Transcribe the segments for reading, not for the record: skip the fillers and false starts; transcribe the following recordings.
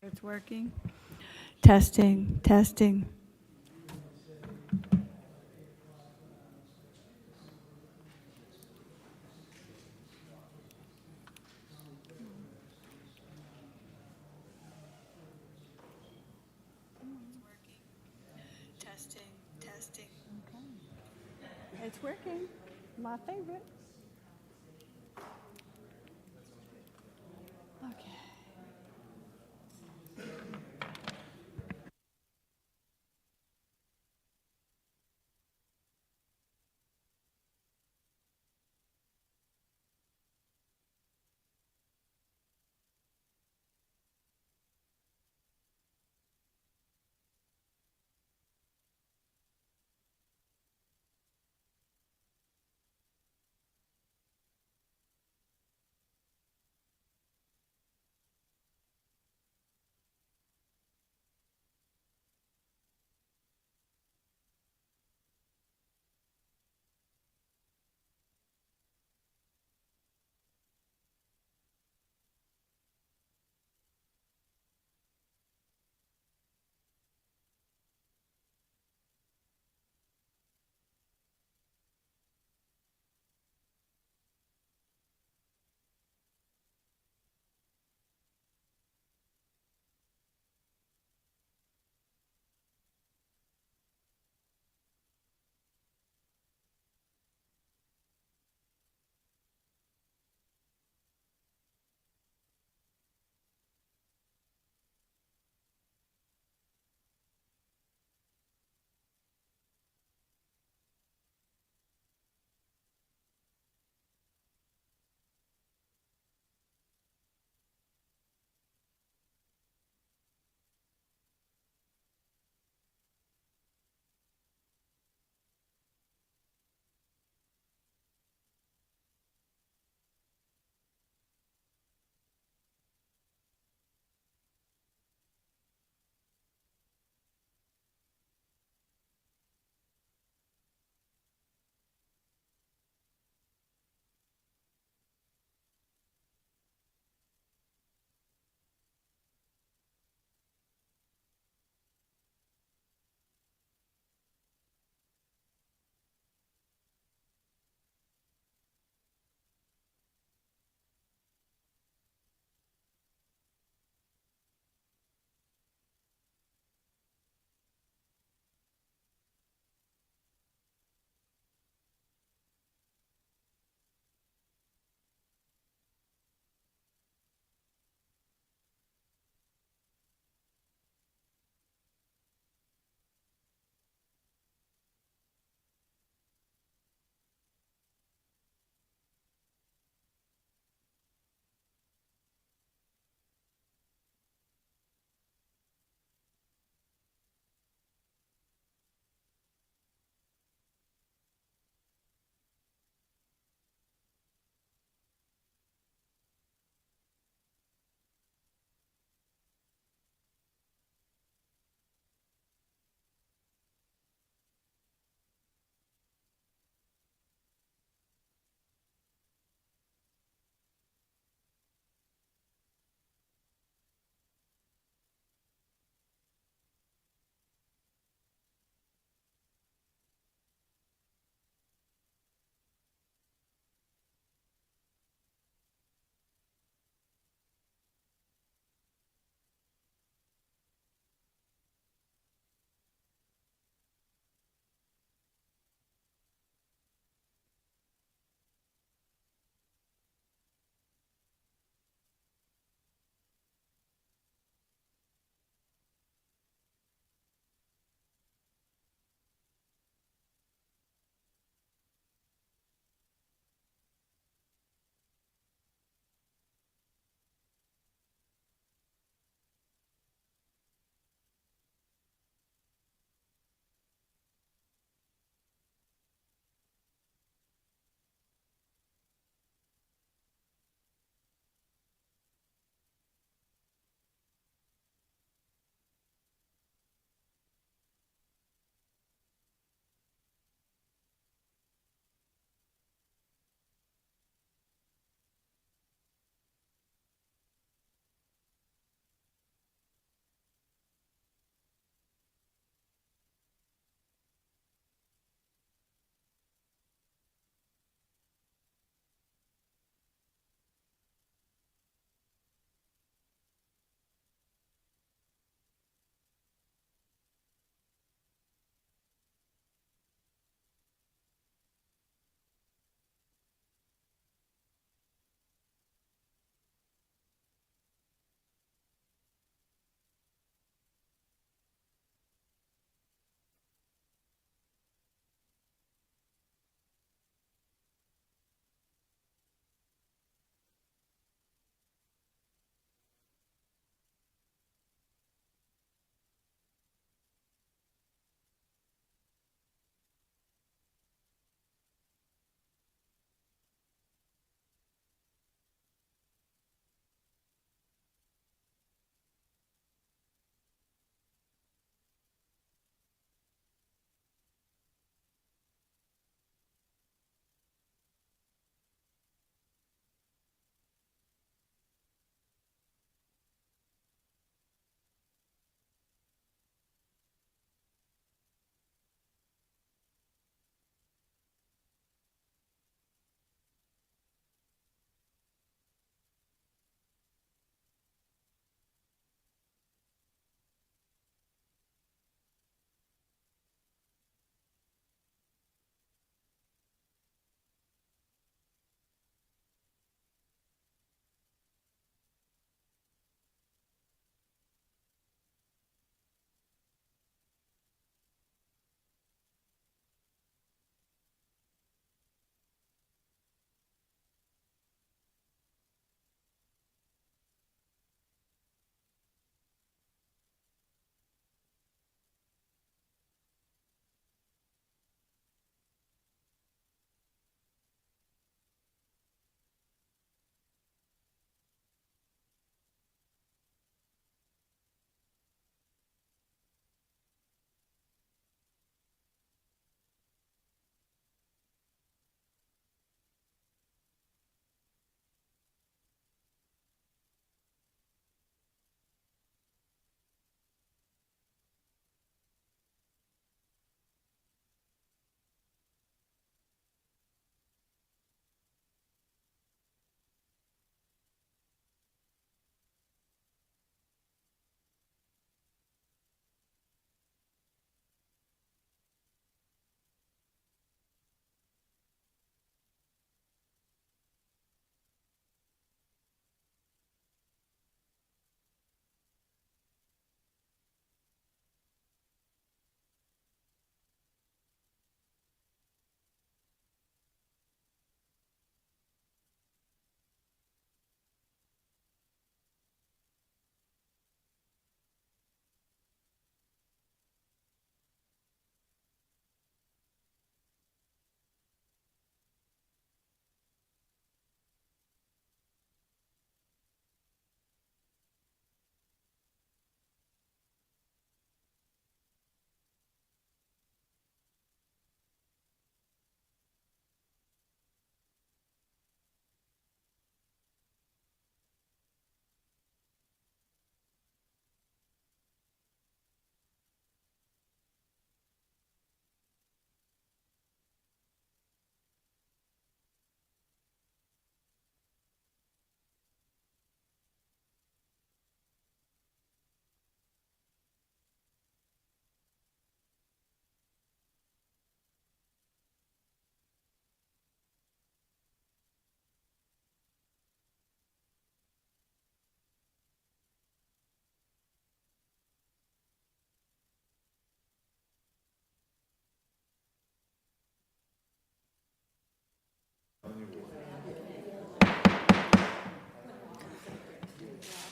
It's working. Testing, testing. Testing, testing. Okay. It's working. My favorite. Okay.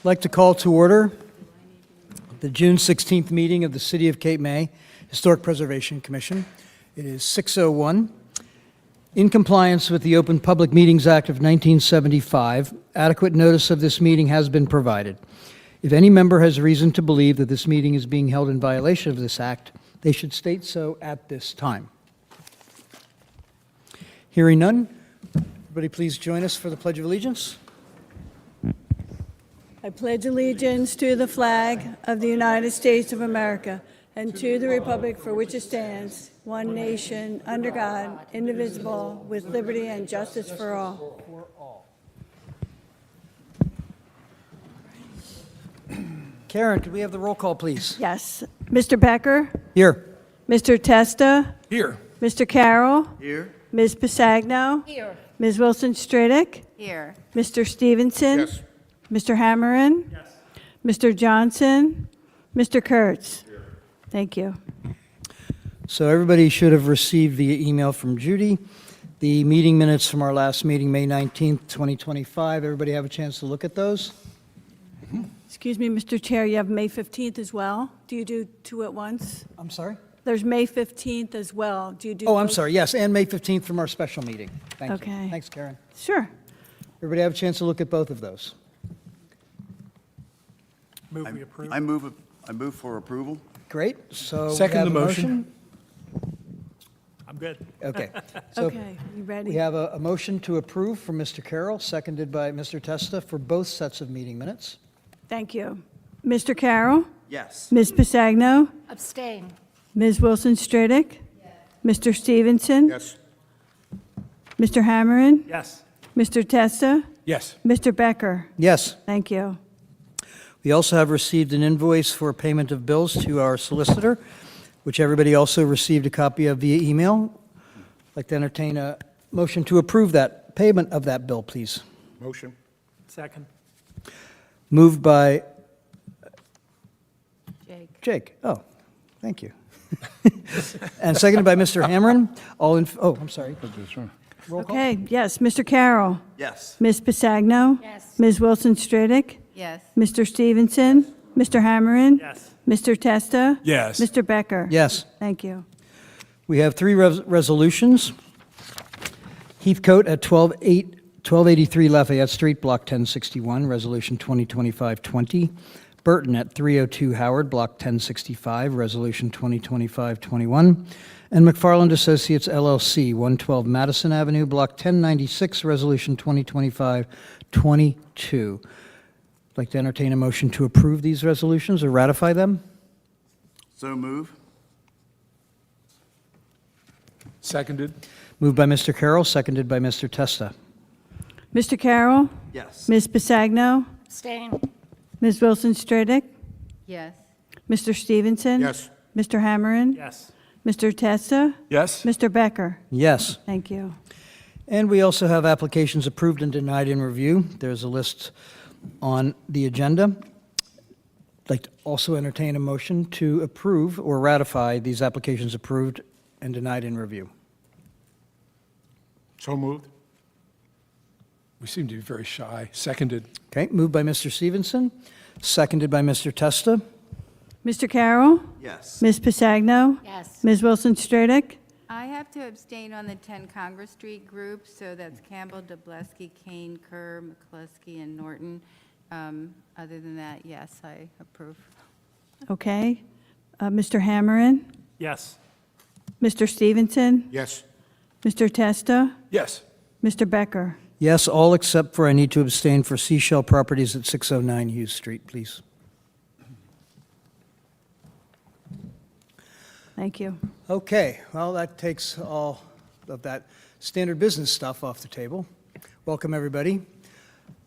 I'd like to call to order the June 16th meeting of the City of Cape May Historic Preservation Commission. It is 6:01. In compliance with the Open Public Meetings Act of 1975, adequate notice of this meeting has been provided. If any member has reason to believe that this meeting is being held in violation of this act, they should state so at this time. Hearing none, everybody please join us for the Pledge of Allegiance. I pledge allegiance to the flag of the United States of America and to the republic for which it stands, one nation, under God, indivisible, with liberty and justice for all. Karen, could we have the roll call, please? Yes. Mr. Becker? Here. Mr. Testa? Here. Mr. Carroll? Here. Ms. Pasagno? Here. Ms. Wilson-Stradick? Here. Mr. Stevenson? Yes. Mr. Hammerin? Yes. Mr. Johnson? Mr. Kurtz? Thank you. So everybody should have received via email from Judy the meeting minutes from our last meeting, May 19th, 2025. Everybody have a chance to look at those? Excuse me, Mr. Chair, you have May 15th as well? Do you do two at once? I'm sorry? There's May 15th as well. Do you do Oh, I'm both? sorry, yes, and May 15th from our special meeting. Thank you. Okay. Thanks, Karen. Sure. Everybody have a chance to look at both of those? Move we approve. I move for approval. Great, so we Second have the a motion. I'm good. Okay. So Okay, you we ready? have a motion to approve from Mr. Carroll, seconded by Mr. Testa for both sets of meeting minutes. Thank you. Mr. Carroll? Yes. Ms. Pasagno? Abstain. Ms. Wilson-Stradick? Mr. Stevenson? Yes. Mr. Hammerin? Yes. Mr. Testa? Yes. Mr. Becker? Yes. Thank you. We also have received an invoice for payment of bills to our solicitor, which everybody also received a copy of via email. I'd like to entertain a motion to approve that payment of that bill, please. Motion. Second. Moved by Jake. Jake. Oh, thank you. And seconded by Mr. Hammerin. All in, oh, I'm sorry. Roll call. Okay, yes, Mr. Carroll? Yes. Ms. Pasagno? Yes. Ms. Wilson-Stradick? Yes. Mr. Stevenson? Mr. Hammerin? Yes. Mr. Testa? Yes. Mr. Becker? Yes. Thank you. We have three resolutions. Heathcote at 1283 Lafayette Street, Block 1061, Resolution 2025-20. Burton at 302 Howard, Block 1065, Resolution 2025-21. And McFarland Associates LLC, 112 Madison Avenue, Block 1096, Resolution 2025-22. I'd like to entertain a motion to approve these resolutions or ratify them. So move. Seconded. Moved by Mr. Carroll, seconded by Mr. Testa. Mr. Carroll? Yes. Ms. Pasagno? Abstain. Ms. Wilson-Stradick? Yes. Mr. Stevenson? Yes. Mr. Hammerin? Yes. Mr. Testa? Yes. Mr. Becker? Yes. Thank you. And we also have applications approved and denied in review. There's a list on the agenda. I'd like to also entertain a motion to approve or ratify these applications approved and denied in review. So moved. We seem to be very shy. Seconded. Okay, moved by Mr. Stevenson, seconded by Mr. Testa. Mr. Carroll? Yes. Ms. Pasagno? Yes. Ms. Wilson-Stradick? I have to abstain on the 10 Congress Street group, so that's Campbell, Dubleski, Kane, Kerr, McCluskey, and Norton. Other than that, yes, I approve. Okay. Mr. Hammerin? Yes. Mr. Stevenson? Yes. Mr. Testa? Yes. Mr. Becker? Yes, all except for I need to abstain for Seashell Properties at 609 Hughes Street, please. Thank you. Okay, well, that takes all of that standard business stuff off the table. Welcome, everybody.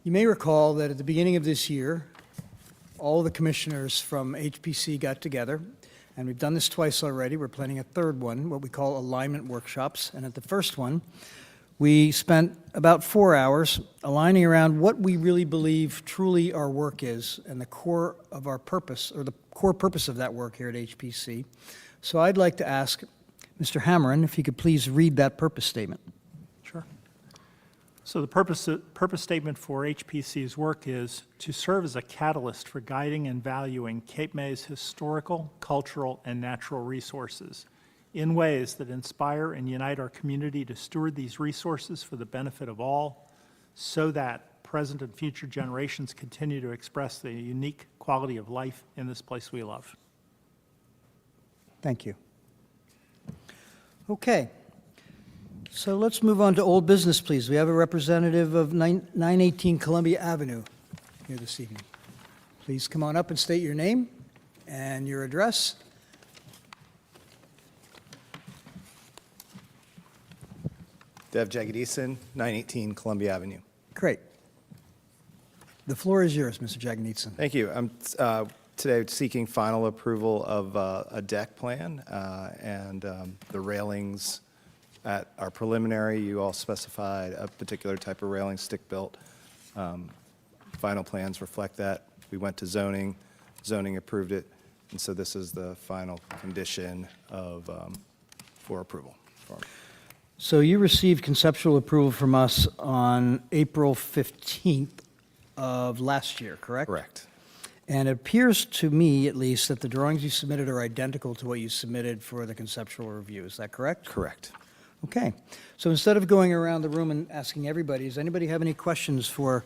You may recall that at the beginning of this year, all the commissioners from HPC got together, and we've done this twice already. We're planning a third one, what we call alignment workshops. And at the first one, we spent about 4 hours aligning around what we really believe truly our work is and the core of our purpose, or the core purpose of that work here at HPC. So I'd like to ask Mr. Hammerin if he could please read that purpose statement. Sure. So the purpose statement for HPC's work is to serve as a catalyst for guiding and valuing Cape May's historical, cultural, and natural resources in ways that inspire and unite our community to steward these resources for the benefit of all, so that present and future generations continue to express the unique quality of life in this place we love. Thank you. Okay. So let's move on to old business, please. We have a representative of 918 Columbia Avenue here this evening. Please come on up and state your name and your address. Dev Jagadeesan, 918 Columbia Avenue. Great. The floor is yours, Mr. Jagannath. Thank you. I'm today seeking final approval of a deck plan and the railings at our preliminary. You all specified a particular type of railing, stick-built. Final plans reflect that. We went to zoning. Zoning approved it. And so this is the final condition of, for approval. So you received conceptual approval from us on April 15th of last year, correct? Correct. And it appears to me, at least, that the drawings you submitted are identical to what you submitted for the conceptual review. Is that correct? Correct. Okay. So instead of going around the room and asking everybody, does anybody have any questions for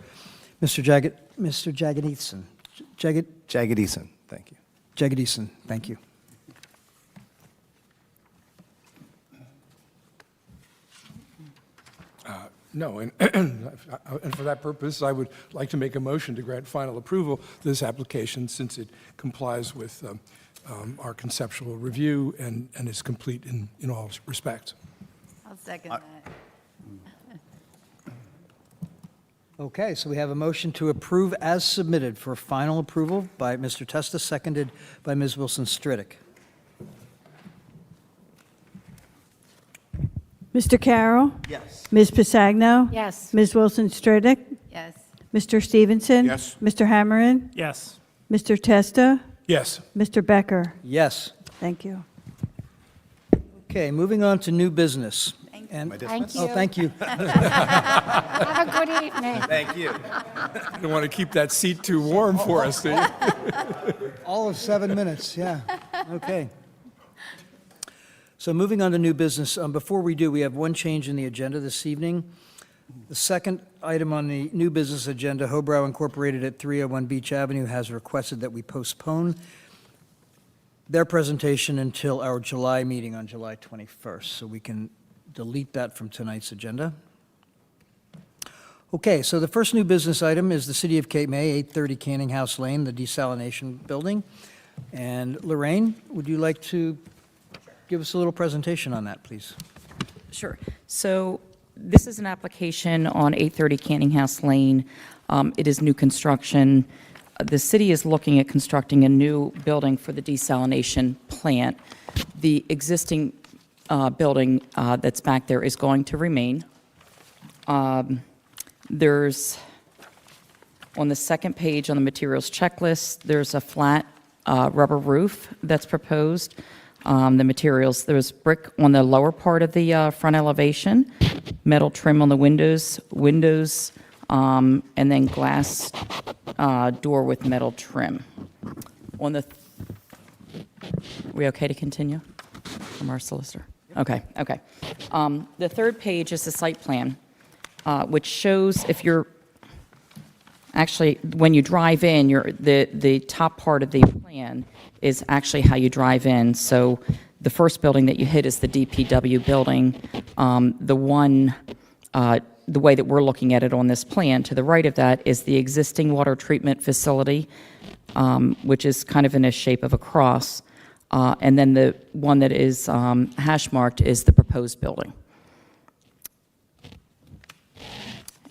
Mr. Jagannath? Jagadeesan, thank you. Jagadeesan, thank you. No, and for that purpose, I would like to make a motion to grant final approval to this application since it complies with our conceptual review and is complete in all respects. I'll second that. Okay, so we have a motion to approve as submitted for final approval by Mr. Testa, seconded by Ms. Wilson-Stridick. Mr. Carroll? Yes. Ms. Pasagno? Yes. Ms. Wilson-Stridick? Yes. Mr. Stevenson? Yes. Mr. Hammerin? Yes. Mr. Testa? Yes. Mr. Becker? Yes. Thank you. Okay, moving on to new business. Thank you. And- Thank you. Oh, thank you. Have a good evening. Thank you. I don't want to keep that seat too warm for us, do you? All of 7 minutes, yeah. Okay. So moving on to new business, before we do, we have one change in the agenda this evening. The second item on the new business agenda, Hobrow Incorporated at 301 Beach Avenue, has requested that we postpone their presentation until our July meeting on July 21st, so we can delete that from tonight's agenda. Okay, so the first new business item is the City of Cape May, 830 Canning House Lane, the desalination building. And Lorraine, would you like to give us a little presentation on that, please? Sure. So this is an application on 830 Canning House Lane. It is new construction. The city is looking at constructing a new building for the desalination plant. The existing building that's back there is going to remain. There's, on the second page on the materials checklist, there's a flat rubber roof that's proposed. The materials, there's brick on the lower part of the front elevation, metal trim on the windows, and then glass door with metal trim. On the, we okay to continue from our solicitor? Okay, okay. The third page is the site plan, which shows if you're, actually, when you drive in, the top part of the plan is actually how you drive in. So the first building that you hit is the DPW building. The way that we're looking at it on this plan, to the right of that is the existing water treatment facility, which is kind of in a shape of a cross. And then the one that is hash marked is the proposed building.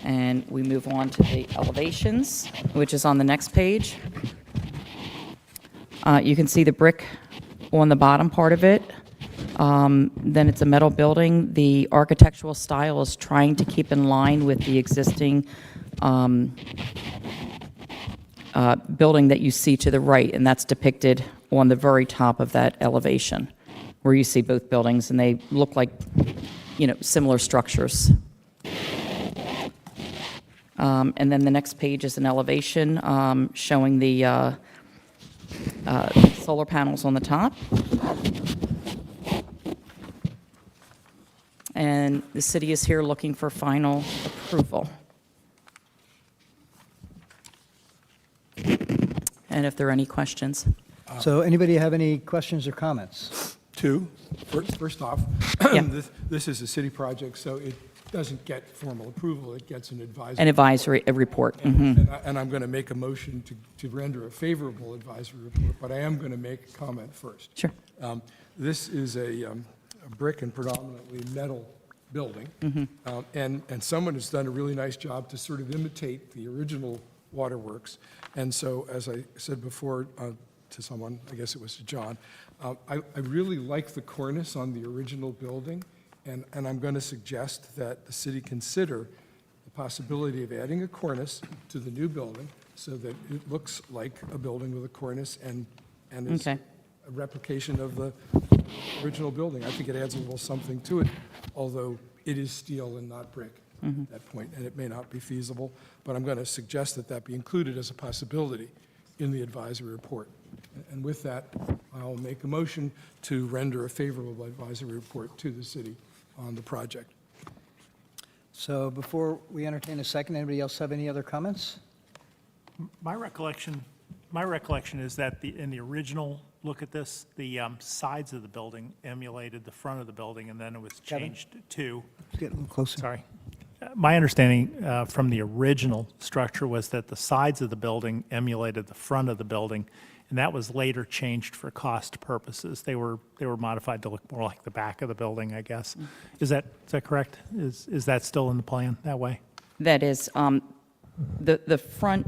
And we move on to the elevations, which is on the next page. You can see the brick on the bottom part of it. Then it's a metal building. The architectural style is trying to keep in line with the existing building that you see to the right, and that's depicted on the very top of that elevation, where you see both buildings, and they look like, similar structures. And then the next page is an elevation showing the solar panels on the top. And the city is here looking for final approval. And if there are any questions. So anybody have any questions or comments? Two, first off, Yeah. this is a city project, so it doesn't get formal approval, it gets an advisory. An advisory report. Mhm. And I'm going to make a motion to render a favorable advisory report, but I am going to make a comment first. Sure. This is a brick and predominantly metal building. And someone has done a really nice job to sort of imitate the original waterworks. And so, as I said before to someone, I guess it was to John, I really like the cornice on the original building, and I'm going to suggest that the city consider the possibility of adding a cornice to the new building so that it looks like a building with a cornice and is Okay. a replication of the original building. I think it adds a little something to it, although it is steel and not brick at that point, and it may not be feasible, but I'm going to suggest that that be included as a possibility in the advisory report. And with that, I'll make a motion to render a favorable advisory report to the city on the project. So before we entertain a second, anybody else have any other comments? My recollection is that in the original look at this, the sides of the building emulated the front of the building, and then it was Kevin? changed to, Get a little closer. sorry. My understanding from the original structure was that the sides of the building emulated the front of the building, and that was later changed for cost purposes. They were modified to look more like the back of the building, I guess. Is that correct? Is that still in the plan that way? That is, the front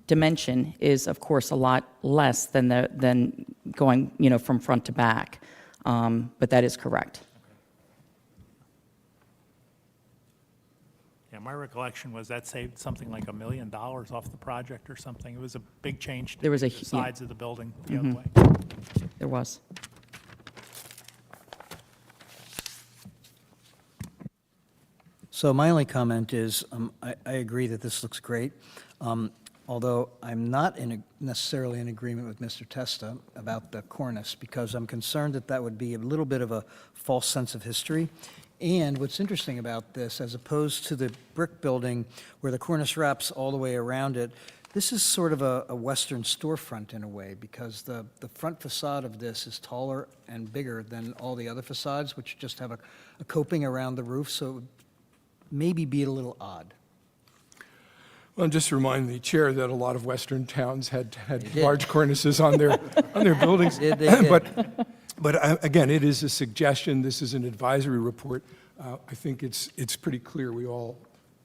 dimension is, of course, a lot less than going, from front to back. But that is correct. Yeah, my recollection was that saved something like $1 million off the project or something. It was a big change to There was the a hu- yeah. sides of the building the other way. There was. So my only comment is, I agree that this looks great, although I'm not necessarily in agreement with Mr. Testa about the cornice, because I'm concerned that that would be a little bit of a false sense of history. And what's interesting about this, as opposed to the brick building where the cornice wraps all the way around it, this is sort of a Western storefront in a way, because the front facade of this is taller and bigger than all the other facades, which just have a coping around the roof, so it would maybe be a little odd. Well, just to remind the chair that a lot of western towns had did. large cornices on their buildings. They did. But again, it is a suggestion. This is an advisory report. I think it's pretty clear we all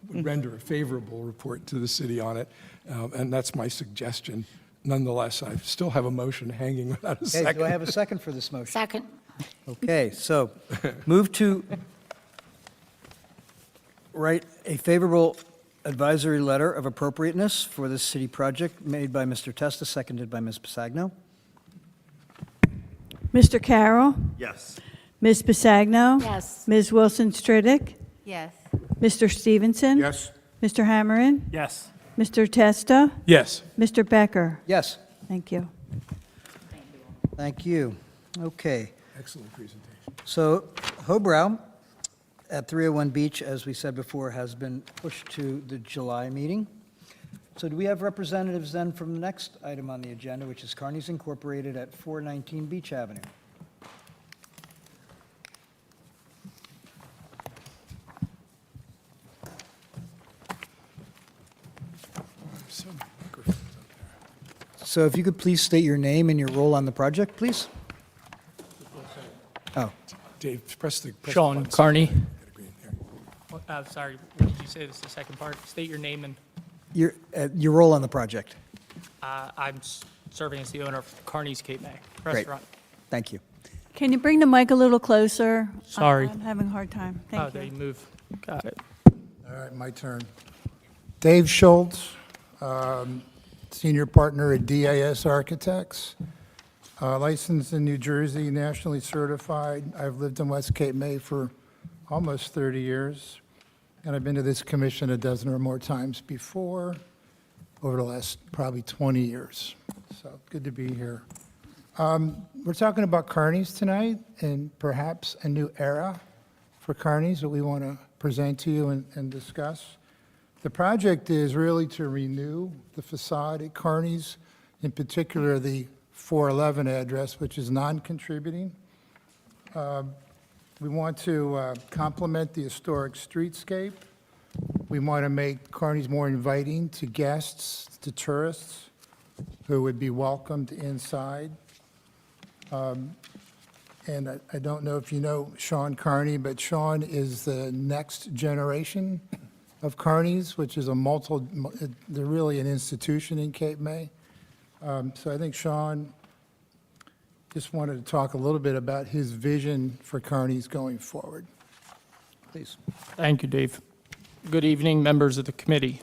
would render a favorable report to the city on it, and that's my suggestion. Nonetheless, I still have a motion hanging without a Okay, second. do I have a second for this motion? Second. Okay, so move to write a favorable advisory letter of appropriateness for this city project made by Mr. Testa, seconded by Ms. Pisagno. Mr. Carroll, Yes. Ms. Pisagno. Yes. Ms. Wilson Stridick, Yes. Mr. Stevenson. Yes? Mr. Hammerin, Yes. Mr. Testa, Yes. Mr. Becker. Yes, Thank you. thank you. Okay, Excellent presentation. so Hobrow at 301 Beach, as we said before, has been pushed to the July meeting. So do we have representatives then from the next item on the agenda, which is Carney's Incorporated at 419 Beach Avenue? Some microphones up there. So if you could please state your name and your role on the project, please? Oh, Dave, press the Sean button. Carney. Get a green there. Sorry, what did you say? This is the second part. State your name and your role on the project. I'm serving as the owner of Carney's Cape May Great. Restaurant. Thank you. Can you bring the mic a little closer? Sorry. I'm having a hard time. Oh, Thank they you. move. Got it. All right, my turn. Dave Schultz, senior partner at DAS Architects, licensed in New Jersey, nationally certified. I've lived in West Cape May for almost 30 years. and I've been to this commission a dozen or more times before, over the last probably 20 years. So good to be here. We're talking about Kearney's tonight, and perhaps a new era for Kearney's that we want to present to you and discuss. The project is really to renew the facade at Kearney's, in particular the 411 address, which is non-contributing. We want to complement the historic streetscape. We want to make Kearney's more inviting to guests, to tourists who would be welcomed inside. And I don't know if you know Sean Kearney, but Sean is the next generation of Kearney's, which is they're really an institution in Cape May. So I think Sean just wanted to talk a little bit about his vision for Kearney's going forward. Please. Thank you, Dave. Good evening, members of the committee.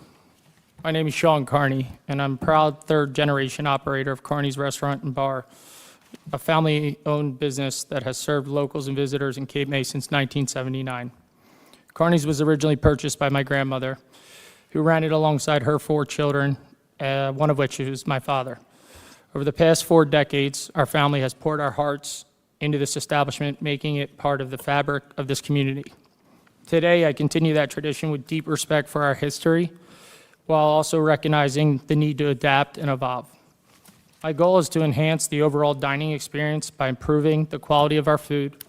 My name is Sean Carney, and I'm a proud third-generation operator of Kearney's Restaurant and Bar, a family-owned business that has served locals and visitors in Cape May since 1979. Kearney's was originally purchased by my grandmother, who ran it alongside her 4 children, one of which is my father. Over the past 4 decades, our family has poured our hearts into this establishment, making it part of the fabric of this community. Today, I continue that tradition with deep respect for our history, while also recognizing the need to adapt and evolve. My goal is to enhance the overall dining experience by improving the quality of our food,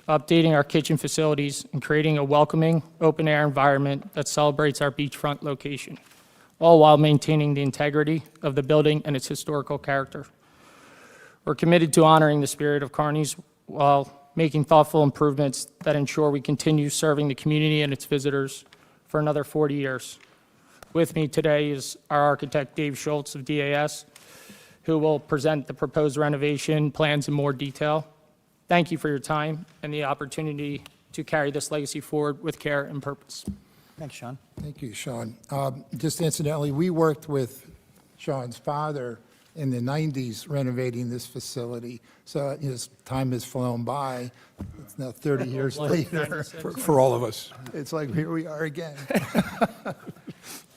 updating our kitchen facilities, and creating a welcoming, open-air environment that celebrates our beachfront location, all while maintaining the integrity of the building and its historical character. We're committed to honoring the spirit of Kearney's while making thoughtful improvements that ensure we continue serving the community and its visitors for another 40 years. With me today is our architect, Dave Schultz of DAS, who will present the proposed renovation plans in more detail. Thank you for your time and the opportunity to carry this legacy forward with care and purpose. Thanks, Sean. Thank you, Sean. Just incidentally, we worked with Sean's father in the 90s renovating this facility. So his time has flown by. It's now 30 years later. For all of us. It's like, here we are again.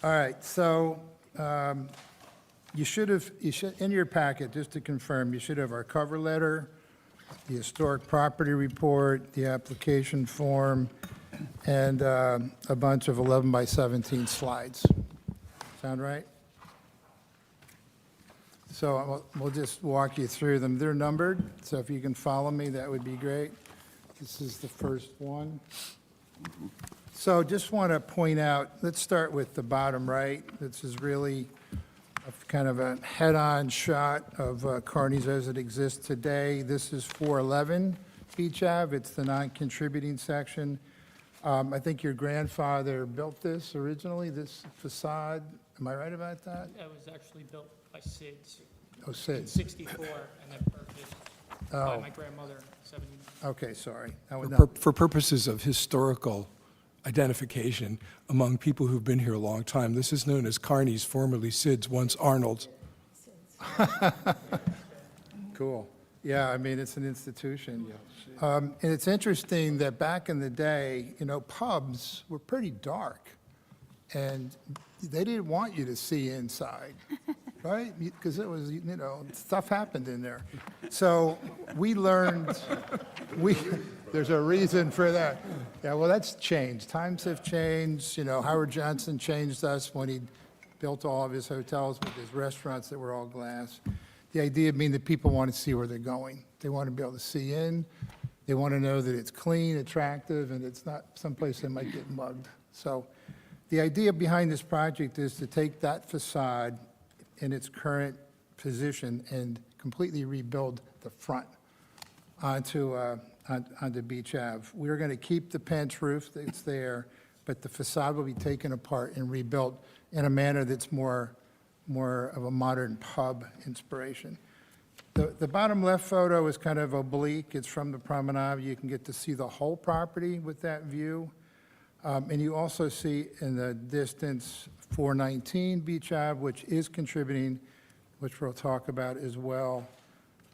All right, so you should, in your packet, just to confirm, you should have our cover letter, the historic property report, the application form, and a bunch of 11 by 17 slides. Sound right? So we'll just walk you through them. They're numbered, so if you can follow me, that would be great. This is the first one. So just want to point out, let's start with the bottom right. This is really kind of a head-on shot of Kearney's as it exists today. This is 411 Beach Ave. It's the non-contributing section. I think your grandfather built this originally, this facade. Am I right about that? It was actually built by SIDS Oh, in Sid. 64 and then purchased by my grandmother in 79. Okay, sorry. I would For not- for purposes of historical identification among people who've been here a long time, this is known as Kearney's, formerly Sid's, once Arnold's. Cool. Yeah, I mean, it's an institution. And it's interesting that back in the day, pubs were pretty dark, and they didn't want you to see inside, right? Because it was, stuff happened in there. So we learned, there's a reason for that. Yeah, well, that's changed. Times have changed. Howard Johnson changed us when he built all of his hotels with his restaurants that were all glass. The idea being that people want to see where they're going. They want to be able to see in. They want to know that it's clean, attractive, and it's not someplace they might get mugged. So the idea behind this project is to take that facade in its current position and completely rebuild the front onto Beach Ave. We're going to keep the pent roof that's there, but the facade will be taken apart and rebuilt in a manner that's more of a modern pub inspiration. The bottom left photo is kind of oblique. It's from the promenade. You can get to see the whole property with that view. And you also see in the distance 419 Beach Ave, which is contributing, which we'll talk about as well.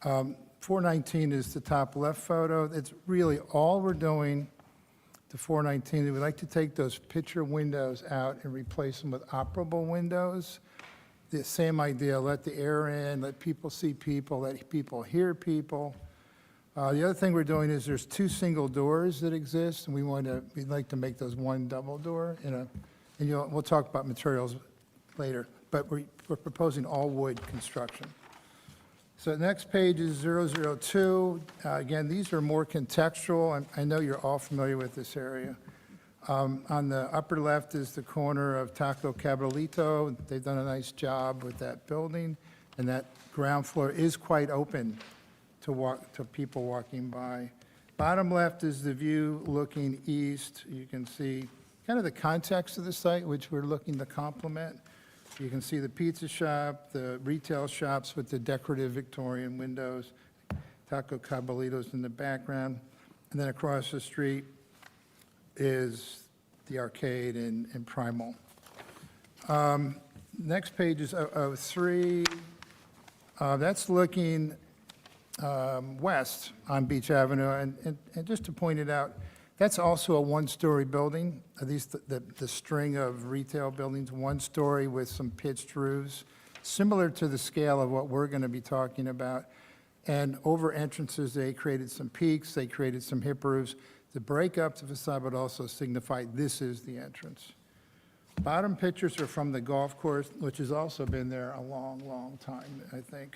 419 is the top left photo. It's really all we're doing to 419, we'd like to take those picture windows out and replace them with operable windows. The same idea, let the air in, let people see people, let people hear people. The other thing we're doing is there's 2 single doors that exist, and we'd like to make those 1 double door, and we'll talk about materials later, but we're proposing all wood construction. So the next page is 002. Again, these are more contextual. I know you're all familiar with this area. On the upper left is the corner of Taco Cabralito. They've done a nice job with that building, and that ground floor is quite open to people walking by. Bottom left is the view looking east. You can see kind of the context of the site, which we're looking to complement. You can see the pizza shop, the retail shops with the decorative Victorian windows, Taco Cabralito's in the background, and then across the street is the arcade and Primal. Next page is 03. That's looking west on Beach Avenue, and just to point it out, that's also a 1-story building, at least the string of retail buildings, 1-story with some pitched roofs, similar to the scale of what we're going to be talking about. And over entrances, they created some peaks, they created some hip roofs to break up the facade, but also signify this is the entrance. Bottom pictures are from the golf course, which has also been there a long, long time, I think.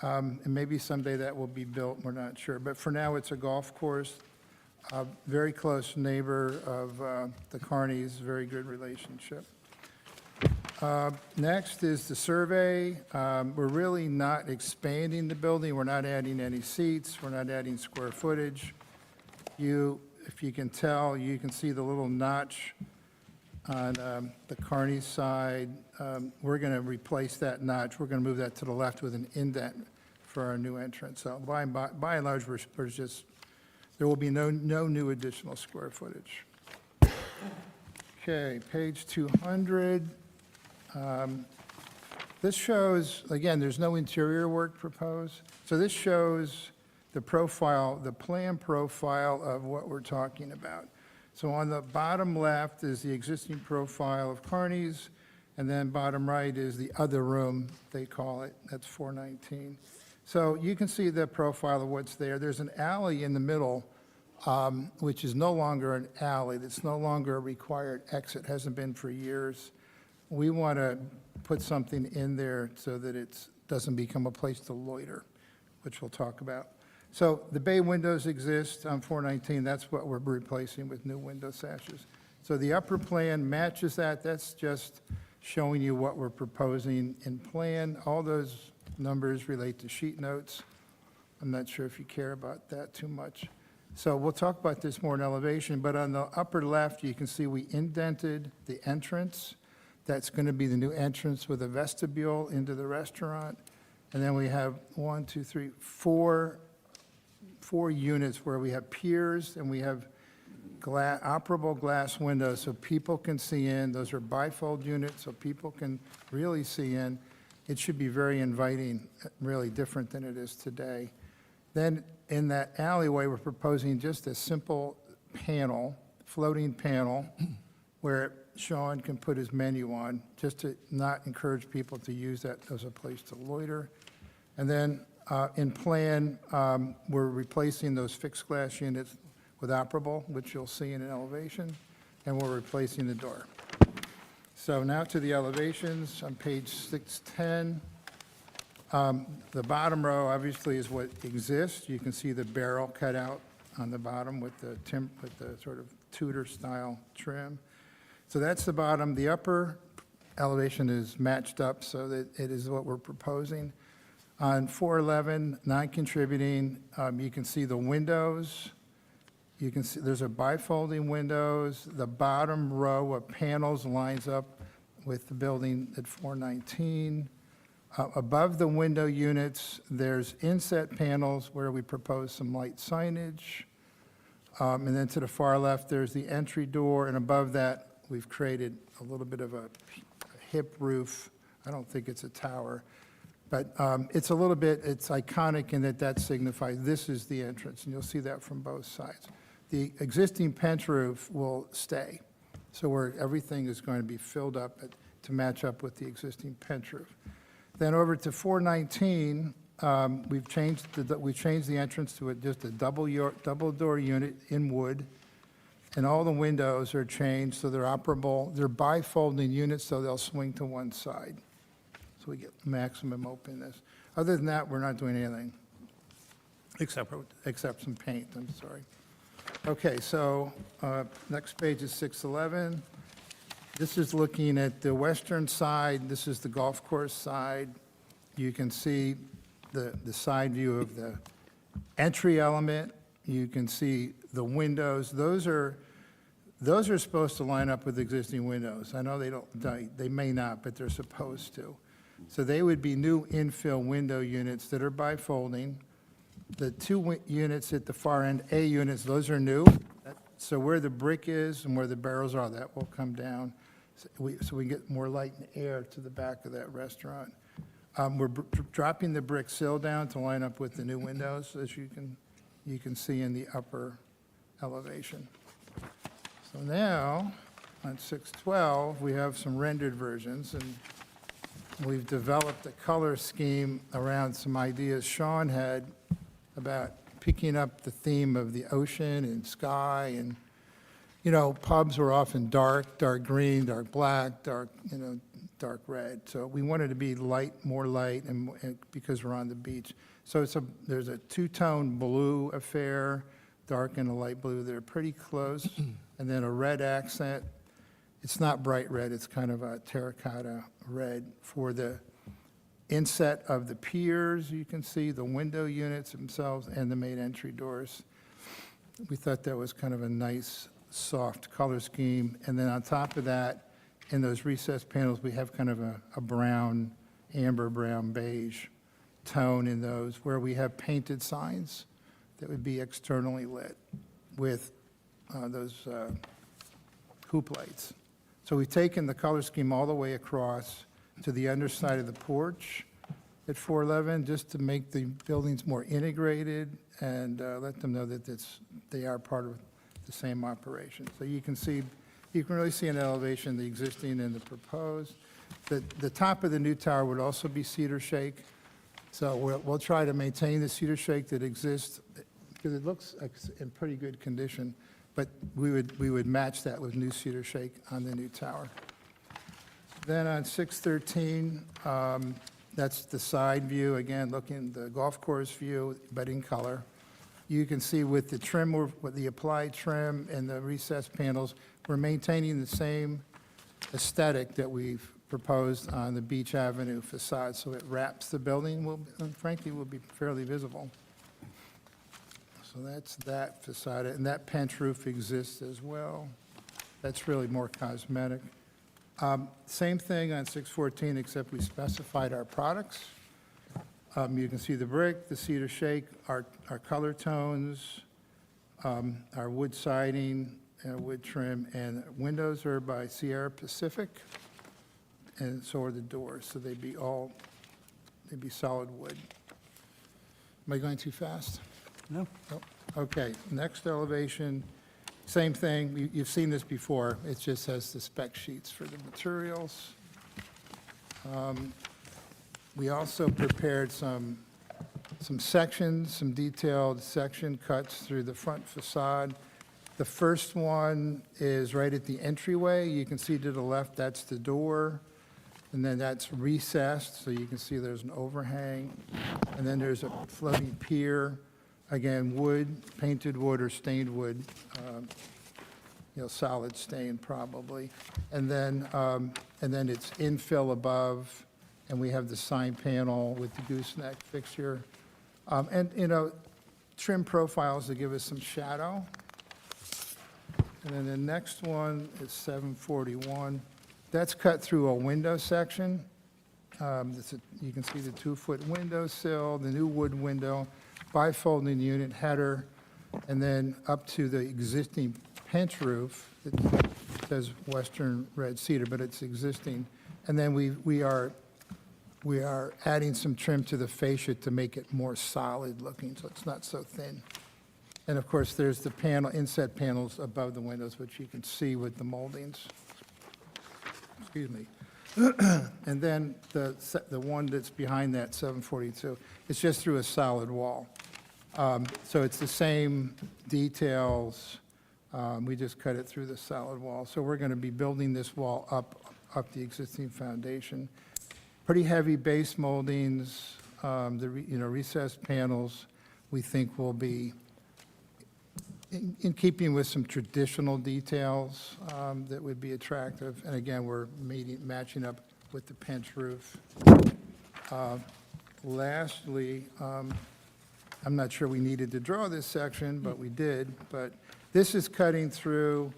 And maybe someday that will be built, we're not sure. But for now, it's a golf course, a very close neighbor of the Carneys, very good relationship. Next is the survey. We're really not expanding the building. We're not adding any seats. We're not adding square footage. If you can tell, you can see the little notch on the Carney side. We're going to replace that notch. We're going to move that to the left with an indent for our new entrance. So by and large, there will be no new additional square footage. Okay, page 200. This shows, again, there's no interior work proposed. So this shows the profile, the plan profile of what we're talking about. So on the bottom left is the existing profile of Carney's, and then bottom right is the other room, they call it, that's 419. So you can see the profile of what's there. There's an alley in the middle, which is no longer an alley, that's no longer a required exit, hasn't been for years. We want to put something in there so that it doesn't become a place to loiter, which we'll talk about. So the bay windows exist on 419. That's what we're replacing with new window sashes. So the upper plan matches that. That's just showing you what we're proposing in plan. All those numbers relate to sheet notes. I'm not sure if you care about that too much. So we'll talk about this more in elevation, but on the upper left, you can see we indented the entrance. That's going to be the new entrance with a vestibule into the restaurant. And then we have 4 units where we have piers and we have operable glass windows so people can see in. Those are bifold units so people can really see in. It should be very inviting, really different than it is today. Then in that alleyway, we're proposing just a simple panel, floating panel, where Sean can put his menu on, just to not encourage people to use that as a place to loiter. And then in plan, we're replacing those fixed glass units with operable, which you'll see in an elevation, and we're replacing the door. So now to the elevations on page 610. The bottom row obviously is what exists. You can see the barrel cut out on the bottom with the sort of Tudor style trim. So that's the bottom. The upper elevation is matched up so that it is what we're proposing. On 411, non-contributing, you can see the windows. You can see there's a bifolding windows. The bottom row of panels lines up with the building at 419. Above the window units, there's inset panels where we propose some light signage. And then to the far left, there's the entry door, and above that, we've created a little bit of a hip roof. I don't think it's a tower, but it's a little bit, it's iconic in that signifies this is the entrance, and you'll see that from both sides. The existing pent roof will stay. So everything is going to be filled up to match up with the existing pent roof. Then over to 419, we've changed the entrance to just a double door unit in wood, and all the windows are changed so they're operable. They're bifolding units, so they'll swing to one side. So we get maximum openness. Other than that, we're not doing anything, except some paint, I'm sorry. Okay, so next page is 611. This is looking at the western side. This is the golf course side. You can see the side view of the entry element. You can see the windows. Those are supposed to line up with existing windows. I know they may not, but they're supposed to. So they would be new infill window units that are bifolding. The two units at the far end, A units, those are new. So where the brick is and where the barrels are, that will come down. So we get more light and air to the back of that restaurant. We're dropping the brick sill down to line up with the new windows, as you can see in the upper elevation. So now, on 612, we have some rendered versions, and we've developed a color scheme around some ideas Sean had about picking up the theme of the ocean and sky. And, you know, pubs were often dark green, dark black, dark red. So we wanted to be more light, and because we're on the beach. So there's a two-tone blue affair, dark and a light blue. They're pretty close. And then a red accent. It's not bright red. It's kind of a terracotta red for the inset of the piers. You can see the window units themselves and the main entry doors. We thought that was kind of a nice, soft color scheme. And then on top of that, in those recessed panels, we have kind of a brown, amber brown beige tone in those, where we have painted signs that would be externally lit with those hoop lights. So we've taken the color scheme all the way across to the underside of the porch at 411, just to make the buildings more integrated and let them know that they are part of the same operation. So you can really see an elevation, the existing and the proposed. The top of the new tower would also be cedar shake. So we'll try to maintain the cedar shake that exists, because it looks like it's in pretty good condition, but we would match that with new cedar shake on the new tower. Then on 613, that's the side view, again, looking the golf course view, but in color. You can see with the trim, with the applied trim and the recessed panels, we're maintaining the same aesthetic that we've proposed on the Beach Avenue facade, so it wraps the building, and frankly, will be fairly visible. So that's that facade, and that pent roof exists as well. That's really more cosmetic. Same thing on 614, except we specified our products. You can see the brick, the cedar shake, our color tones, our wood siding, wood trim, and windows are by Sierra Pacific, and so are the doors. So they'd be solid wood. Am I going too fast? No. Oh, okay, next elevation, same thing. You've seen this before. It just has the spec sheets for the materials. We also prepared some sections, some detailed section cuts through the front facade. The first one is right at the entryway. You can see to the left, that's the door. And then that's recessed, so you can see there's an overhang. And then there's a floating pier. Again, wood, painted wood or stained wood, solid stain probably. And then it's infill above, and we have the sign panel with the gooseneck fixture. And, trim profiles to give us some shadow. And then the next one is 741. That's cut through a window section. You can see the 2-foot window sill, the new wood window, bifolding unit header, and then up to the existing pent roof. It says Western Red Cedar, but it's existing. And then we are adding some trim to the fascia to make it more solid looking, so it's not so thin. And of course, there's the panel, inset panels above the windows, which you can see with the moldings. Excuse me. And then the one that's behind that, 742, it's just through a solid wall. So it's the same details, we just cut it through the solid wall. So we're going to be building this wall up the existing foundation. Pretty heavy base moldings, recessed panels, we think will be in keeping with some traditional details that would be attractive. And again, we're matching up with the pinch roof. Lastly, I'm not sure we needed to draw this section, but we did. But this is cutting through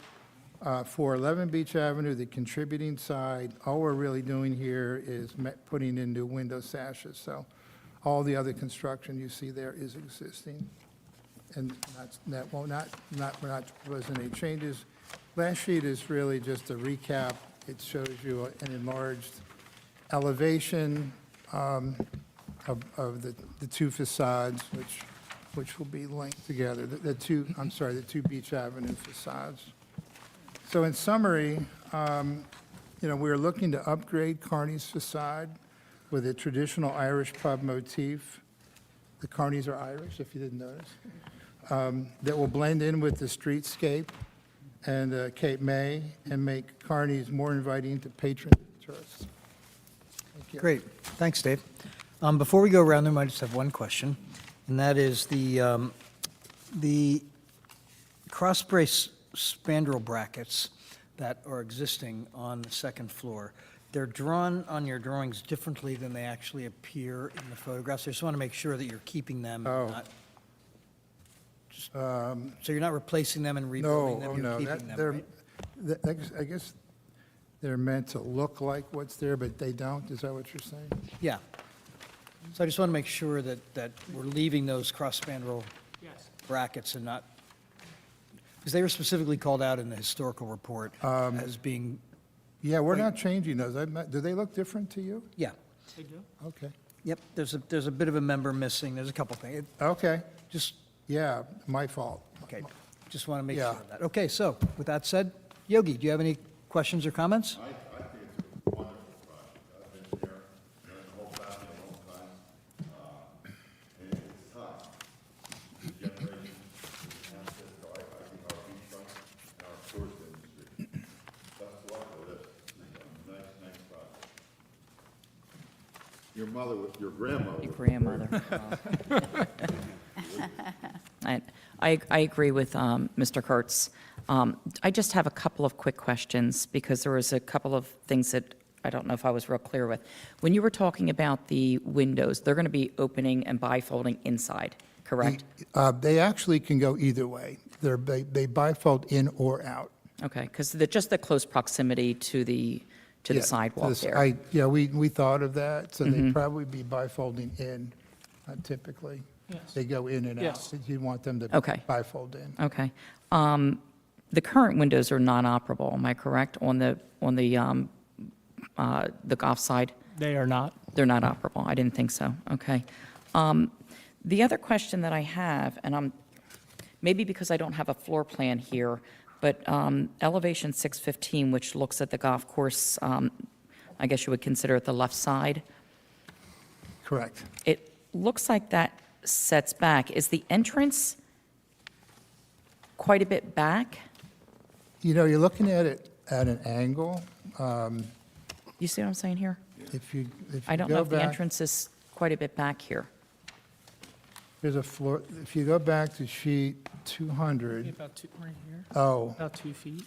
411 Beach Avenue, the contributing side. All we're really doing here is putting in new window sashes. So all the other construction you see there is existing. And we're not proposing any changes. Last sheet is really just a recap. It shows you an enlarged elevation of the two facades, which will be linked together. The two Beach Avenue facades. So in summary, we're looking to upgrade Kearny's facade with a traditional Irish pub motif. The Kearnys are Irish, if you didn't notice. That will blend in with the streetscape and Cape May and make Kearny's more inviting to patrons and tourists. Thank you. Great, thanks, Dave. Before we go around them, I just have one question, and that is the cross-brace spandrel brackets that are existing on the second floor. They're drawn on your drawings differently than they actually appear in the photographs. I just want to make sure that you're keeping them. Oh. So you're not replacing them and rebuilding them, No, you're keeping them, right? I guess they're meant to look like what's there, but they don't. Is that what you're saying? Yeah. So I just want to make sure that we're leaving those cross-spandrel brackets and not, because they were specifically called out in the historical report as being, Yeah, we're not changing those. Do they look different to you? yeah. Okay. Yep, there's a bit of a member missing, there's a couple things. Okay. Just, Yeah, my fault. okay, just want to make Yeah. sure of that. Okay, so with that said, Yogi, do you have any questions or comments? I think it's a wonderful project. I've been there, known the whole family a long time. And it's time. The generation, the ancestor, I think our beachfront and our tourist industry. Best of luck with this. Nice project. Your mother, your grandmother. Your grandmother. I agree with Mr. Kurtz. I just have a couple of quick questions because there was a couple of things that I don't know if I was real clear with. When you were talking about the windows, they're going to be opening and bifolding inside, correct? They actually can go either way. They bifold in or out. Okay, because just the close proximity to the Yeah, sidewalk this- there. Yeah, we thought of that, so they'd probably be bifolding in typically. Yes. They go in and out. Yes. You'd want them to Okay. bifold in. Okay. The current windows are non-operable, am I correct, on the golf side? They are not. They're not operable. I didn't think so. Okay. The other question that I have, and maybe because I don't have a floor plan here, but elevation 615, which looks at the golf course, I guess you would consider it the left side. Correct. It looks like that sets back. Is the entrance quite a bit back? You're looking at it at an angle. You see what I'm saying here? If you I don't know go if the back, entrance is quite a bit back here. there's a floor, if you go back to sheet 200, About two, right here, oh, about 2 feet,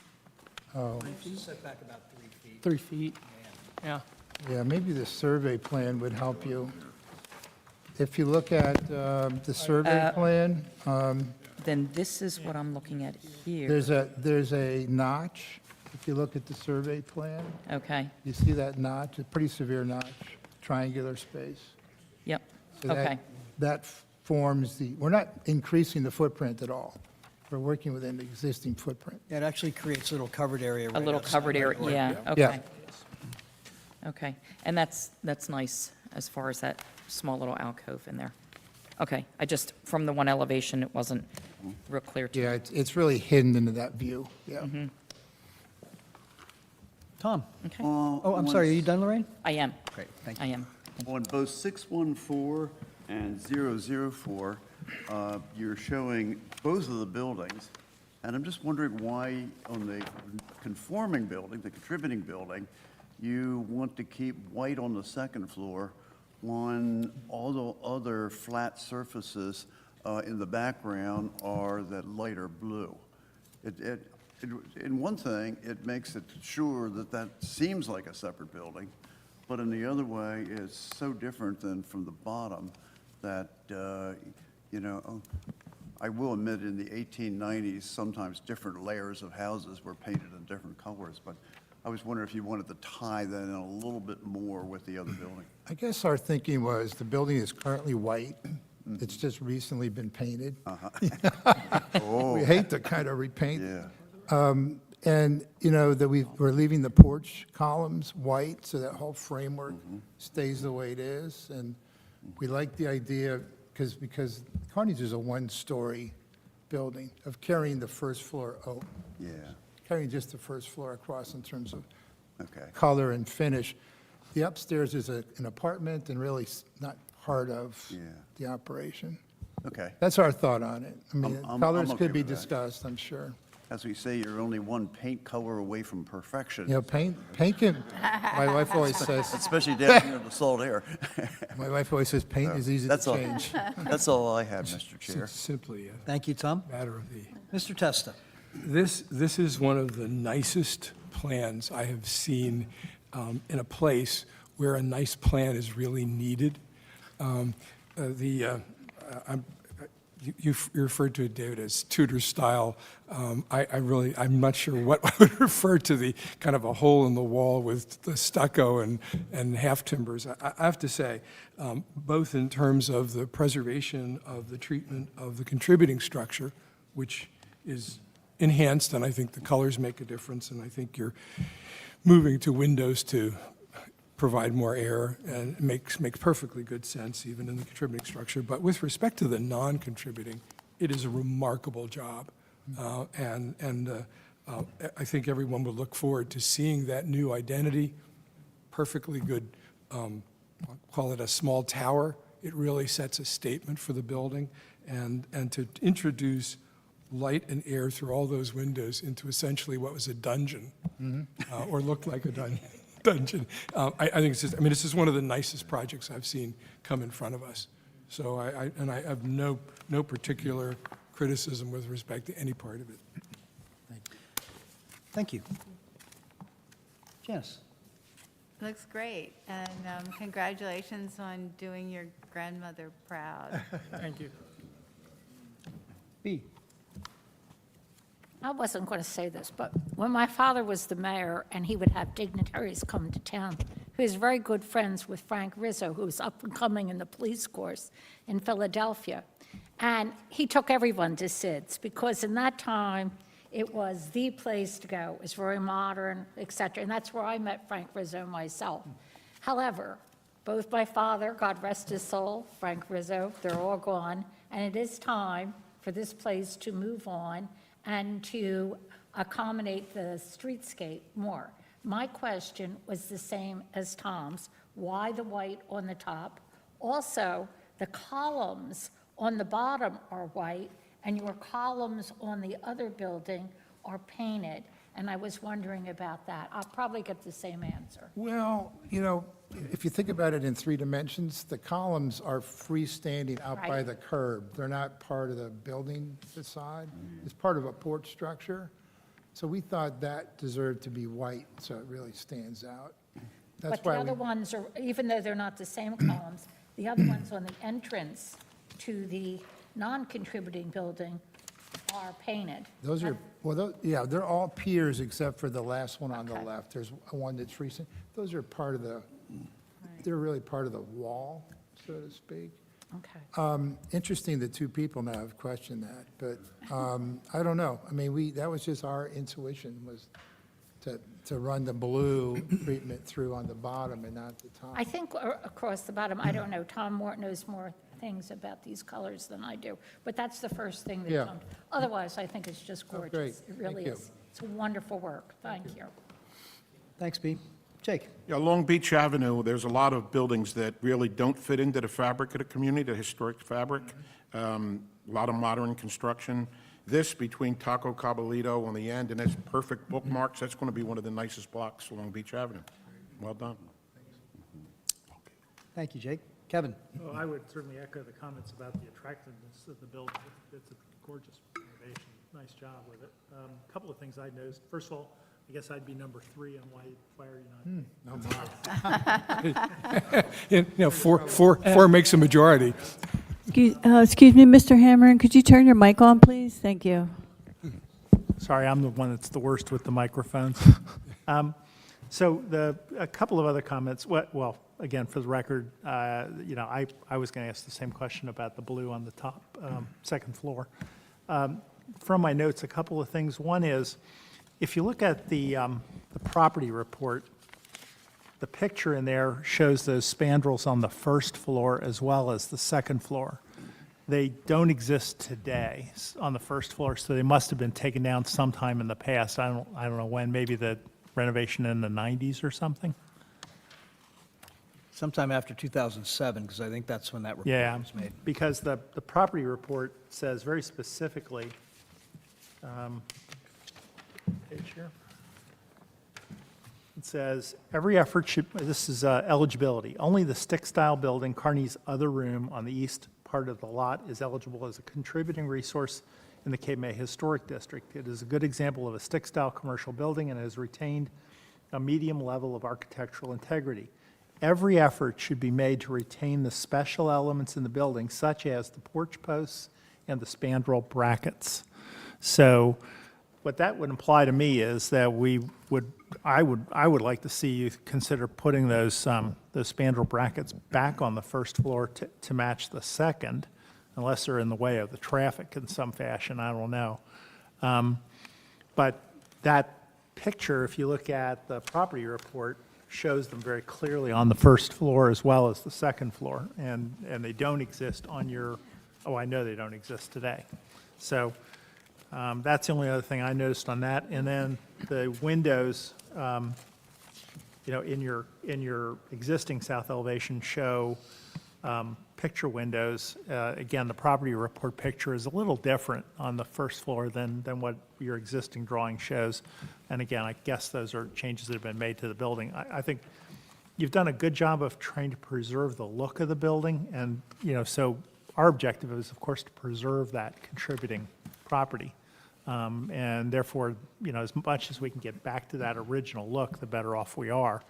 Set back about 3 feet. 3 feet. Yeah. yeah, maybe the survey plan would help you. If you look at the survey plan, Then this is what I'm looking at here. there's a notch. If you look at the survey plan, Okay, you see that notch, a pretty severe notch, triangular space. yep, So that- okay, That forms we're not increasing the footprint at all. We're working within the existing footprint. Yeah, it actually creates a little covered area a right little outside. covered area, yeah, Yeah. okay. Okay, and that's nice as far as that small little alcove in there. Okay, from the one elevation, it wasn't real clear to Yeah, it's really hidden into that view, yeah. Tom? Okay. Oh, I'm sorry, are you done, Lorraine? I am. Great, thank I you. am. On both 614 and 004, you're showing both of the buildings, and I'm just wondering why on the conforming building, the contributing building, you want to keep white on the second floor when all the other flat surfaces in the background are that lighter blue. In one thing, it makes it sure that that seems like a separate building, but in the other way, it's so different than from the bottom that, you know, I will admit in the 1890s, sometimes different layers of houses were painted in different colors, but I was wondering if you wanted to tie that in a little bit more with the other building. I guess our thinking was the building is currently white. It's just recently been painted. We hate to kind of repaint. Yeah. And, you know, that we're leaving the porch columns white, so that whole framework stays the way it is. And we like the idea, because Carney's is a one-story building, of carrying the first floor out, Yeah, carrying just the first floor across in terms of okay. color and finish. The upstairs is an apartment and really not part of Yeah. the operation. Okay. That's our thought on it. I mean, I'm colors okay could be with that. discussed, I'm sure. As we say, you're only one paint color away from perfection. You know, paint can, my wife always says, Especially down here in the salt air. my wife always says, paint is easy to That's all. change. That's all I have, Mr. Chair. It's simply a Thank you, Tom. matter of the, Mr. Testa? this is one of the nicest plans I have seen in a place where a nice plan is really needed. You referred to it, David, as Tudor style. I'm not sure what I would refer to the kind of a hole in the wall with the stucco and half timbers. I have to say, both in terms of the preservation of the treatment of the contributing structure, which is enhanced, and I think the colors make a difference, and I think you're moving to windows to provide more air, and it makes perfectly good sense, even in the contributing structure. But with respect to the non-contributing, it is a remarkable job. And I think everyone will look forward to seeing that new identity, perfectly good, I'll call it a small tower. It really sets a statement for the building. And to introduce light and air through all those windows into essentially what was a dungeon, or looked like a dungeon. I think it's just, I mean, it's just one of the nicest projects I've seen come in front of us. So I have no particular criticism with respect to any part of it. Thank you. Janice? Looks great, and congratulations on doing your grandmother proud. Thank you. B? I wasn't going to say this, but when my father was the mayor and he would have dignitaries come to town, he was very good friends with Frank Rizzo, who was up and coming in the police force in Philadelphia. And he took everyone to SIDS because in that time, it was the place to go. It was very modern, et cetera. And that's where I met Frank Rizzo myself. However, both my father, God rest his soul, Frank Rizzo, they're all gone. And it is time for this place to move on and to accommodate the streetscape more. My question was the same as Tom's. Why the white on the top? Also, the columns on the bottom are white, and your columns on the other building are painted. And I was wondering about that. I'll probably get the same answer. Well, you know, if you think about it in 3 dimensions, the columns are freestanding out by Right. the curb. They're not part of the building facade. It's part of a porch structure. So we thought that deserved to be white, so it really stands out. That's But the why other we, ones are, even though they're not the same columns, the other ones on the entrance to the non-contributing building are painted. those are, well, yeah, they're all piers except for the last one on the Okay. left. There's one that's recent. Those are part of the, they're really part of the wall, so to speak. Okay. Interesting that 2 people now have questioned that, but I don't know. I mean, that was just our intuition, was to to run the blue treatment through on the bottom and not the top. I think across the bottom, I don't know, Tom Moore knows more things about these colors than I do, but that's the first thing that Yeah. jumped. Otherwise, I think it's just gorgeous. great. It really Thank you. is. It's wonderful work. Thank you. Thanks, B. Jake? Yeah, Long Beach Avenue, there's a lot of buildings that really don't fit into the fabric of the community, the historic fabric. A lot of modern construction. This between Taco Caballito on the end and its perfect bookmarks, that's going to be one of the nicest blocks along Beach Avenue. Well done. Thank you, Jake. Kevin? Well, I would certainly echo the comments about the attractiveness of the building. It's a gorgeous renovation. Nice job with it. A couple of things I noticed. First of all, I guess I'd be number 3 on why are you not? You know, four makes a majority. Excuse me, Mr. Hammerin, could you turn your mic on, please? Thank you. Sorry, I'm the one that's the worst with the microphones. So a couple of other comments. Well, again, for the record, you know, I was going to ask the same question about the blue on the top, second floor. From my notes, a couple of things. One is, if you look at the property report, the picture in there shows those spandrels on the first floor as well as the second floor. They don't exist today on the first floor, so they must have been taken down sometime in the past. I don't know when, maybe the renovation in the 90s or something? Sometime after 2007, because I think that's when that Yeah, report was made. because the property report says very specifically, page here. It says, every effort should, this is eligibility. Only the stick-style building, Carney's other room on the east part of the lot, is eligible as a contributing resource in the Cape May Historic District. It is a good example of a stick-style commercial building and has retained a medium level of architectural integrity. Every effort should be made to retain the special elements in the building, such as the porch posts and the spandrel brackets. So what that would imply to me is that I would like to see you consider putting those spandrel brackets back on the first floor to match the second, unless they're in the way of the traffic in some fashion, I don't know. But that picture, if you look at the property report, shows them very clearly on the first floor as well as the second floor, and they don't exist on your, oh, I know they don't exist today. So that's the only other thing I noticed on that. And then the windows, you know, in your existing south elevation show picture windows. Again, the property report picture is a little different on the first floor than what your existing drawing shows. And again, I guess those are changes that have been made to the building. I think you've done a good job of trying to preserve the look of the building. And, you know, so our objective is, of course, to preserve that contributing property. And therefore, you know, as much as we can get back to that original look, the better off we are.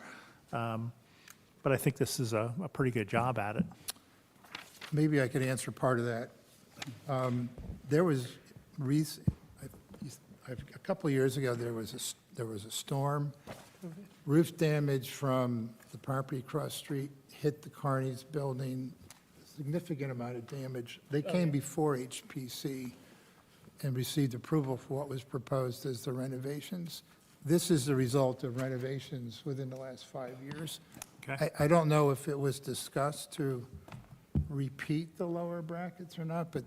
But I think this is a pretty good job at it. Maybe I could answer part of that. There was a couple of years ago, there was a storm, roof damage from the property across the street, hit the Carney's building, significant amount of damage. They came before HPC and received approval for what was proposed as the renovations. This is the result of renovations within the last 5 years. Okay. I don't know if it was discussed to repeat the lower brackets or not, but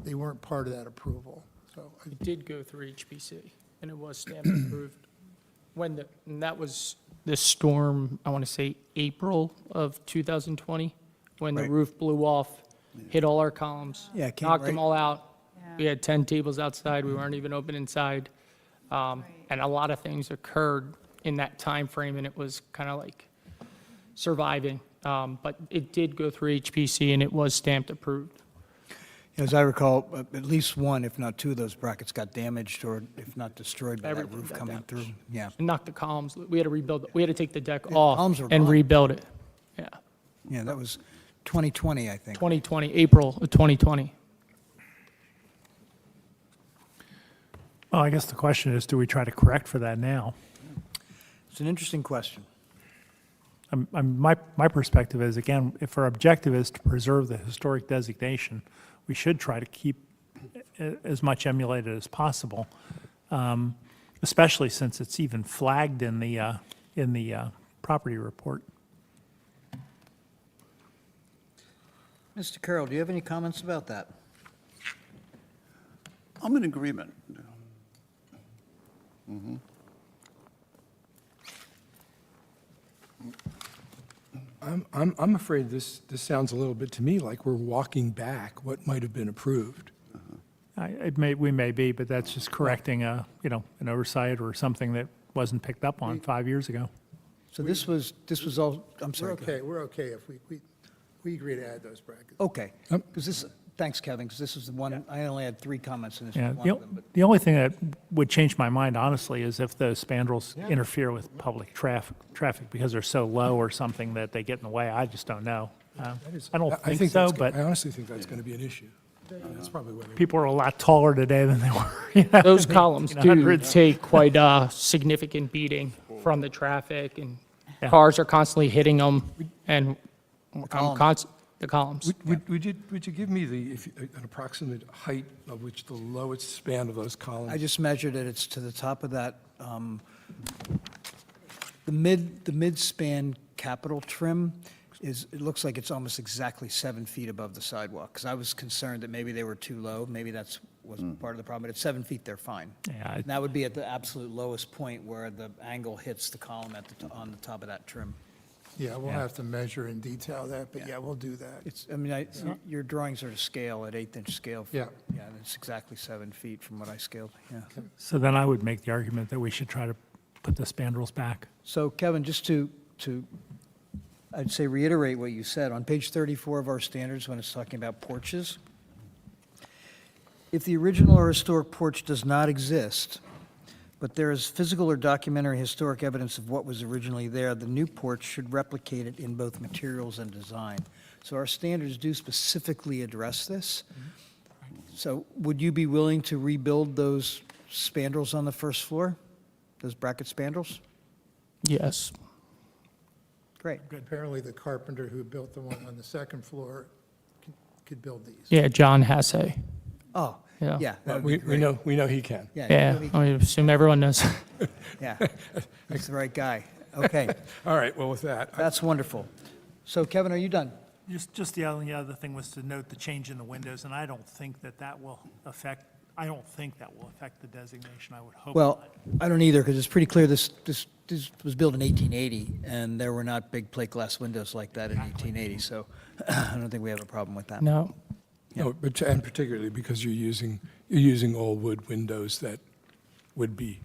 they weren't part of that approval, so. It did go through HPC, and it was stamped approved. And that was the storm, I want to say April of 2020, when the Right. roof blew off, hit all our columns. Yeah, it came knocked them right- all out. Yeah. We had 10 tables outside, we weren't even open inside. And a lot of things occurred in that time frame, and it was kind of like surviving. But it did go through HPC, and it was stamped approved. As I recall, at least one, if not two of those brackets got damaged or if not destroyed by that Everything roof got coming damaged. through. Yeah, It knocked the columns, we had to rebuild, we had to take the deck columns off were and gone. rebuild it. Yeah, yeah, that was 2020, I think. 2020, April of 2020. Well, I guess the question is, do we try to correct for that now? It's an interesting question. My perspective is, again, if our objective is to preserve the historic designation, we should try to keep as much emulated as possible, especially since it's even flagged in the property report. Mr. Carroll, do you have any comments about that? I'm in agreement. I'm afraid this sounds a little bit to me like we're walking back what might have been approved. We may be, but that's just correcting an oversight or something that wasn't picked up on 5 years ago. So this was all, I'm We're sorry. go ahead. okay, we're okay if we agree to add those brackets. Okay, Yep. because this, thanks, Kevin, because this is the one, I only had 3 comments and this Yeah, was one of them, but the only thing that would change my mind, honestly, is if those spandrels interfere with public traffic because they're so low or something that they get in the way. I just don't know. I don't think so, that's go- but I honestly think that's going to be an issue. That's probably what they people are a lot taller today than they were. Those columns do 1800s. take quite a significant beating from the traffic, and Yeah. cars are constantly hitting them, and columns. the columns. Would you give me an approximate height of which the lowest span of those columns? I just measured it, it's to the top of that, the mid-span capital trim it looks like it's almost exactly 7 feet above the sidewalk, because I was concerned that maybe they were too low, maybe that's was part of the problem, but at 7 feet, they're fine. Yeah, And that would be at the absolute lowest point where the angle hits the column on the top of that trim. Yeah, we'll have to measure in detail that, but yeah, we'll do that. It's, I mean, your drawings are to scale, at 1/8-inch scale. Yeah. Yeah, and it's exactly 7 feet from what I scaled, yeah. So then I would make the argument that we should try to put the spandrels back. So Kevin, just to, I'd say reiterate what you said, on page 34 of our standards, when it's talking about porches, if the original or historic porch does not exist, but there is physical or documentary historic evidence of what was originally there, the new porch should replicate it in both materials and design. So our standards do specifically address this. So would you be willing to rebuild those spandrels on the first floor, those bracket spandrels? Yes. Great. Apparently, the carpenter who built the one on the second floor could build these. Yeah, John Hasse. Oh, Yeah. yeah, that would be We great. know he can. Yeah, I assume everyone knows. Yeah, that's the right guy. Okay, All right, well, with that, that's wonderful. So Kevin, are you done? Just the only other thing was to note the change in the windows, and I don't think that will affect the designation. I would hope Well, not. I don't either, because it's pretty clear this was built in 1880, and there were not big plate glass windows like that in 1880, so I don't think we have a problem with that. No. no, and particularly because you're using all wood windows that would be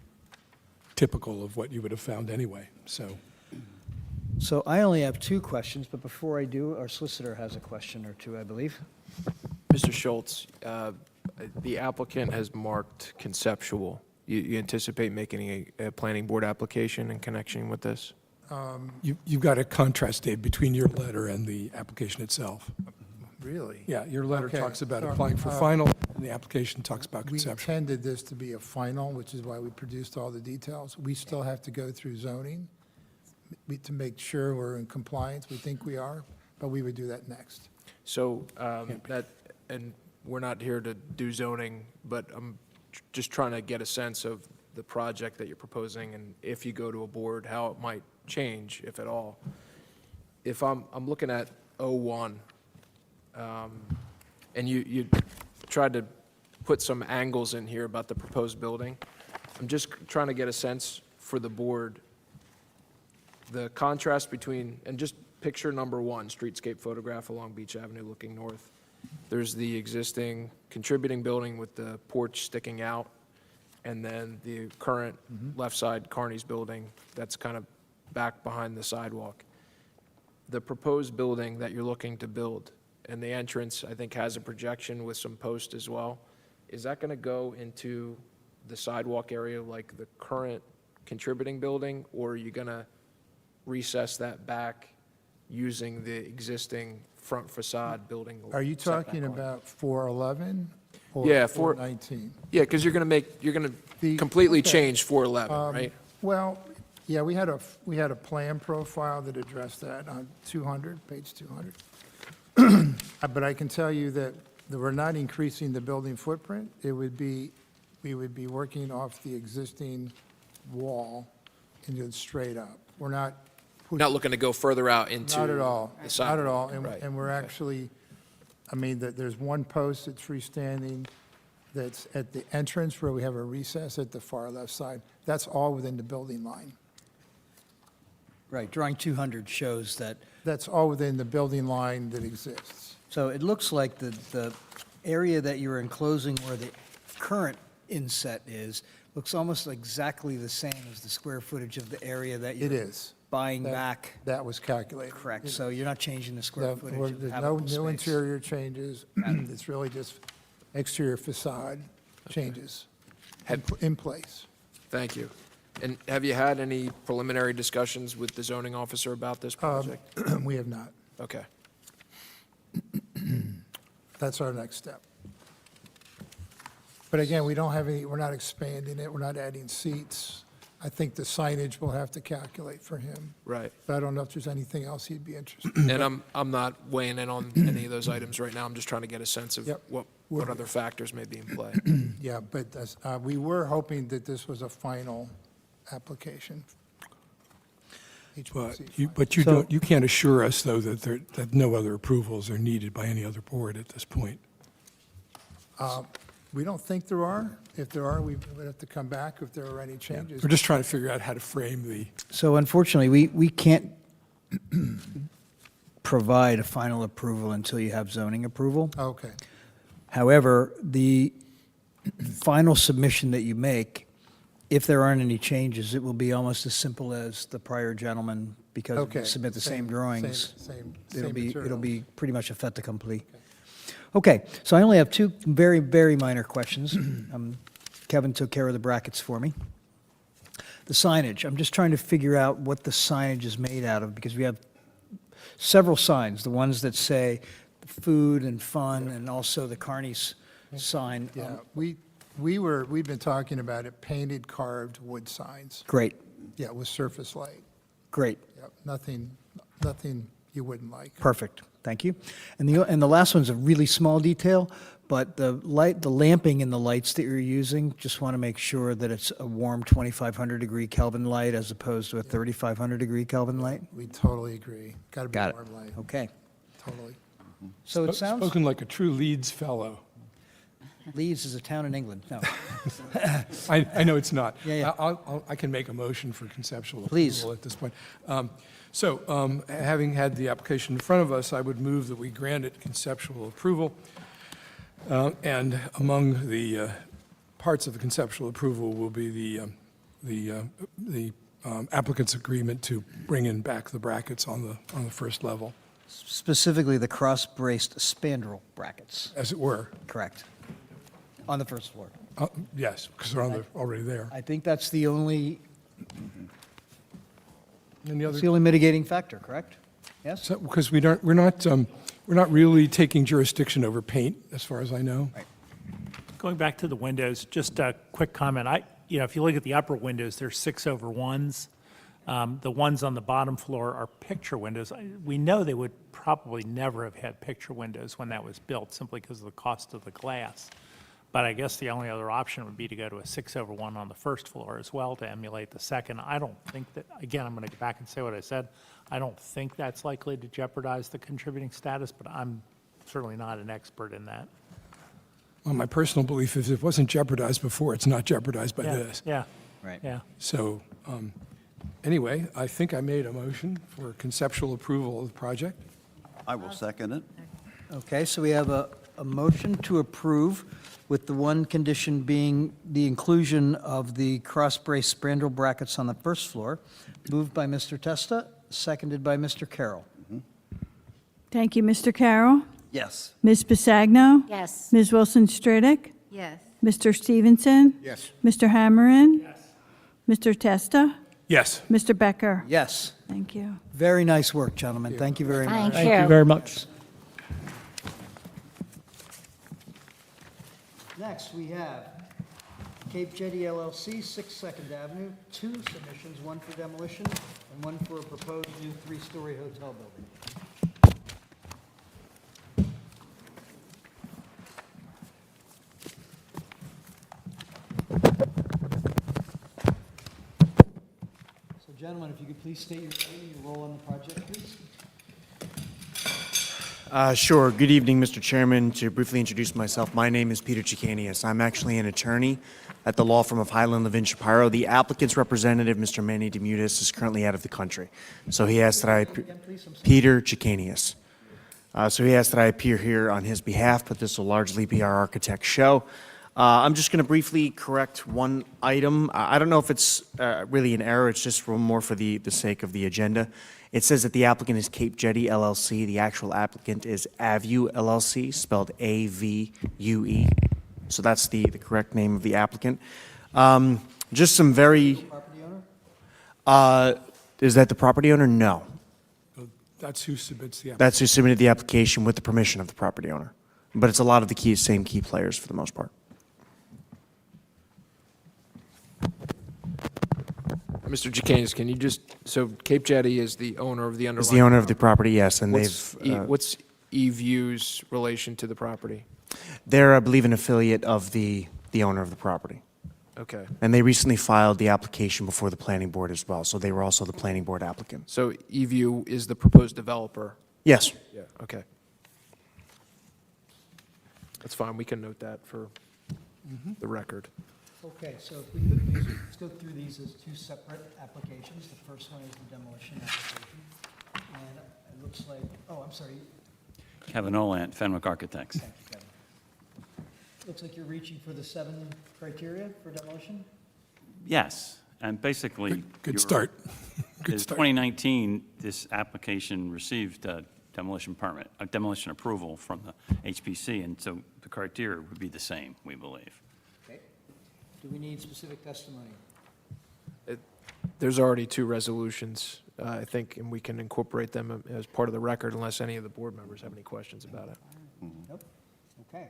typical of what you would have found anyway, so. So I only have 2 questions, but before I do, our solicitor has a question or 2, I believe. Mr. Schultz, the applicant has marked conceptual. You anticipate making a planning board application in connection with this? You've got a contrast date between your letter and the application itself. Really? Yeah, your letter Okay, talks about so, applying for final, and the application talks about We conceptual. intended this to be a final, which is why we produced all the details. We still have to go through zoning to make sure we're in compliance. We think we are, but we would do that next. So and we're not here to do zoning, but I'm just trying to get a sense of the project that you're proposing, and if you go to a board, how it might change, if at all. If I'm looking at 01, and you tried to put some angles in here about the proposed building, I'm just trying to get a sense for the board, the contrast between, and just picture number 1, streetscape photograph along Beach Avenue looking north. There's the existing contributing building with the porch sticking out, and then the current left side Carney's building that's kind of back behind the sidewalk. The proposed building that you're looking to build, and the entrance, I think, has a projection with some posts as well. Is that going to go into the sidewalk area like the current contributing building, or are you going to recess that back using the existing front facade building? Are you setback talking line? about 411 or Yeah, 419? Yeah, because you're going The- to completely okay. change 411, right? Well, yeah, we had a plan profile that addressed that on 200, page 200. But I can tell you that we're not increasing the building footprint. We would be working off the existing wall and go straight up. We're not. Not looking to go further out into Not at all, the not sidewalk. at all. And Right, and we're okay. actually, I mean, there's one post that's freestanding that's at the entrance where we have a recess at the far left side. That's all within the building line. Right, drawing 200 shows that. That's all within the building line that exists. So it looks like the area that you're enclosing where the current inset is, looks almost exactly the same as the square footage of the area that It you're is. buying That- back. That was calculated. Correct, so you're not changing the square No, footage of There's no habitable new space. interior changes. It's really just exterior facade changes in place. Thank you. And have you had any preliminary discussions with the zoning officer about this project? We have not. Okay. That's our next step. But again, we don't have any, we're not expanding it, we're not adding seats. I think the signage we'll have to calculate for him. Right. But I don't know if there's anything else he'd be interested in. And I'm not weighing in on any of those items right now. I'm just trying to get a sense of Yep. what other factors may be in play. Yeah, but we were hoping that this was a final application. But HPC you, final. but you So- don't, you can't assure us, though, that no other approvals are needed by any other board at this point. We don't think there are. If there are, we would have to come back if there are any changes. We're just trying to figure out how to frame the, So unfortunately, we can't provide a final approval until you have zoning approval. Okay, However, the final submission that you make, if there aren't any changes, it will be almost as simple as the prior gentleman, because okay. you submit the same drawings. Same It'll material. be pretty much a fait accompli. Okay, so I only have two very, very minor questions. Kevin took care of the brackets for me. The signage, I'm just trying to figure out what the signage is made out of, because we have several signs, the ones that say food and fun, and also the Carney's sign. Yeah, we've been talking about it, painted, carved wood signs. Great, Yeah, with surface light. great. Yep, nothing you wouldn't like. Perfect, thank you. And the last one's a really small detail, but the lamping in the lights that you're using, just want to make sure that it's a warm 2,500 degree Kelvin light as opposed to a 3,500 degree Kelvin light? We totally agree. Got to be Got it, warm light, okay. totally. So it sounds, spoken like a true Leeds fellow. Leeds is a town in England, no. I know it's not. Yeah, yeah. I can make a motion for conceptual Please. approval at this point. So, having had the application in front of us, I would move that we grant it conceptual approval. And among the parts of the conceptual approval will be the applicant's agreement to bring in back the brackets on the first level, Specifically, the cross-braced spandrel brackets, as it were. correct, on the first floor. Yes, because they're already there. I think that's the only Any other? It's the only mitigating factor, correct? Yes? Because we're not really taking jurisdiction over paint, as far as I know. Going back to the windows, just a quick comment. If you look at the upper windows, they're 6/1s. The ones on the bottom floor are picture windows. We know they would probably never have had picture windows when that was built, simply because of the cost of the glass. But I guess the only other option would be to go to a 6/1 on the first floor as well to emulate the second. I don't think that, again, I'm going to go back and say what I said. I don't think that's likely to jeopardize the contributing status, but I'm certainly not an expert in that. Well, my personal belief is if it wasn't jeopardized before, it's not jeopardized by Yeah, this. Yeah, Right. yeah. So, anyway, I think I made a motion for conceptual approval of the project. I will second it. Okay, so we have a motion to approve with the one condition being the inclusion of the cross-brace spandrel brackets on the first floor, moved by Mr. Testa, seconded by Mr. Carroll. Thank you, Mr. Carroll. Yes. Ms. Pasagno? Yes. Ms. Wilson-Stradick? Yes. Mr. Stevenson? Yes. Mr. Hammerin? Yes. Mr. Testa? Yes. Mr. Becker? Yes, Thank you. very nice work, gentlemen, thank you very much. Thank Thank you you. very much. Next, we have Cape Jetty LLC, 6 Second Avenue, 2 submissions, one for demolition and one for a proposed new 3-story hotel building. gentlemen, if you could please state your name and your role on the project, please. Sure. Good evening, Mr. Chairman. To briefly introduce myself, my name is Peter Chicanius. I'm actually an attorney at the law firm of Highland Levin Shapiro. The applicant's representative, Mr. Manny Demutis, is currently out of the country. So he asked that I, Peter Chicanius. So he asked that I appear here on his behalf, but this will largely be our architect's show. I'm just going to briefly correct one item. I don't know if it's really an error. It's just more for the sake of the agenda. It says that the applicant is Cape Jetty LLC. The actual applicant is Avue LLC, spelled A-V-U-E. So that's the correct name of the applicant. Just some very... Property owner? Is that the property owner? No. That's who submits the application. That's who submitted the application with the permission of the property owner. But it's a lot of the same key players for the most part. Mr. Jacanis, can you just, so Cape Jetty is the owner of the underlying? Is the owner of the property, yes, and What's eView's relation to the property? they're, I believe, an affiliate of the owner of the property. Okay. And they recently filed the application before the planning board as well, so they were also the planning board applicant. So eView is the proposed developer? Yes. Yeah. Okay. That's fine, we can note that for the record. Okay, so if we could, please, let's go through these as two separate applications. The first one is the demolition application. And it looks like, oh, I'm sorry. Kevin Olant, Fenwick Architects. Thank you, Kevin. Looks like you're reaching for the 7 criteria for demolition? Yes, and basically... Good start. Good In start. 2019, this application received a demolition permit, a demolition approval from the HPC, and so the criteria would be the same, we believe. Okay. Do we need specific testimony? There's already 2 resolutions, I think, and we can incorporate them as part of the record unless any of the board members have any questions about it. Nope. Okay.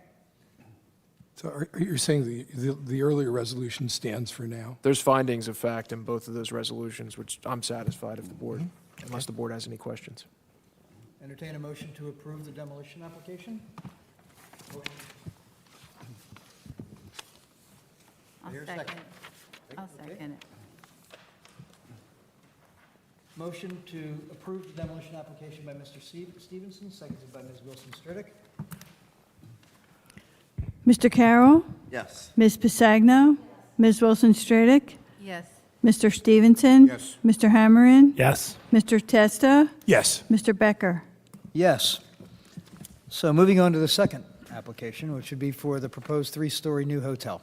So are you saying the earlier resolution stands for now? There's findings of fact in both of those resolutions, which I'm satisfied if the board, unless the board has any questions. Entertain a motion to approve the demolition application? I'll Here's a second second. it. I'll Okay. second it. Motion to approve the demolition application by Mr. Stevenson, seconded by Ms. Wilson-Stridick. Mr. Carroll, Yes. Ms. Pisagno, Ms. Wilson-Stradick, Yes. Mr. Stevenson. Yes. Mr. Hammerin. Yes. Mr. Testa. Yes. Mr. Becker. Yes. So moving on to the second application, which would be for the proposed 3-story new hotel.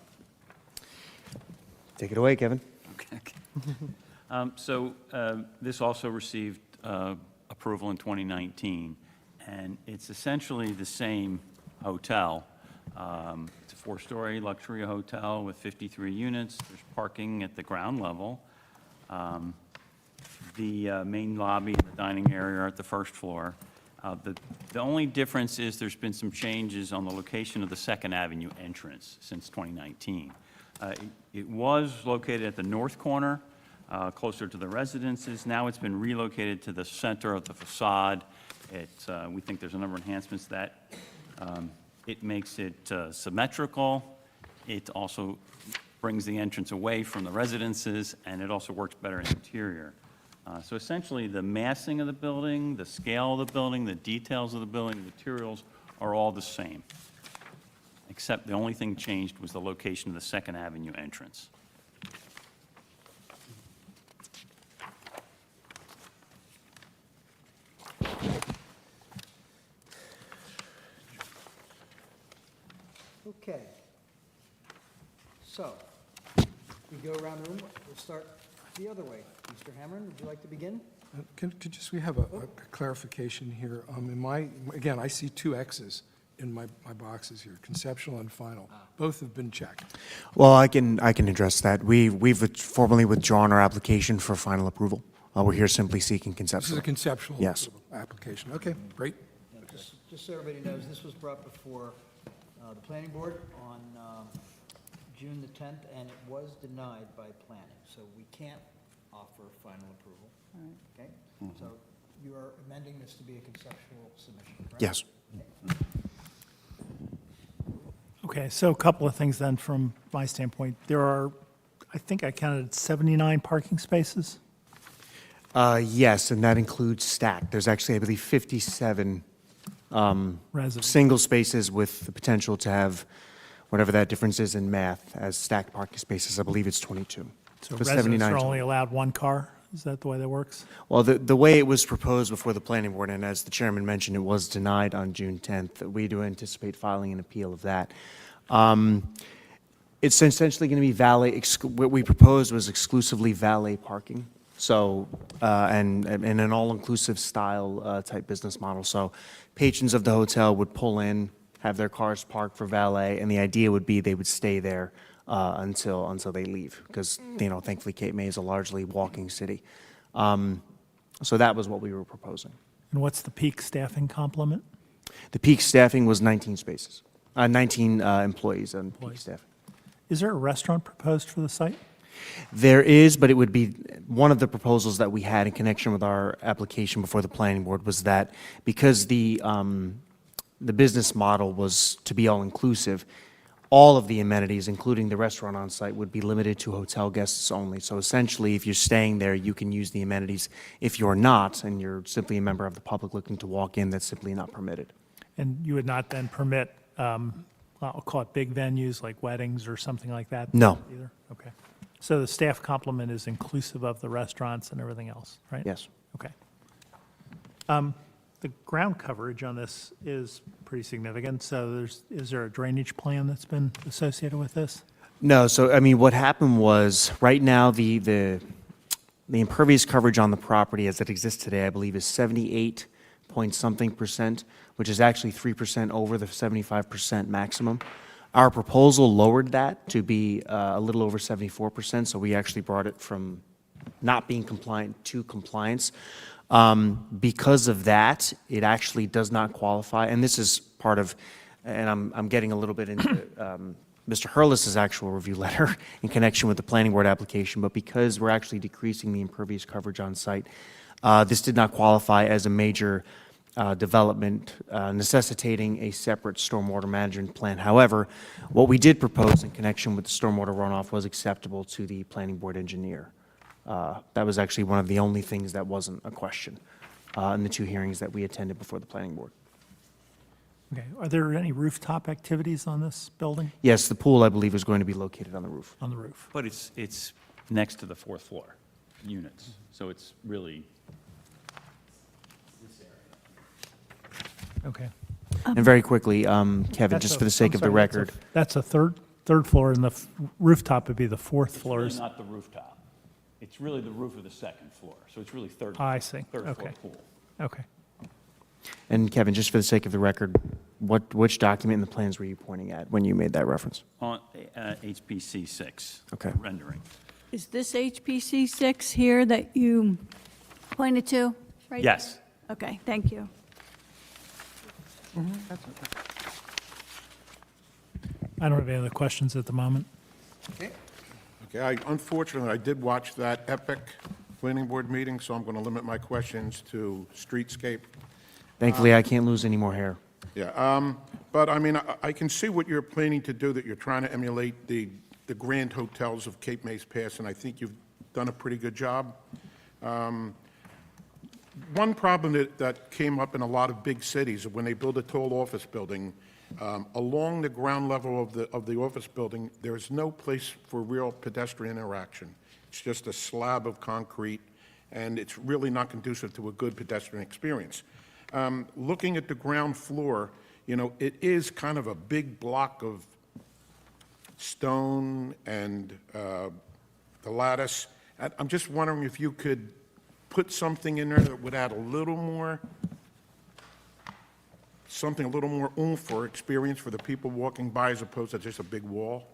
Take it away, Kevin. This also received approval in 2019, and it's essentially the same hotel. It's a 4-story luxury hotel with 53 units. There's parking at the ground level. The main lobby and the dining area are at the first floor. The only difference is there's been some changes on the location of the Second Avenue entrance since 2019. It was located at the north corner, closer to the residences. Now it's been relocated to the center of the facade. We think there's a number of enhancements to that. It makes it symmetrical. It also brings the entrance away from the residences, and it also works better in the interior. So essentially, the massing of the building, the scale of the building, the details of the building, the materials are all the same, except the only thing changed was the location of the Second Avenue entrance. Okay. So, we go around the room. We'll start the other way. Mr. Hammerin, would you like to begin? Could just, we have a clarification here. Again, I see 2 X's in my boxes here, conceptual and final. Both have been checked. Well, I can address that. We've formally withdrawn our application for final approval. We're here simply seeking This is conceptual. a conceptual Yes. application. Okay, great. Yeah, just so everybody knows, this was brought before the planning board on June the 10th, and it was denied by planning. So we can't offer final approval. Okay? So you are amending this to be a conceptual submission, correct? Yes. Okay, so a couple of things then from my standpoint. There are, I think I counted 79 parking spaces. Yes, and that includes stacked. There's actually, I believe, 57 Residents. single spaces with the potential to have whatever that difference is in math as stacked parking spaces. I believe it's 22. So For residents 79 are total. only allowed one car? Is that the way that works? Well, the way it was proposed before the planning board, and as the chairman mentioned, it was denied on June 10th. We do anticipate filing an appeal of that. It's essentially going to be valet, what we proposed was exclusively valet parking. So, and an all-inclusive style type business model. So patrons of the hotel would pull in, have their cars parked for valet, and the idea would be they would stay there until they leave, because, thankfully Cape May is a largely walking city. So that was what we were proposing. And what's the peak staffing complement? The peak staffing was 19 spaces, 19 employees on peak staffing. Is there a restaurant proposed for the site? There is, but it would be, one of the proposals that we had in connection with our application before the planning board was that because the business model was to be all-inclusive, all of the amenities, including the restaurant on site, would be limited to hotel guests only. So essentially, if you're staying there, you can use the amenities. If you're not, and you're simply a member of the public looking to walk in, that's simply not permitted. And you would not then permit, I'll call it big venues like weddings or something like that? No. Either? Okay. So the staff complement is inclusive of the restaurants and everything else, right? Yes. Okay. The ground coverage on this is pretty significant, so is there a drainage plan that's been associated with this? No, so, what happened was, right now, the impervious coverage on the property as it exists today, I believe, is 78 point something %, which is actually 3% over the 75% maximum. Our proposal lowered that to be a little over 74%, so we actually brought it from not being compliant to compliance. Because of that, it actually does not qualify, and this is part of, and I'm getting a little bit into Mr. Hurlis's actual review letter in connection with the planning board application, but because we're actually decreasing the impervious coverage on site, this did not qualify as a major development necessitating a separate stormwater management plan. However, what we did propose in connection with the stormwater runoff was acceptable to the planning board engineer. That was actually one of the only things that wasn't a question in the two hearings that we attended before the planning board. Okay. Are there any rooftop activities on this building? Yes, the pool, I believe, is going to be located on the roof. On the roof? But it's next to the fourth floor units, so it's really this area. Okay. And very quickly, Kevin, just for the sake of the record, That's a third floor, and the rooftop would be the fourth floor. It's really not the rooftop. It's really the roof of the second floor, so it's really third. I see. Third floor Okay. pool. Okay. and Kevin, just for the sake of the record, which document in the plans were you pointing at when you made that reference? On HPC 6. Okay. Rendering. Is this HPC 6 here that you pointed to? Right? Yes. Okay, thank you. I don't have any other questions at the moment. Okay, unfortunately, I did watch that epic planning board meeting, so I'm going to limit my questions to streetscape. Thankfully, I can't lose any more hair. Yeah, but I can see what you're planning to do, that you're trying to emulate the grand hotels of Cape May's past, and I think you've done a pretty good job. One problem that came up in a lot of big cities, when they build a tall office building, along the ground level of the office building, there is no place for real pedestrian interaction. It's just a slab of concrete, and it's really not conducive to a good pedestrian experience. Looking at the ground floor, it is kind of a big block of stone and the lattice. I'm just wondering if you could put something in there that would add a little more, something a little more oomph or experience for the people walking by, as opposed to just a big wall.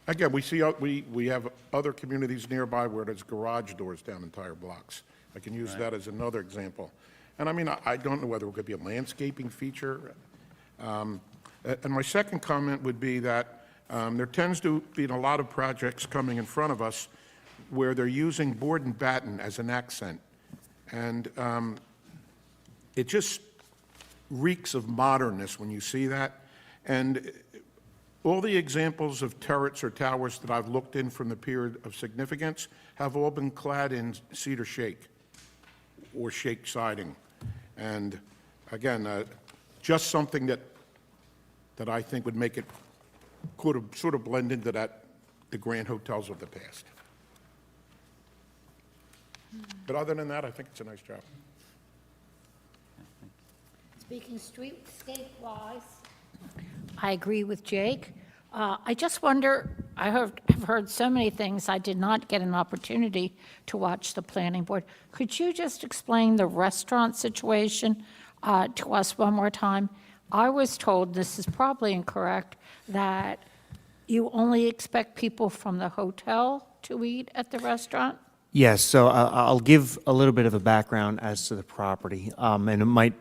Again, we have other communities nearby where there's garage doors down entire blocks. I can use that as another example. And I don't know whether it could be a landscaping feature. And my second comment would be that there tends to be a lot of projects coming in front of us where they're using board and batten as an accent. And it just reeks of modernness when you see that. And All the examples of turrets or towers that I've looked in from the period of significance have all been clad in cedar shake or shake siding. And again, just something that I think would make it could have sort of blend into the grand hotels of the past. But other than that, I think it's a nice job. Speaking streetscape-wise, I agree with Jake. I just wonder, have heard so many things, I did not get an opportunity to watch the planning board. Could you just explain the restaurant situation to us one more time? I was told, this is probably incorrect, that you only expect people from the hotel to eat at the restaurant? Yes, so I'll give a little bit of a background as to the property, and it might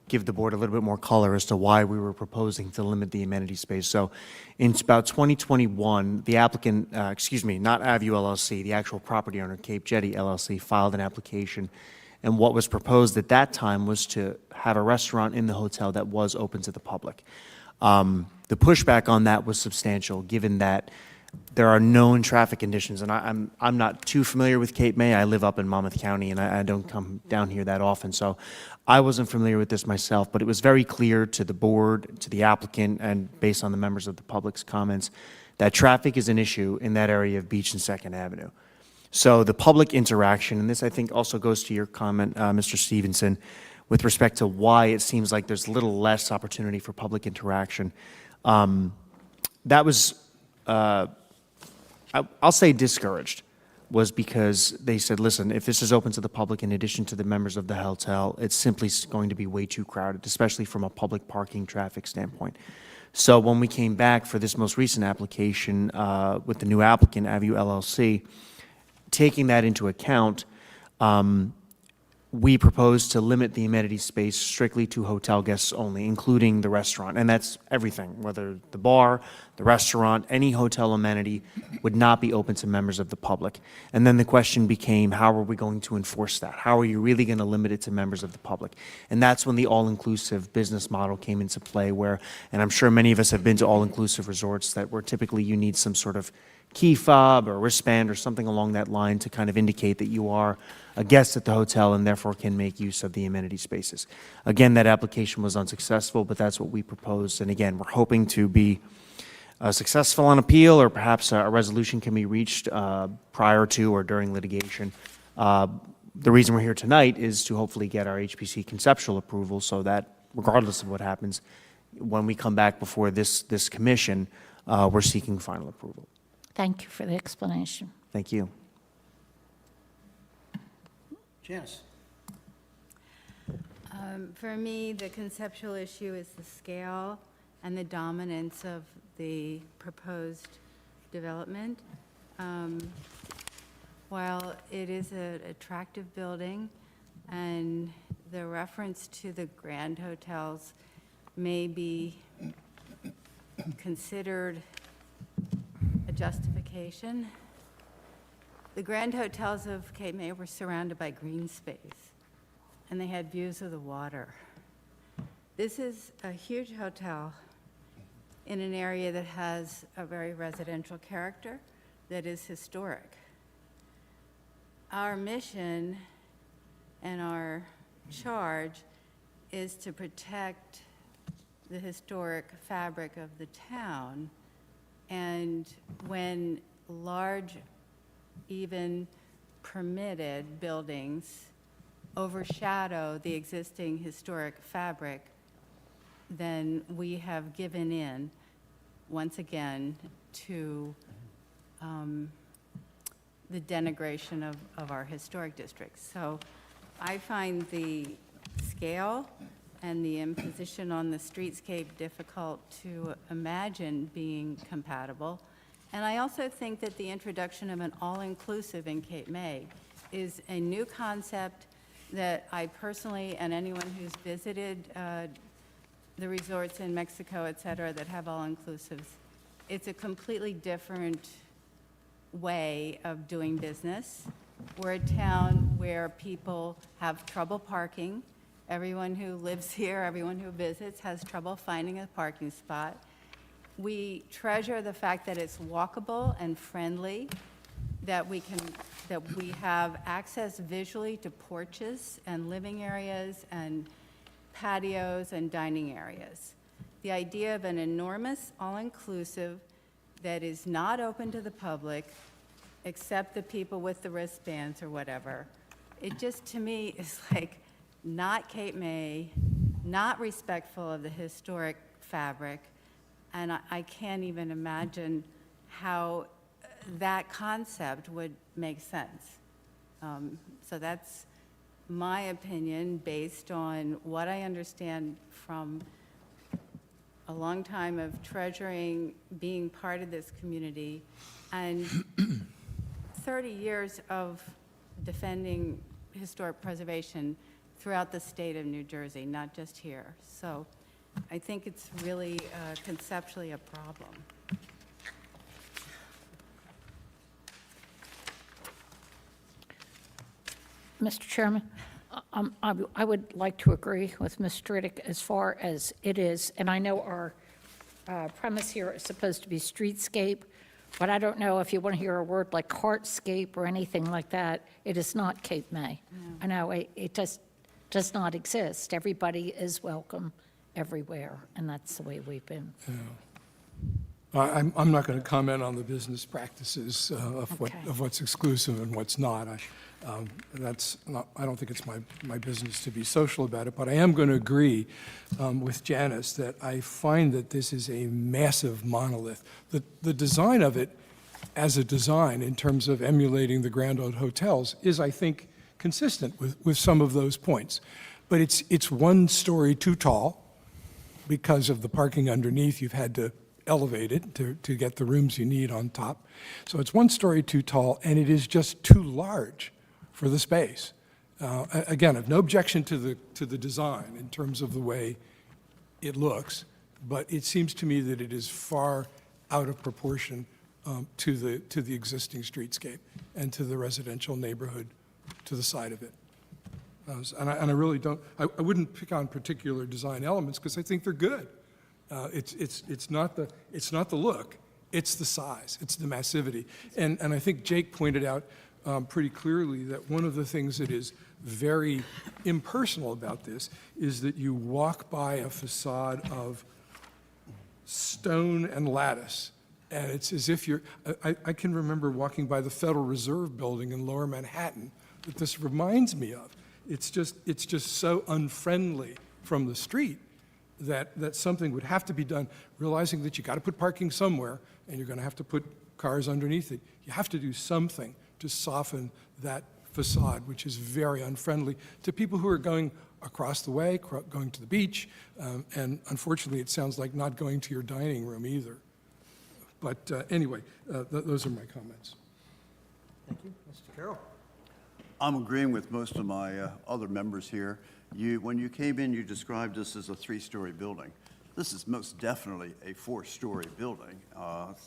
give the board a little bit more color as to why we were proposing to limit the amenity space. So in about 2021, the applicant, not Avu LLC, the actual property owner, Cape Jetty LLC, filed an application. And what was proposed at that time was to have a restaurant in the hotel that was open to the public. The pushback on that was substantial, given that there are known traffic conditions, and I'm not too familiar with Cape May. I live up in Monmouth County, and I don't come down here that often, so I wasn't familiar with this myself, but it was very clear to the board, to the applicant, and based on the members of the public's comments, that traffic is an issue in that area of Beach and Second Avenue. So the public interaction, and this I think also goes to your comment, Mr. Stevenson, with respect to why it seems like there's a little less opportunity for public interaction. That was, I'll say discouraged, was because they said, listen, if this is open to the public in addition to the members of the hotel, it's simply going to be way too crowded, especially from a public parking traffic standpoint. So when we came back for this most recent application with the new applicant, Avu LLC, taking that into account, we propose to limit the amenity space strictly to hotel guests only, including the restaurant. And that's everything, whether the bar, the restaurant, any hotel amenity would not be open to members of the public. And then the question became, how are we going to enforce that? How are you really going to limit it to members of the public? And that's when the all-inclusive business model came into play where, and I'm sure many of us have been to all-inclusive resorts that where typically you need some sort of key fob or wristband or something along that line to kind of indicate that you are a guest at the hotel and therefore can make use of the amenity spaces. Again, that application was unsuccessful, but that's what we proposed. And again, we're hoping to be successful on appeal, or perhaps a resolution can be reached prior to or during litigation. The reason we're here tonight is to hopefully get our HPC conceptual approval so that regardless of what happens, when we come back before this commission, we're seeking final approval. Thank you for the explanation. Thank you. Janice? For me, the conceptual issue is the scale and the dominance of the proposed development. While it is an attractive building and the reference to the Grand Hotels may be considered a justification, the Grand Hotels of Cape May were surrounded by green space, and they had views of the water. This is a huge hotel in an area that has a very residential character that is historic. Our mission and our charge is to protect the historic fabric of the town, and when large, even permitted buildings overshadow the existing historic fabric, then we have given in, once again, to the denigration of our historic districts. So I find the scale and the imposition on the streetscape difficult to imagine being compatible. And I also think that the introduction of an all-inclusive in Cape May is a new concept that I personally, and anyone who's visited the resorts in Mexico, et cetera, that have all-inclusives, it's a completely different way of doing business. We're a town where people have trouble parking. Everyone who lives here, everyone who visits has trouble finding a parking spot. we treasure the fact that it's walkable and friendly, that we have access visually to porches and living areas and patios and dining areas. The idea of an enormous, all-inclusive that is not open to the public, except the people with the wristbands or whatever, it just, to me, is like not Cape May, not respectful of the historic fabric, and I can't even imagine how that concept would make sense. So that's my opinion based on what I understand from a long time of treasuring being part of this community and 30 years of defending historic preservation throughout the state of New Jersey, not just here. So I think it's really conceptually a problem. Mr. Chairman, I would like to agree with Ms. Stridick as far as it is, and I know our premise here is supposed to be streetscape, but I don't know if you want to hear a word like hardscape or anything like that. It is not Cape May. I know it just does not exist. Everybody is welcome everywhere, and that's the way we've been. I'm not going to comment on the business practices Okay. of what's exclusive and what's not. I don't think it's my business to be social about it, but I am going to agree with Janice that I find that this is a massive monolith. The design of it as a design in terms of emulating the Grand Old hotels is, I think, consistent with some of those points. But it's 1 story too tall because of the parking underneath. You've had to elevate it to get the rooms you need on top. So it's 1 story too tall, and it is just too large for the space. Again, I have no objection to the design in terms of the way it looks, but it seems to me that it is far out of proportion to the existing streetscape and to the residential neighborhood to the side of it. And I really don't, I wouldn't pick on particular design elements because I think they're good. It's not the look, it's the size, it's the massivity. And I think Jake pointed out pretty clearly that one of the things that is very impersonal about this is that you walk by a facade of stone and lattice, and it's as if I can remember walking by the Federal Reserve Building in Lower Manhattan that this reminds me of. It's just so unfriendly from the street that something would have to be done, realizing that you got to put parking somewhere and you're going to have to put cars underneath it. You have to do something to soften that facade, which is very unfriendly to people who are going across the way, going to the beach, and unfortunately it sounds like not going to your dining room either. But anyway, those are my comments. Thank you. Mr. Carroll? I'm agreeing with most of my other members here. When you came in, you described this as a 3-story building. This is most definitely a 4-story building,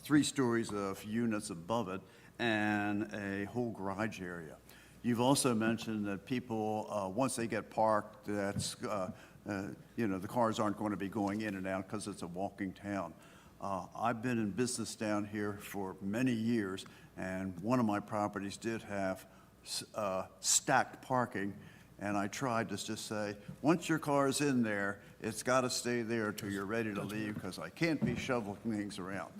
3 stories of units above it, and a whole garage area. You've also mentioned that people, once they get parked, that's, the cars aren't going to be going in and out because it's a walking town. I've been in business down here for many years, and one of my properties did have stacked parking, and I tried to just say, once your car's in there, it's got to stay there until you're ready to leave because I can't be shoveling things around.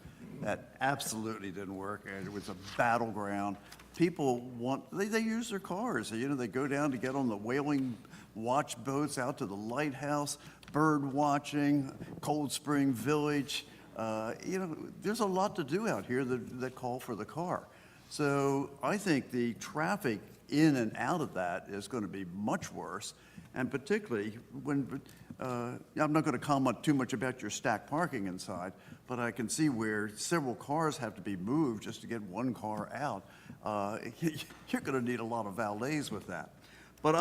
That absolutely didn't work, and it was a battleground. People they use their cars. They go down to get on the whaling watch boats out to the lighthouse, bird watching, Cold Spring Village. There's a lot to do out here that call for the car. So I think the traffic in and out of that is going to be much worse, and particularly when, I'm not going to comment too much about your stacked parking inside, but I can see where several cars have to be moved just to get one car out. You're going to need a lot of valets with that. But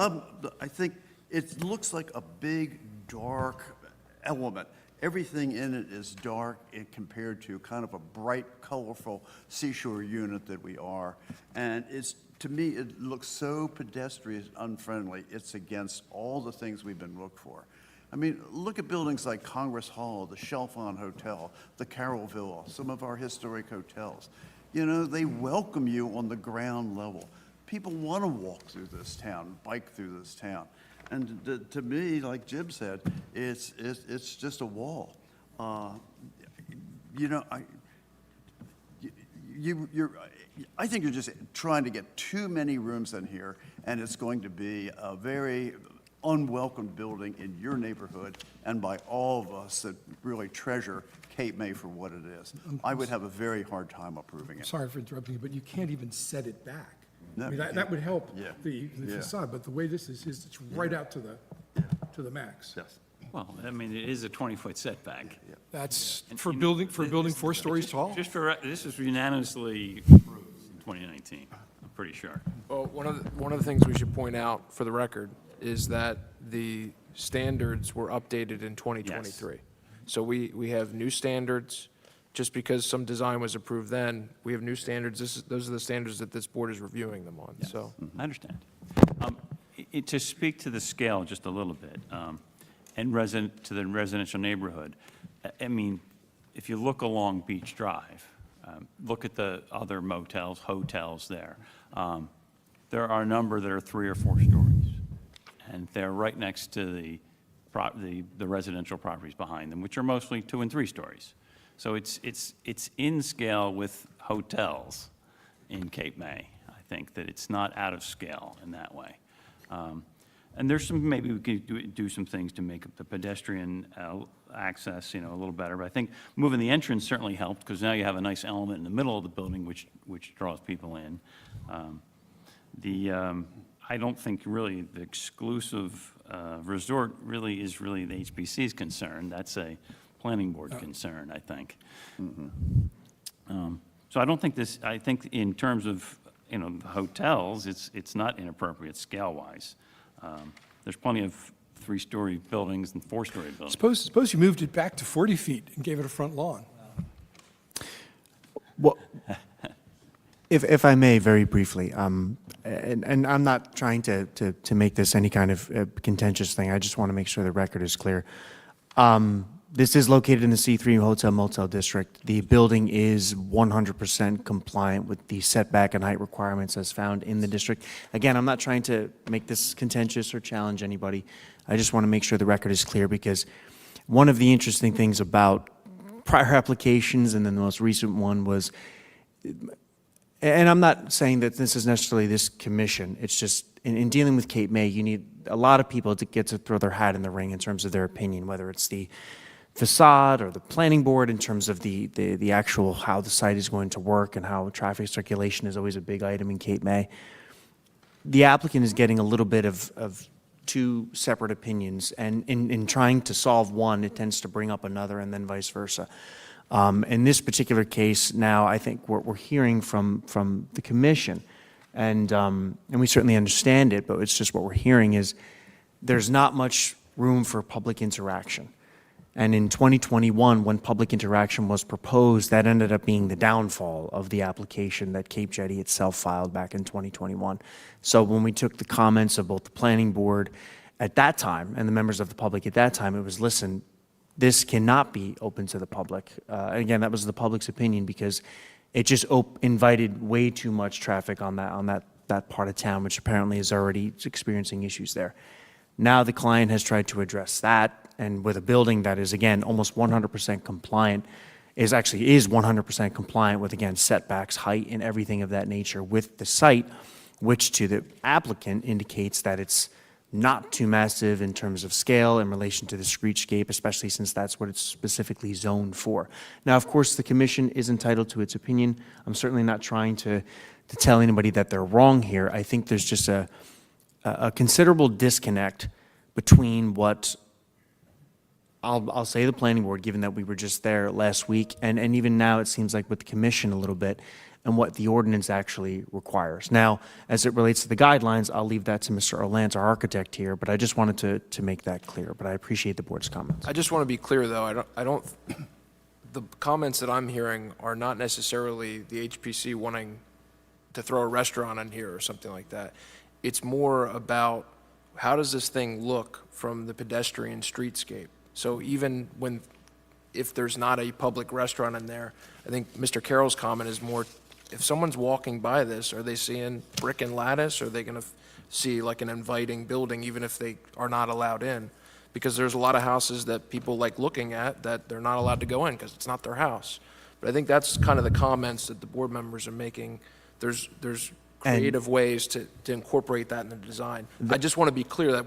I think it looks like a big, dark element. Everything in it is dark compared to kind of a bright, colorful seashore unit that we are. And to me, it looks so pedestrian unfriendly. It's against all the things we've been looked for. I mean, look at buildings like Congress Hall, the Chalfont Hotel, the Carroll Villa, some of our historic hotels. You know, they welcome you on the ground level. People want to walk through this town, bike through this town. And to me, like Jim said, it's just a wall. You know, I think you're just trying to get too many rooms in here, and it's going to be a very unwelcome building in your neighborhood and by all of us that really treasure Cape May for what it is. I would have a very hard time approving it. Sorry for interrupting you, but you can't even set it back. No, I mean, you that would help Yeah. the Yeah. facade, but the way this is it's right out to the max. Yes. Well, I mean, it is a 20-foot setback. That's for building 4 stories tall? Just for, this was unanimously approved in 2019, I'm pretty sure. Well, one of the things we should point out for the record is that the standards were updated in 2023. So we have new standards. Just because some design was approved then, we have new standards. Those are the standards that this board is reviewing them on, so. I understand. To speak to the scale just a little bit, and to the residential neighborhood, I mean, if you look along Beach Drive, look at the other motels, hotels there. There are a number that are 3 or 4 stories, and they're right next to the residential properties behind them, which are mostly 2 and 3 stories. So it's in scale with hotels in Cape May. I think that it's not out of scale in that way. And there's some, maybe we could do some things to make the pedestrian access, you know, a little better. But I think moving the entrance certainly helped, because now you have a nice element in the middle of the building which draws people in. I don't think really the exclusive resort really is the HPC's concern. That's a planning board concern, I think. So I don't think this, I think in terms of, you know, the hotels, it's not inappropriate scale-wise. There's plenty of 3-story buildings and 4-story buildings. Suppose you moved it back to 40 feet and gave it a front lawn. Well, if I may, very briefly, and I'm not trying to make this any kind of contentious thing. I just want to make sure the record is clear. This is located in the C3 Hotel Motel District. The building is 100% compliant with the setback and height requirements as found in the district. Again, I'm not trying to make this contentious or challenge anybody. I just want to make sure the record is clear, because one of the interesting things about prior applications, and then the most recent one was, and I'm not saying that this is necessarily this commission, it's just in dealing with Cape May, you need a lot of people to get to throw their hat in the ring in terms of their opinion, whether it's the facade or the planning board in terms of the actual how the site is going to work and how traffic circulation is always a big item in Cape May. The applicant is getting a little bit of 2 separate opinions, and in trying to solve one, it tends to bring up another, and then vice versa. In this particular case, now I think what we're hearing from the commission, and we certainly understand it, but it's just what we're hearing is there's not much room for public interaction. And in 2021, when public interaction was proposed, that ended up being the downfall of the application that Cape Jetty itself filed back in 2021. So when we took the comments of both the planning board at that time and the members of the public at that time, it was, listen, this cannot be open to the public. Again, that was the public's opinion, because it just invited way too much traffic on that part of town, which apparently is already experiencing issues there. Now the client has tried to address that, and with a building that is, again, almost 100% compliant, is 100% compliant with, again, setbacks, height, and everything of that nature with the site, which to the applicant indicates that it's not too massive in terms of scale in relation to the streetscape, especially since that's what it's specifically zoned for. Now, of course, the commission is entitled to its opinion. I'm certainly not trying to tell anybody that they're wrong here. I think there's just a considerable disconnect between what I'll say the planning board, given that we were just there last week, and even now it seems like with the commission a little bit, and what the ordinance actually requires. Now, as it relates to the guidelines, I'll leave that to Mr. Erlantz, our architect here, but I just wanted to make that clear, but I appreciate the board's comments. I just want to be clear, though, the comments that I'm hearing are not necessarily the HPC wanting to throw a restaurant in here or something like that. It's more about how does this thing look from the pedestrian streetscape? So even if there's not a public restaurant in there, I think Mr. Carroll's comment is more, if someone's walking by this, are they seeing brick and lattice? Or are they going to see like an inviting building, even if they are not allowed in? Because there's a lot of houses that people like looking at that they're not allowed to go in because it's not their house. But I think that's kind of the comments that the board members are making. There's creative ways to incorporate that in the design. I just want to be clear that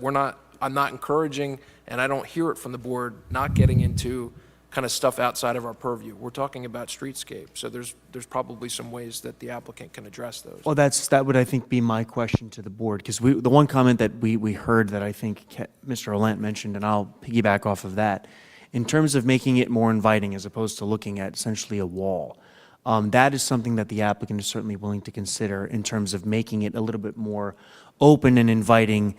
I'm not encouraging, and I don't hear it from the board, not getting into kind of stuff outside of our purview. We're talking about streetscape, so there's probably some ways that the applicant can address those. Well, that would, I think, be my question to the board, because the one comment that we heard that I think Mr. Olent mentioned, and I'll piggyback off of that, in terms of making it more inviting as opposed to looking at essentially a wall, that is something that the applicant is certainly willing to consider in terms of making it a little bit more open and inviting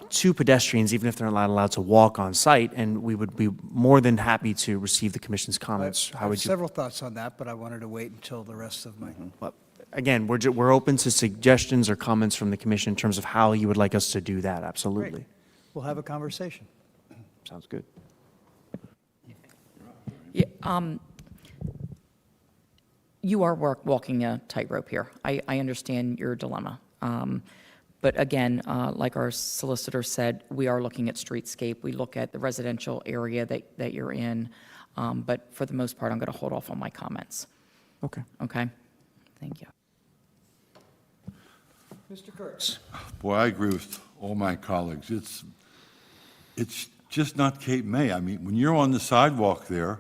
to pedestrians, even if they're not allowed to walk on site, and we would be more than happy to receive the commission's comments. I How have would you? several thoughts on that, but I wanted to wait until the rest of my... Well, again, we're open to suggestions or comments from the commission in terms of how you would like us to do that, absolutely. Great. We'll have a conversation. Sounds good. Yeah, you are walking a tightrope here. I understand your dilemma. But again, like our solicitor said, we are looking at streetscape. We look at the residential area that you're in. But for the most part, I'm going to hold off on my comments. Okay. Okay? Thank you. Mr. Kurtz. Boy, I agree with all my colleagues. It's just not Cape May. I mean, when you're on the sidewalk there,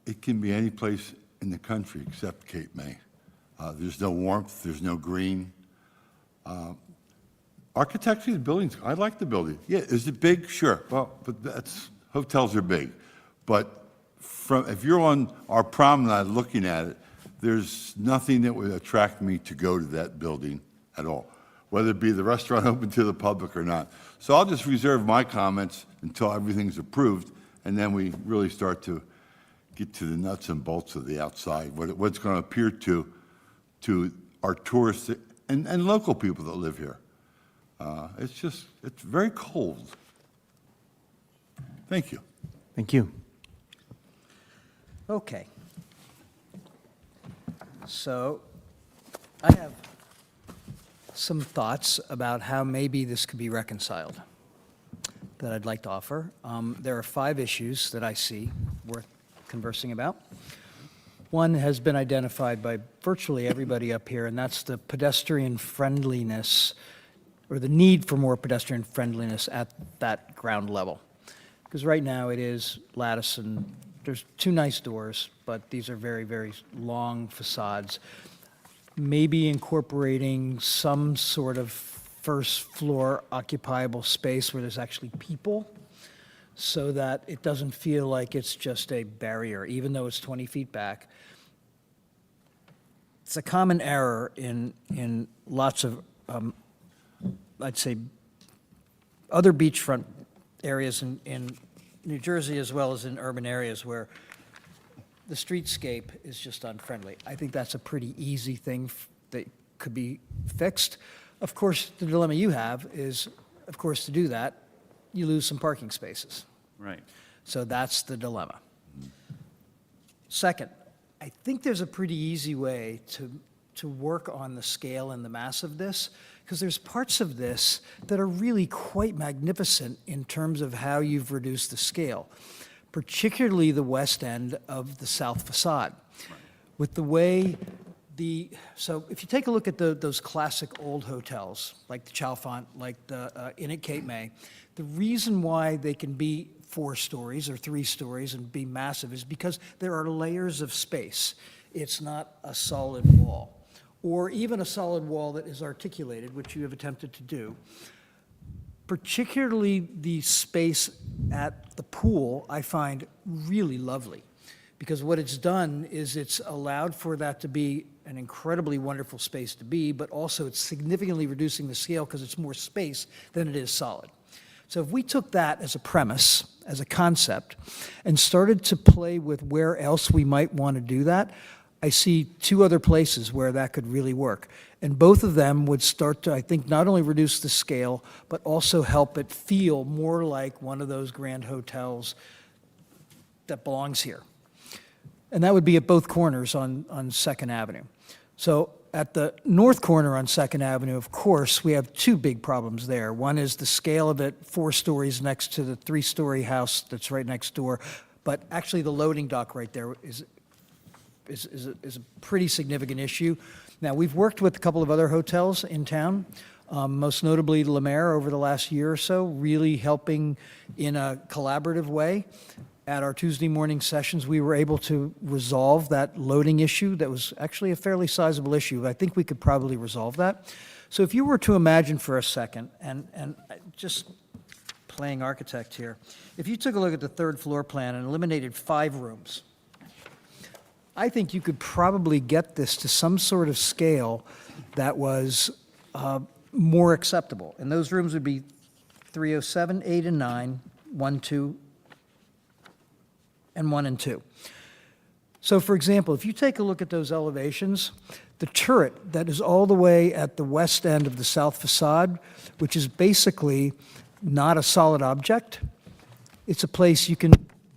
it can be any place in the country except Cape May. There's no warmth, there's no green. Architecturally, the buildings, I like the building. Yeah, is it big? Sure. Well, but hotels are big. But if you're on our promenade looking at it, there's nothing that would attract me to go to that building at all, whether it be the restaurant open to the public or not. So I'll just reserve my comments until everything's approved, and then we really start to get to the nuts and bolts of the outside, what's going to appear to our tourists and local people that live here. It's very cold. Thank you. Thank you. Okay. So I have some thoughts about how maybe this could be reconciled that I'd like to offer. There are 5 issues that I see worth conversing about. One has been identified by virtually everybody up here, and that's the pedestrian friendliness, or the need for more pedestrian friendliness at that ground level. Because right now it is lattice, and there's 2 nice doors, but these are very, very long facades. Maybe incorporating some sort of first floor occupiable space where there's actually people, so that it doesn't feel like it's just a barrier, even though it's 20 feet back. It's a common error in lots of, I'd say, other beachfront areas in New Jersey as well as in urban areas where the streetscape is just unfriendly. I think that's a pretty easy thing that could be fixed. Of course, the dilemma you have is, of course, to do that, you lose some parking spaces. Right. So that's the dilemma. Second, I think there's a pretty easy way to work on the scale and the mass of this, because there's parts of this that are really quite magnificent in terms of how you've reduced the scale, particularly the west end of the south facade. Right. With the way so if you take a look at those classic old hotels, like the Chalfont, like the Inn at Cape May, the reason why they can be 4 stories or 3 stories and be massive is because there are layers of space. It's not a solid wall, or even a solid wall that is articulated, which you have attempted to do. Particularly the space at the pool, I find really lovely, because what it's done is it's allowed for that to be an incredibly wonderful space to be, but also it's significantly reducing the scale because it's more space than it is solid. So if we took that as a premise, as a concept, and started to play with where else we might want to do that, I see two other places where that could really work. And both of them would start to, I think, not only reduce the scale, but also help it feel more like one of those grand hotels that belongs here. And that would be at both corners on Second Avenue. So at the north corner on Second Avenue, of course, we have two big problems there. One is the scale of it, 4 stories next to the 3-story house that's right next door. But actually, the loading dock right there is a pretty significant issue. Now, we've worked with a couple of other hotels in town, most notably Le Maire over the last year or so, really helping in a collaborative way. At our Tuesday morning sessions, we were able to resolve that loading issue that was actually a fairly sizable issue. I think we could probably resolve that. So if you were to imagine for a second, and just playing architect here, if you took a look at the third floor plan and eliminated 5 rooms, I think you could probably get this to some sort of scale that was more acceptable. And those rooms would be 307, 8, and 9, 1, 2, and 1 and 2. So for example, if you take a look at those elevations, the turret that is all the way at the west end of the south facade, which is basically not a solid object, it's a place you can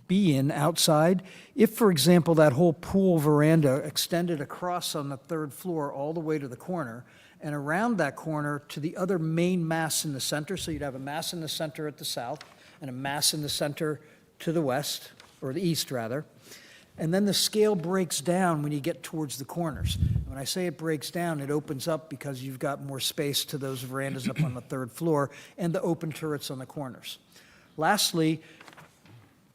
be in outside. If, for example, that whole pool veranda extended across on the 3rd floor all the way to the corner, and around that corner to the other main mass in the center, so you'd have a mass in the center at the south, and a mass in the center to the west, or the east, rather. And then the scale breaks down when you get towards the corners. When I say it breaks down, it opens up because you've got more space to those verandas up on the 3rd floor and the open turrets on the corners. Lastly,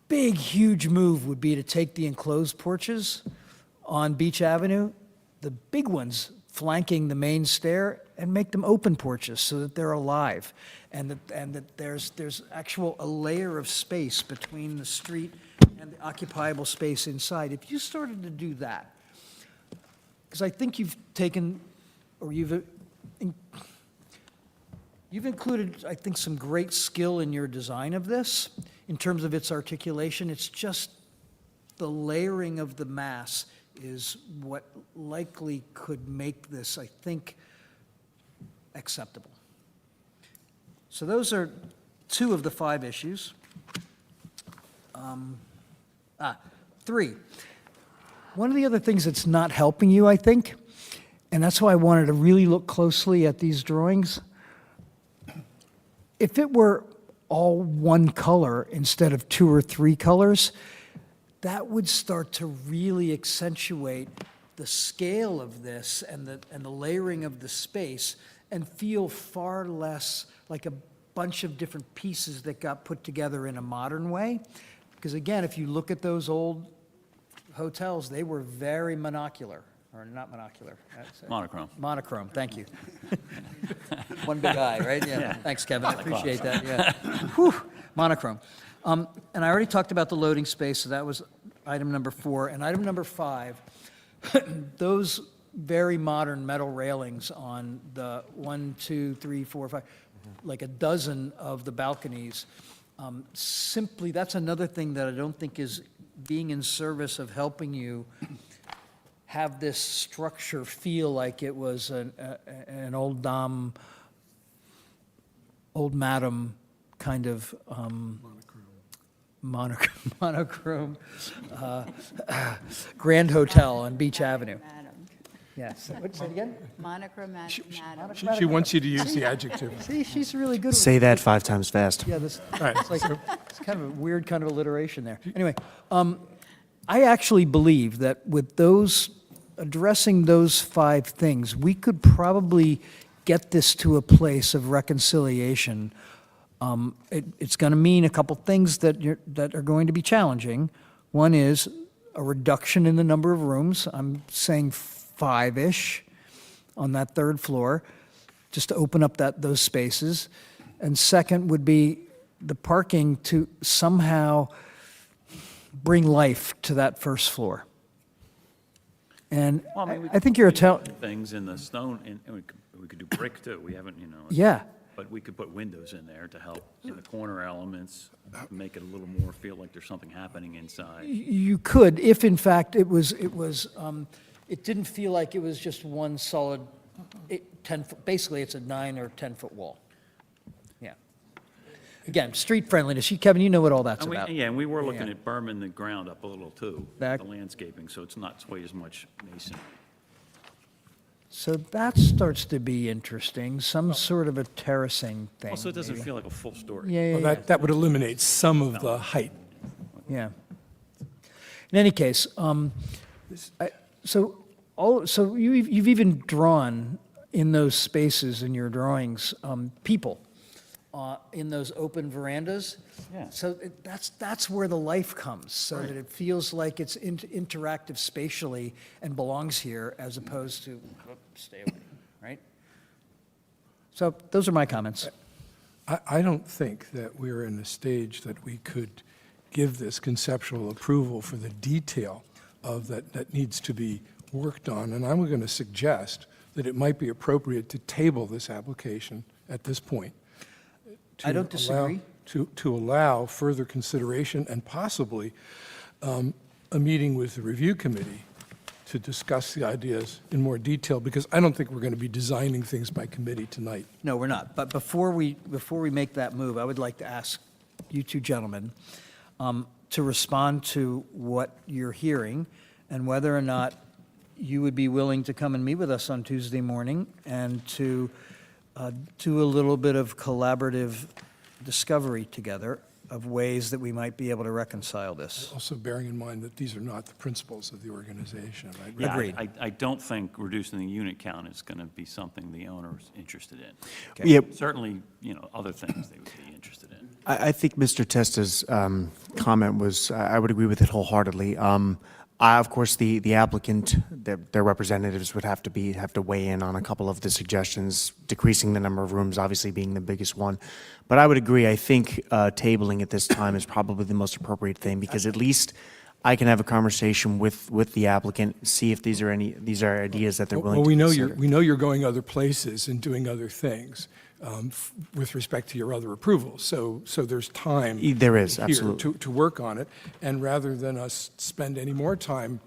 big, huge move would be to take the enclosed porches on Beach Avenue, the big ones flanking the main stair, and make them open porches so that they're alive, and that there's actual a layer of space between the street and the occupiable space inside. If you started to do that, because I think you've taken, or you've included, I think, some great skill in your design of this, in terms of its articulation. It's just the layering of the mass is what likely could make this, I think, acceptable. So those are 2 of the 5 issues. 3. One of the other things that's not helping you, I think, and that's why I wanted to really look closely at these drawings, if it were all one color instead of 2 or 3 colors, that would start to really accentuate the scale of this and the layering of the space, and feel far less like a bunch of different pieces that got put together in a modern way. Because again, if you look at those old hotels, they were very monocular, or not monocular. Monochrome. Monochrome, thank you. One big eye, right? Yeah. Thanks, Kevin, I appreciate that, yeah. Whew, monochrome. And I already talked about the loading space, so that was item number 4. And item number 5, those very modern metal railings on the 1, 2, 3, 4, 5, like a dozen of the balconies, simply, that's another thing that I don't think is being in service of helping you have this structure feel like it was an old dame, old madam kind of monochrome Grand Hotel on Beach Avenue. Madam. Yes. What, say it again? Monochromatic, madam. She wants you to use the adjective. See, she's really good. Say that 5 times fast. Yeah, this, Right, it's like, it's kind of a weird kind of alliteration there. Anyway, I actually believe that with those, addressing those 5 things, we could probably get this to a place of reconciliation. It's going to mean a couple things that are going to be challenging. One is a reduction in the number of rooms. I'm saying 5-ish on that 3rd floor, just to open up those spaces. And second would be the parking to somehow bring life to that 1st floor. And Well, I mean, we I think you're could do things in the stone, and we could do brick too. We haven't, yeah. But we could put windows in there to help in the corner elements, make it a little more feel like there's something happening inside. You could, if in fact it was it didn't feel like it was just one solid 10-foot, basically it's a 9 or 10-foot wall. Yeah. Again, street friendliness, Kevin, you know what all that's And we- about. Yeah, and we were looking Yeah. at berming the ground up a little too, Back- the landscaping, so it's not quite as much masonry. So that starts to be interesting, some sort of a terracing thing. Also, it doesn't maybe. feel like a full story. Yeah, yeah, Well, yeah. that would eliminate some of the height. Yeah. In any case, so you've even drawn in those spaces in your drawings, people in those open verandas. Yeah. So that's where the life comes, so that it feels like it's interactive spatially and belongs here as opposed to, stay away, right? So those are my comments. I don't think that we're in a stage that we could give this conceptual approval for the detail of that needs to be worked on. And I'm going to suggest that it might be appropriate to table this application at this point. I don't to disagree. To allow further consideration and possibly a meeting with the review committee to discuss the ideas in more detail, because I don't think we're going to be designing things by committee tonight. No, we're not. But before we make that move, I would like to ask you two gentlemen to respond to what you're hearing and whether or not you would be willing to come and meet with us on Tuesday morning and to do a little bit of collaborative discovery together of ways that we might be able to reconcile this. Also bearing in mind that these are not the principles of the organization, right? Yeah, Agreed. I don't think reducing the unit count is going to be something the owner's interested in. Yeah, Certainly, other things they would be interested in. I think Mr. Testa's comment was, I would agree with it wholeheartedly. Of course, the applicant, their representatives would have to weigh in on a couple of the suggestions, decreasing the number of rooms obviously being the biggest one. But I would agree, I think tabling at this time is probably the most appropriate thing, because at least I can have a conversation with the applicant, see if these are ideas that they're willing Well, to we consider. know you're going other places and doing other things with respect to your other approvals. So there's time. There is, here absolutely. to work on it. And rather than us spend any more time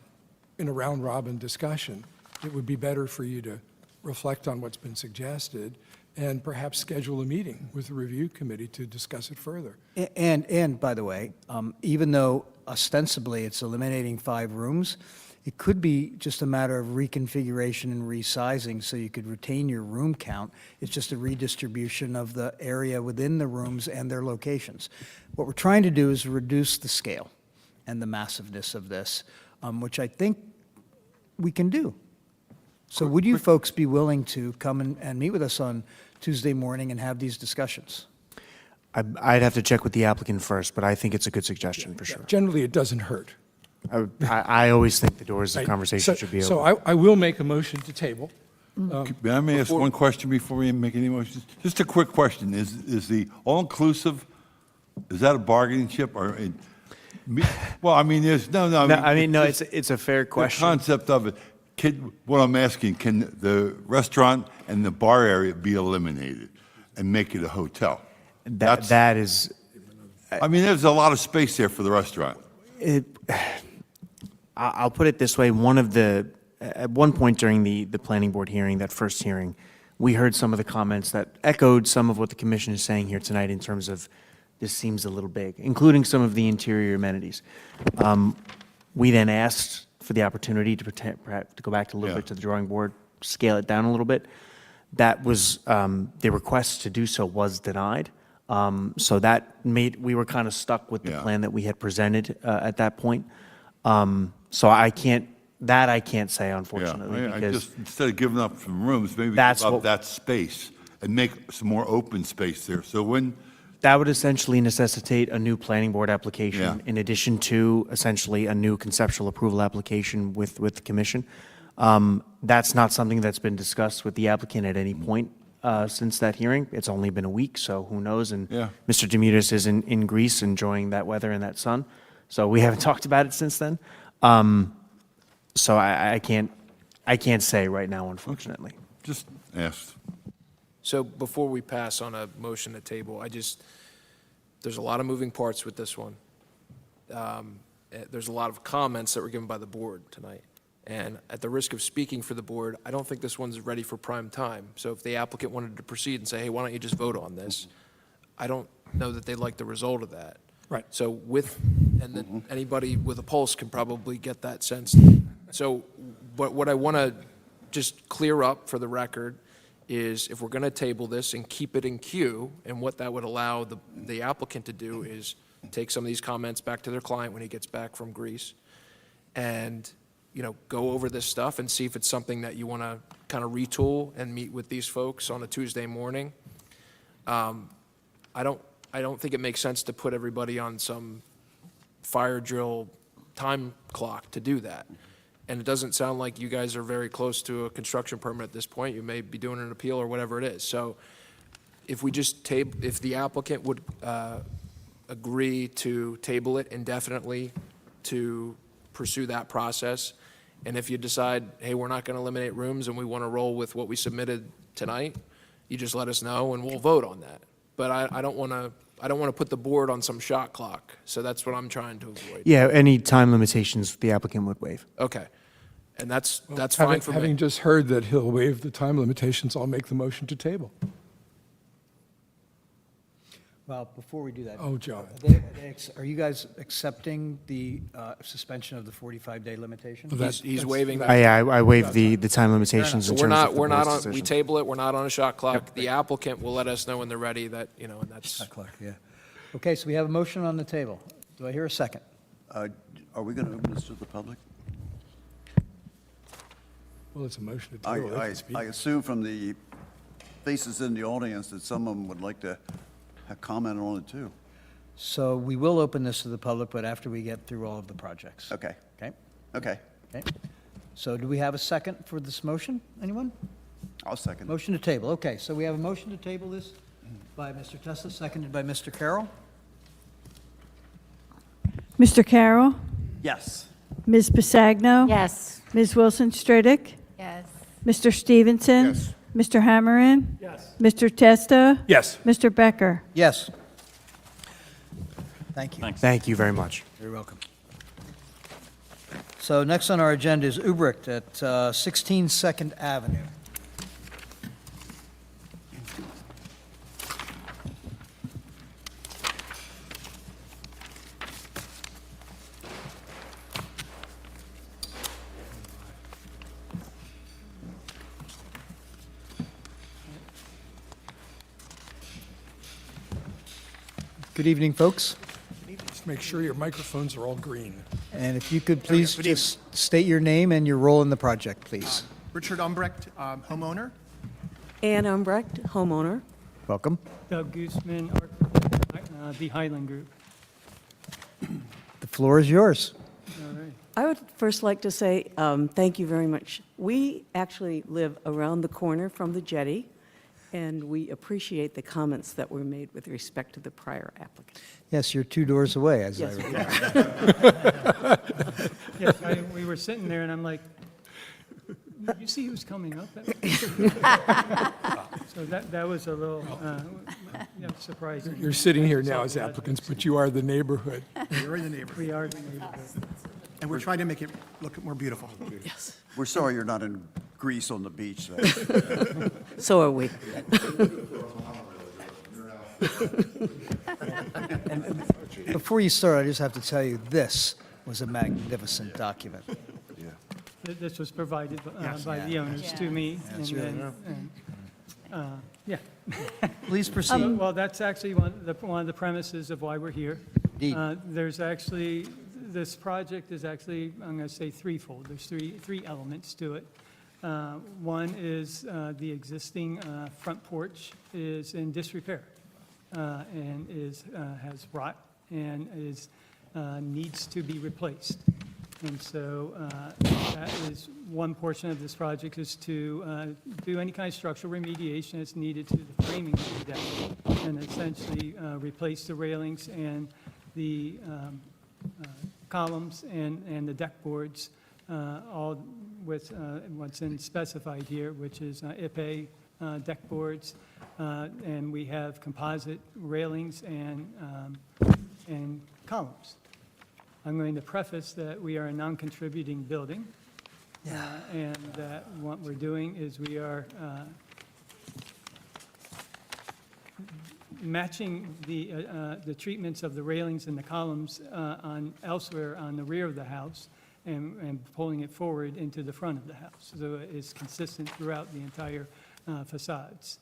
in a round-robin discussion, it would be better for you to reflect on what's been suggested and perhaps schedule a meeting with the review committee to discuss it further. And by the way, even though ostensibly it's eliminating 5 rooms, it could be just a matter of reconfiguration and resizing so you could retain your room count. It's just a redistribution of the area within the rooms and their locations. What we're trying to do is reduce the scale and the massiveness of this, which I think we can do. So would you folks be willing to come and meet with us on Tuesday morning and have these discussions? I'd have to check with the applicant first, but I think it's a good suggestion for sure. Generally, it doesn't hurt. I always think the doors of Right. conversation should be open. So I will make a motion to table. May I ask one question before we make any motions? Just a quick question. Is the all-inclusive, is that a bargaining chip or? Well, I mean, there's, no. It's a fair question. The concept of it, what I'm asking, can the restaurant and the bar area be eliminated and make it a hotel? That is, I mean, there's a lot of space there for the restaurant. I'll put it this way, at one point during the planning board hearing, that first hearing, we heard some of the comments that echoed some of what the commission is saying here tonight in terms of this seems a little big, including some of the interior amenities. We then asked for the opportunity to perhaps to go back a little bit to the drawing board, scale it down a little bit. That was, the request to do so was denied. So we were kind of stuck with the plan that we had presented at that point. So I can't say, unfortunately, Yeah, I because just, instead of giving up some rooms, maybe That's give up what- that space and make some more open space there. So when, that would essentially necessitate a new planning board application Yeah. in addition to essentially a new conceptual approval application with the commission. That's not something that's been discussed with the applicant at any point since that hearing. It's only been a week, so who knows? And Yeah. Mr. Demutis is in Greece enjoying that weather and that sun, so we haven't talked about it since then. So I can't say right now, unfortunately. just asked. So before we pass on a motion to table, there's a lot of moving parts with this one. There's a lot of comments that were given by the board tonight. And at the risk of speaking for the board, I don't think this one's ready for prime time. So if the applicant wanted to proceed and say, hey, why don't you just vote on this? I don't know that they'd like the result of that. Right. So and then anybody with a pulse can probably get that sense. So what I want to just clear up for the record is if we're going to table this and keep it in queue, and what that would allow the applicant to do is take some of these comments back to their client when he gets back from Greece and, go over this stuff and see if it's something that you want to kind of retool and meet with these folks on a Tuesday morning. I don't think it makes sense to put everybody on some fire drill time clock to do that. And it doesn't sound like you guys are very close to a construction permit at this point. You may be doing an appeal or whatever it is. So if we just if the applicant would agree to table it indefinitely to pursue that process, and if you decide, hey, we're not going to eliminate rooms and we want to roll with what we submitted tonight, you just let us know and we'll vote on that. But I don't want to put the board on some shot clock, so that's what I'm trying to avoid. Yeah, any time limitations the applicant would waive. Okay. And that's fine for me. Having just heard that he'll waive the time limitations, I'll make the motion to table. Well, before we do that. Oh, John. Are you guys accepting the suspension of the 45-day limitation? He's waiving that. I waive the time limitations So in terms of the we're not board's on, we decision. table it, we're not on a shot clock. The applicant will let us know when they're ready that, and that's. Yeah. Okay, so we have a motion on the table. Do I hear a second? Are we going to open this to the public? Well, it's a motion to table. They can speak. I assume from the faces in the audience that some of them would like to have comment on it too. So we will open this to the public, but after we get through all of the projects. Okay, Okay? okay. Okay. So do we have a second for this motion? Anyone? I'll second. Motion to table. Okay, so we have a motion to table this by Mr. Testa, seconded by Mr. Carroll. Mr. Carroll, Yes. Ms. Pasagno. Yes. Ms. Wilson Stridick, Yes. Mr. Stevenson. Yes. Mr. Hammerin. Yes. Mr. Testa. Yes. Mr. Becker. Yes. Thank you. Thanks. Thank you very much. You're welcome. So next on our agenda is Ubricht at 16 Second Avenue. Good evening, folks. Just make sure your microphones are all green. And if you could please just state your name and your role in the project, please. Richard Umbrecht, homeowner. Ann Umbrecht, homeowner. Welcome. Doug Gooseman, architect, the Highland Group. The floor is yours. All right. I would first like to say thank you very much. We actually live around the corner from the jetty, and we appreciate the comments that were made with respect to the prior applicant. Yes, you're 2 doors away, as I Yes, recall. Yes, we were sitting there, and I'm like, you see who's coming up? So that was a little surprising. You're sitting here now as applicants, but you are the neighborhood. You're in the neighborhood. We are the neighborhood. And we're trying to make it look more beautiful. Yes. We're sorry you're not in Greece on the beach, though. So are we. Before you start, I just have to tell you, this was a magnificent document. This was provided by the owners to Yeah. me. That's and really then, yeah. Please proceed. Well, that's actually one of the premises of why we're here. Indeed. There's actually, this project is actually, I'm going to say threefold. There's three elements to it. One is the existing front porch is in disrepair and has rot and needs to be replaced. And so that is one portion of this project, is to do any kind of structural remediation that's needed to the framing of the deck, and essentially replace the railings and the columns and the deck boards, all with what's specified here, which is IPA deck boards, and we have composite railings and columns. I'm going to preface that we are a non-contributing building, And what we're doing is we are matching the treatments of the railings and the columns on elsewhere on the rear of the house and pulling it forward into the front of the house. So it is consistent throughout the entire facades.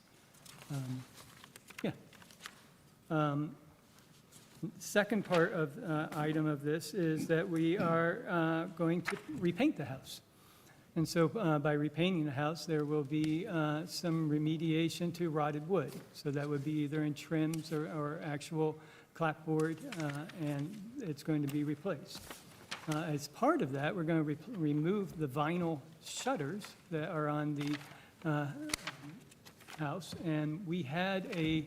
Second part of item of this is that we are going to repaint the house. And so by repainting the house, there will be some remediation to rotted wood. So that would be either in trims or actual clapboard, and it's going to be replaced. As part of that, we're going to remove the vinyl shutters that are on the house. And we had a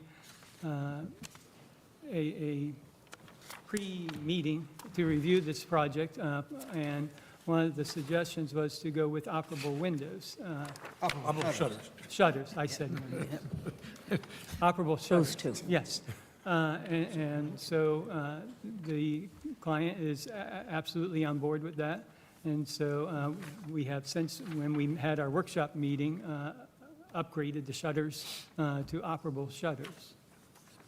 pre-meeting to review this project, and one of the suggestions was to go with operable windows. Operable shutters. Shutters, I said. Operable shutters. Those two. Yes. And so the client is absolutely on board with that. And so we have since, when we had our workshop meeting, upgraded the shutters to operable shutters.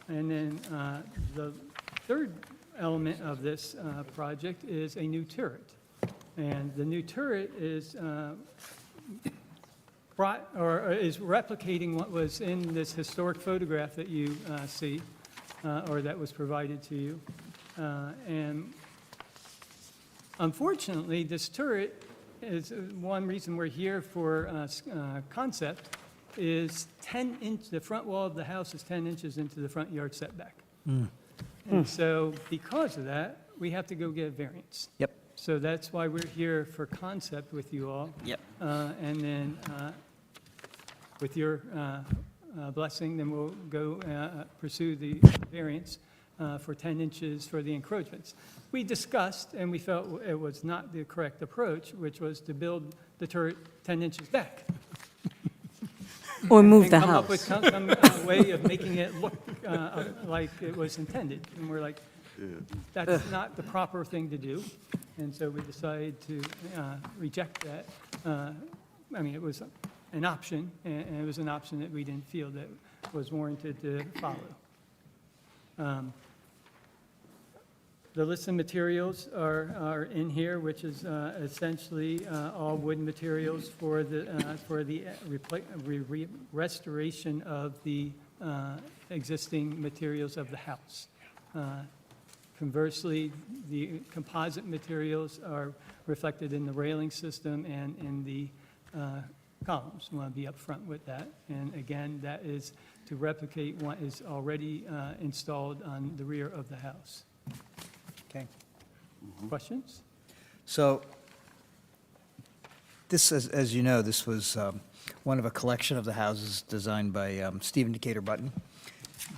And then the third element of this project is a new turret. And the new turret is is replicating what was in this historic photograph that you see, or that was provided to you. And unfortunately, this turret is one reason we're here for concept is 10 inch, the front wall of the house is 10 inches into the front yard setback. And so because of that, we have to go get a variance. Yep. So that's why we're here for concept with you all. Yep. And then with your blessing, then we'll go pursue the variance for 10 inches for the encroachments. We discussed, and we felt it was not the correct approach, which was to build the turret 10 inches back. Or move And the come up with house. some way of making it look like it was intended. And we're like, that's not the proper thing to do. And so we decided to reject that. I mean, it was an option, and it was an option that we didn't feel that was warranted to follow. The list of materials are in here, which is essentially all wood materials for the restoration of the existing materials of the house. Conversely, the composite materials are reflected in the railing system and in the columns. We want to be upfront with that. And again, that is to replicate what is already installed on the rear of the house. Okay. Questions? So this, as you know, this was one of a collection of the houses designed by Stephen Decatur Button.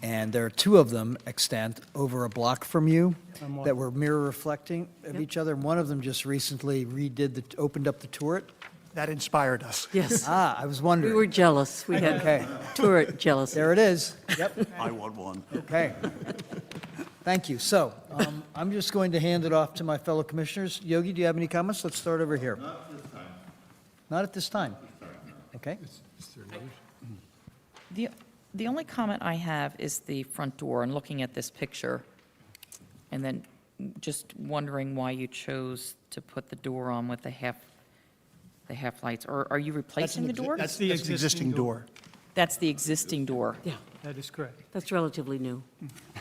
And there are two of them extant over a block from you that were mirror reflecting of each other. One of them just recently opened up the turret. That inspired us. Yes. I was wondering. We were jealous. We had Okay. turret jealousy. There it is. Yep. I want one. Okay. Thank you. So I'm just going to hand it off to my fellow commissioners. Yogi, do you have any comments? Let's start over here. Not at this time. Okay. The only comment I have is the front door, and looking at this picture, and then just wondering why you chose to put the door on with the half lights. Or are you replacing the door? That's the existing door. That's the existing door. Yeah, That is correct. that's relatively new.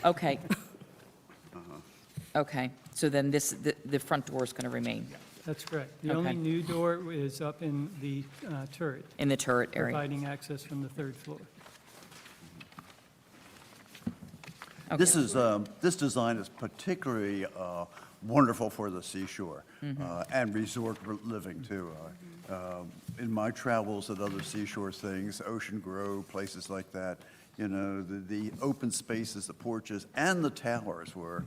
Okay. Okay, so then the front door is going to remain That's correct. The only Okay. new door is up in the turret, in the turret area. providing access from the third floor. This is, this design is particularly wonderful for the seashore and resort living, too. In my travels at other seashore things, Ocean Grove, places like that, you know, the open spaces, the porches, and the towers were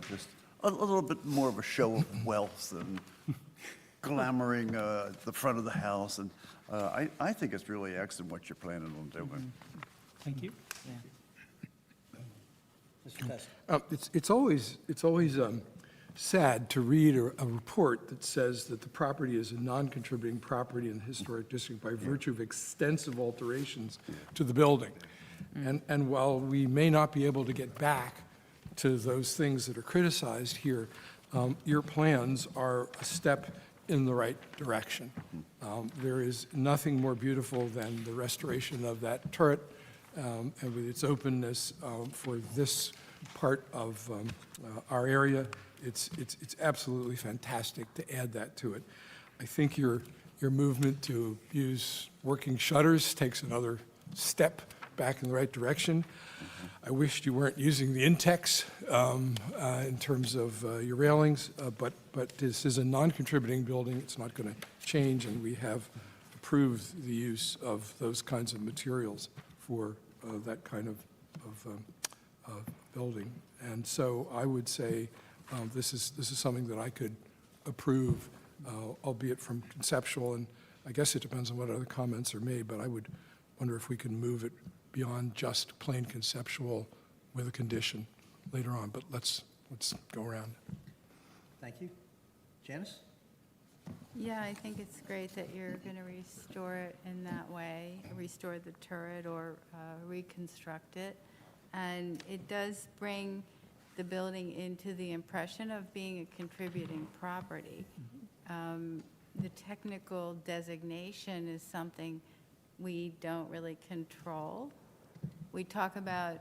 just a little bit more of a show of wealth and glamoring the front of the house. And I think it's really excellent what you're planning on doing. Thank you. It's always sad to read a report that says that the property is a non-contributing property in the historic district by virtue of extensive alterations to the building. And while we may not be able to get back to those things that are criticized here, your plans are a step in the right direction. There is nothing more beautiful than the restoration of that turret and with its openness for this part of our area. It's absolutely fantastic to add that to it. I think your movement to use working shutters takes another step back in the right direction. I wished you weren't using the Intex in terms of your railings, but this is a non-contributing building. It's not going to change, and we have approved the use of those kinds of materials for that kind of building. And so I would say this is something that I could approve, albeit from conceptual, and I guess it depends on what other comments are made, but I would wonder if we can move it beyond just plain conceptual with a condition later on, but let's go around. Thank you. Janice? Yeah, I think it's great that you're going to restore it in that way, restore the turret or reconstruct it. And it does bring the building into the impression of being a contributing property. The technical designation is something we don't really control. We talk about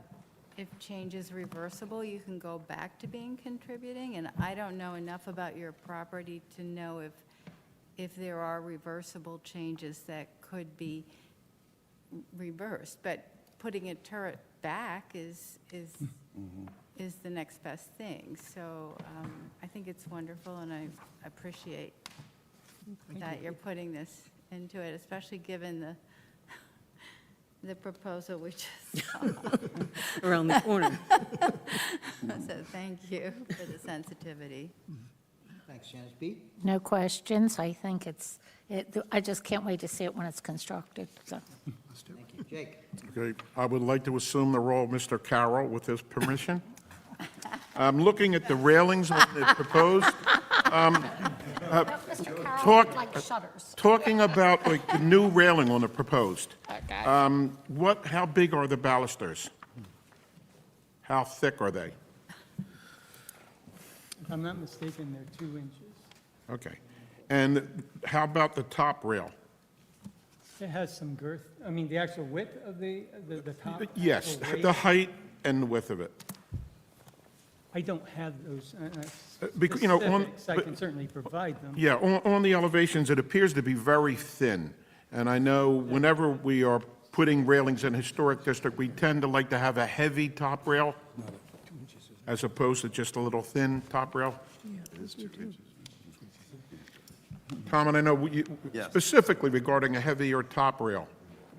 if change is reversible, you can go back to being contributing, and I don't know enough about your property to know if there are reversible changes that could be reversed. But putting a turret back is the next best thing. So I think it's wonderful, and I appreciate that you're putting this into it, especially given the proposal we just saw. Around the corner. So thank you for the sensitivity. Thanks, Janice. B? No questions. I think I just can't wait to see it when it's constructed, so. Thank you. Jake? Okay, I would like to assume the role of Mr. Carroll with his permission. I'm looking at the railings when they're proposed. Mr. Carroll would like shutters. Talking about like the new railing on the proposed, how big are the balusters? How thick are they? If I'm not mistaken, they're 2 inches. Okay. And how about the top rail? It has some girth, I mean, the actual width of the top? Yes, actual the rail? height and the width of it. I don't have those Because, you know, on- specifics. I can certainly provide them. Yeah, on the elevations, it appears to be very thin. And I know whenever we are putting railings in historic district, we tend to like to have a heavy top rail as opposed to just a little thin top rail. Tom, and I know Yes. specifically regarding a heavier top rail.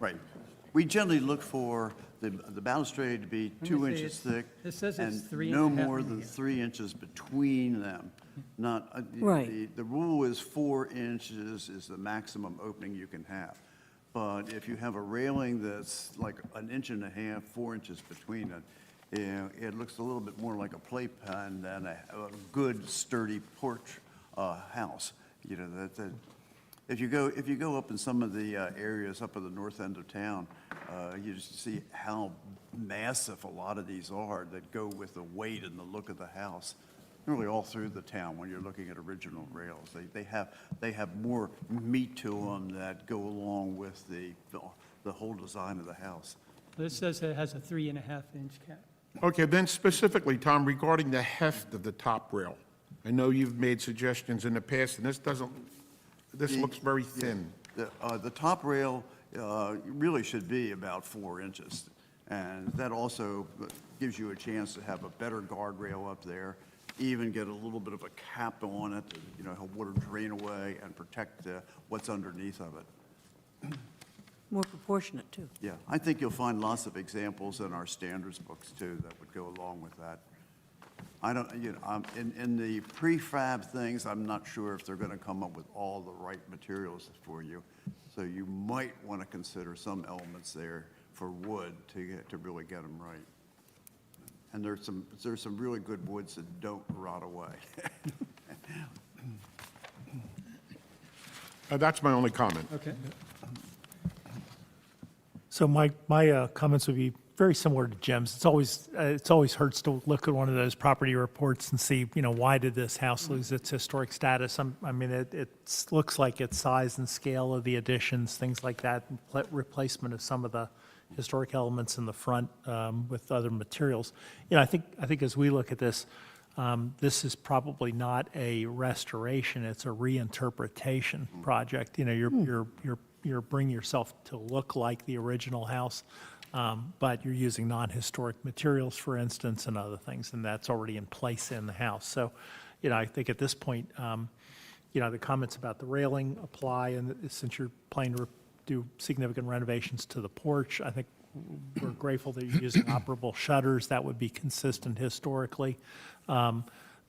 Right. We generally look for the balustrade to be Let me 2 see, inches it's- thick. it says it's and 3 no and a half more than inches. 3 inches between them. Not, Right. the rule is 4 inches is the maximum opening you can have. But if you have a railing that's like 1.5 inches, 4 inches between it, it looks a little bit more like a playpen than a good sturdy porch house. You know, if you go up in some of the areas up at the north end of town, you just see how massive a lot of these are that go with the weight and the look of the house. Really all through the town when you're looking at original rails. They have more meat to them that go along with the whole design of the house. This says it has a 3.5-inch cap. Okay, then specifically, Tom, regarding the heft of the top rail, I know you've made suggestions in the past, and this looks very thin. The top rail really should be about 4 inches. And that also gives you a chance to have a better guardrail up there, even get a little bit of a cap on it, you know, help water drain away and protect what's underneath of it. More proportionate, too. Yeah, I think you'll find lots of examples in our standards books, too, that would go along with that. I don't, you know, in the prefab things, I'm not sure if they're going to come up with all the right materials for you. So you might want to consider some elements there for wood to really get them right. and there's some really good woods that don't rot away. That's my only comment. Okay. So my comments would be very similar to Jim's. It's always hurts to look at one of those property reports and see, why did this house lose its historic status? I mean, it looks like its size and scale of the additions, things like that, replacement of some of the historic elements in the front with other materials. I think as we look at this, this is probably not a restoration; it's a reinterpretation project. You're bringing yourself to look like the original house, but you're using non-historic materials, for instance, and other things, and that's already in place in the house. So, I think at this point, the comments about the railing apply, and since you're planning to do significant renovations to the porch, I think we're grateful that you're using operable shutters. That would be consistent historically.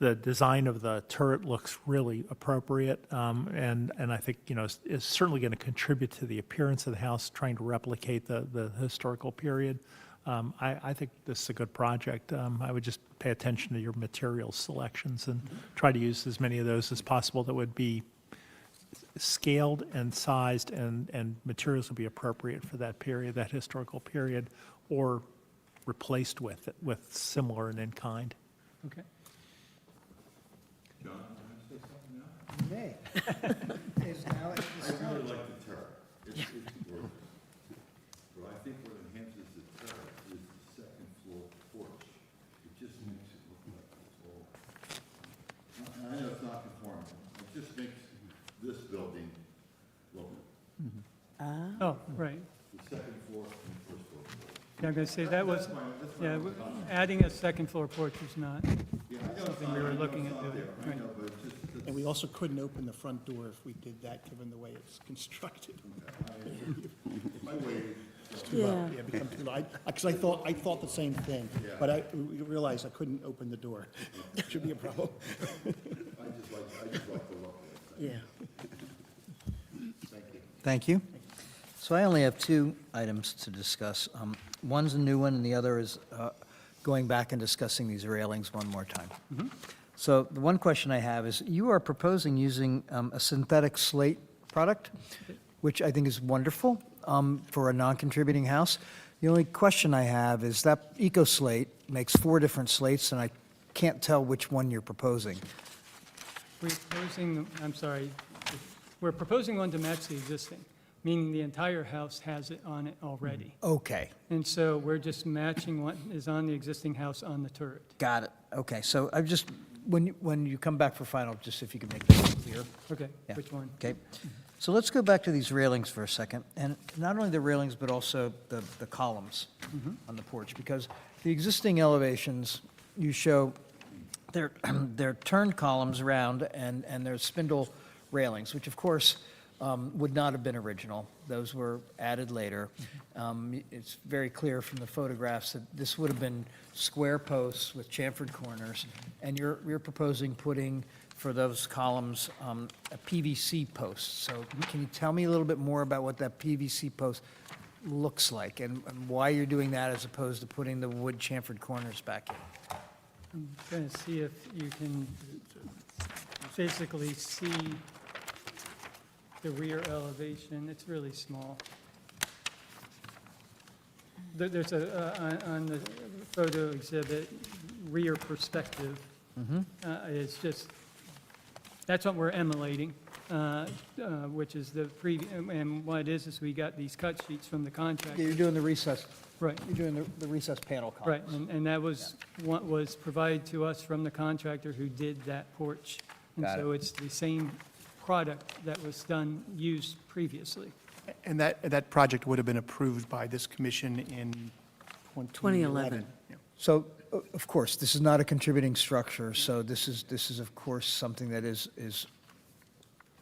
The design of the turret looks really appropriate, and I think, is certainly going to contribute to the appearance of the house, trying to replicate the historical period. I think this is a good project. I would just pay attention to your material selections and try to use as many of those as possible that would be scaled and sized, and materials would be appropriate for that period, that historical period, or replaced with similar and in kind. Okay. John, can I say something now? You may. I really like the terrace. It's gorgeous. But I think what enhances the terrace is the second floor porch. It just makes it look like it's all. I know it's not conforming. It just makes this building look. Oh, right. The second floor and the first floor porch. Yeah, I'm going to say that was, That's my yeah, comment. adding a second floor porch is not Yeah, I know it's something not- we I were know looking it's at not doing. there. I Right. know, but it's just. And we also couldn't open the front door if we did that, given the way it's constructed. My way. Too low. Yeah, become too low. Because I thought the same thing, but I realized I couldn't open the door. Should be a problem. I just like the look of it. Yeah. Thank you. Thank you. So I only have two items to discuss. One's a new one, and the other is going back and discussing these railings one more time. So the one question I have is, you are proposing using a synthetic slate product, which I think is wonderful for a non-contributing house. The only question I have is that EcoSlate makes 4 different slates, and I can't tell which one you're proposing. We're proposing one to match the existing, meaning the entire house has it on it already. Okay, And so we're just matching what is on the existing house on the turret. got it. Okay, so I've just, when you come back for final, just if you can make that clear. Okay, Yeah. which one? Okay, so let's go back to these railings for a second, and not only the railings, but also the columns on the porch, because the existing elevations, you show they're turned columns around, and there's spindle railings, which of course would not have been original. Those were added later. It's very clear from the photographs that this would have been square posts with chamfered corners, and you're proposing putting, for those columns, a PVC post. So can you tell me a little bit more about what that PVC post looks like, and why you're doing that as opposed to putting the wood chamfered corners back in? I'm going to see if you can physically see the rear elevation. It's really small. There's on the photo exhibit, rear perspective. It's just, that's what we're emulating, which is the previous, and what it is we got these cut sheets from the contractor. You're doing the recessed, Right. you're doing the recessed panel Right, columns. and that was what was provided to us from the contractor who did that porch. And Got so it's the same product that was used previously. And that project would have been approved by this commission in 2011. 2011. Yeah. So, of course, this is not a contributing structure, so this is, of course, something that is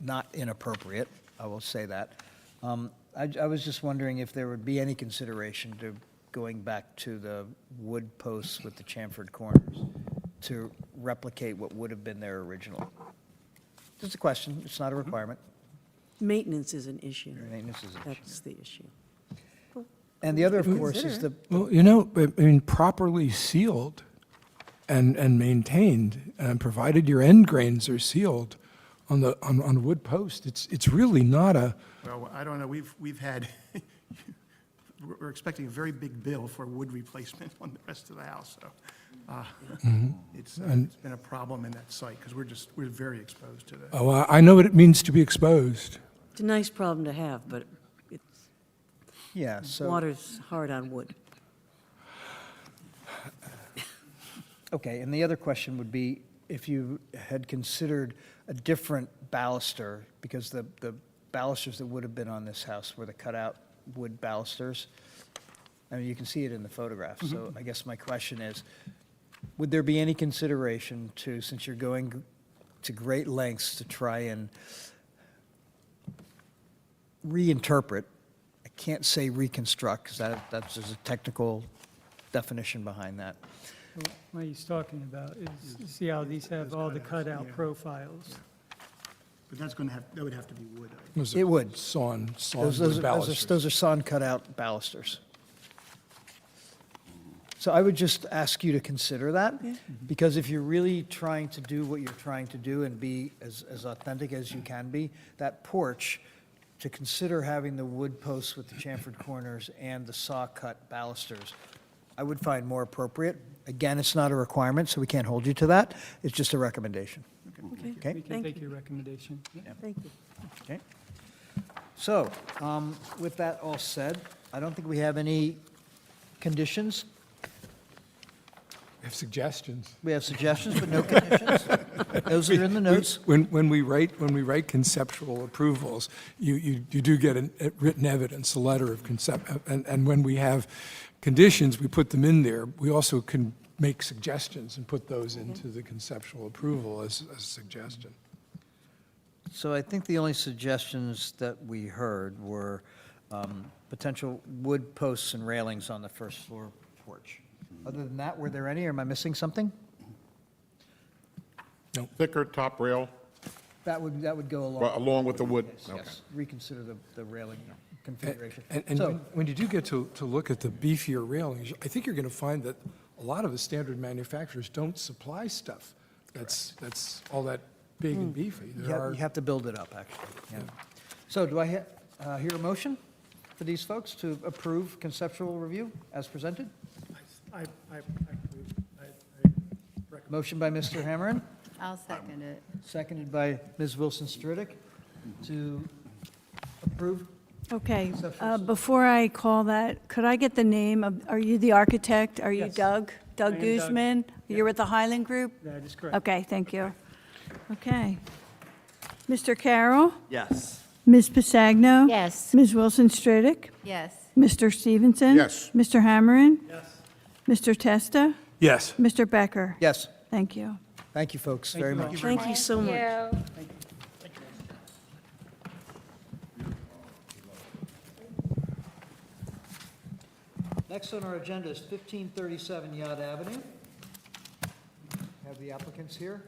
not inappropriate, I will say that. I was just wondering if there would be any consideration to going back to the wood posts with the chamfered corners to replicate what would have been there originally. Just a question, it's not a requirement. Maintenance is an issue. Maintenance is an issue. That's the issue. And the other, of course, is the, Well, you know, I mean, properly sealed, and maintained, and provided your end grains are sealed on the wood post, it's really not a, Well, I don't know, we've had, we're expecting a very big bill for wood replacement on the rest of the house, so it's been a problem in that site, because we're very exposed to that. oh, I know what it means to be exposed. It's a nice problem to have, but Yeah, so, water's hard on wood. okay, and the other question would be if you had considered a different baluster, because the balusters that would have been on this house were the cutout wood balusters. I mean, you can see it in the photograph, so I guess my question is, would there be any consideration to, since you're going to great lengths to try and reinterpret, I can't say reconstruct, because that's there's a technical definition behind that. What he's talking about is, you see how these have all the cutout profiles? But that would have to be wood. It would. Sawn Those wood are balusters. those are sawn cutout balusters. So I would just ask you to consider that, because if you're really trying to do what you're trying to do and be as authentic as you can be, that porch, to consider having the wood posts with the chamfered corners and the saw-cut balusters, I would find more appropriate. Again, it's not a requirement, so we can't hold you to that. It's just a recommendation. We Okay? can take your recommendation. Thank you. Okay. So, with that all said, I don't think we have any conditions. We have suggestions. We have suggestions, but no conditions. Those are in the notes. When we write conceptual approvals, you do get a written evidence, a letter of concept, and when we have conditions, we put them in there. We also can make suggestions and put those into the conceptual approval as a suggestion. So I think the only suggestions that we heard were potential wood posts and railings on the first floor porch. Other than that, were there any, or am I missing something? Thicker top rail, That would go along. along with the wood? Yes, Okay. yes. Reconsider the railing configuration. And So, when you do get to look at the beefier railings, I think you're going to find that a lot of the standard manufacturers don't supply stuff that's all that big and beefy. you There have- are, you have to build it up, actually. Yeah. So do I hear a motion for these folks to approve conceptual review as presented? I Motion by Mr. Hammerin, I'll second it. seconded by Ms. Wilson Stridick to approve. Okay, Conceptual. before I call that, could I get the name of, are you the architect? Are you Yes. Doug? I Doug am Doug. Guzman? You're with the Highland Group? That is correct. Okay, thank you. Okay. Mr. Carroll? Yes. Ms. Pasagno? Yes. Ms. Wilson Stridick? Yes. Mr. Stevenson? Yes. Mr. Hammerin? Yes. Mr. Testa? yes. Mr. Becker? Yes, Thank you. thank you, folks, very much. Thank you so much. Next on our agenda is 1537 Yard Avenue. Have the applicants here.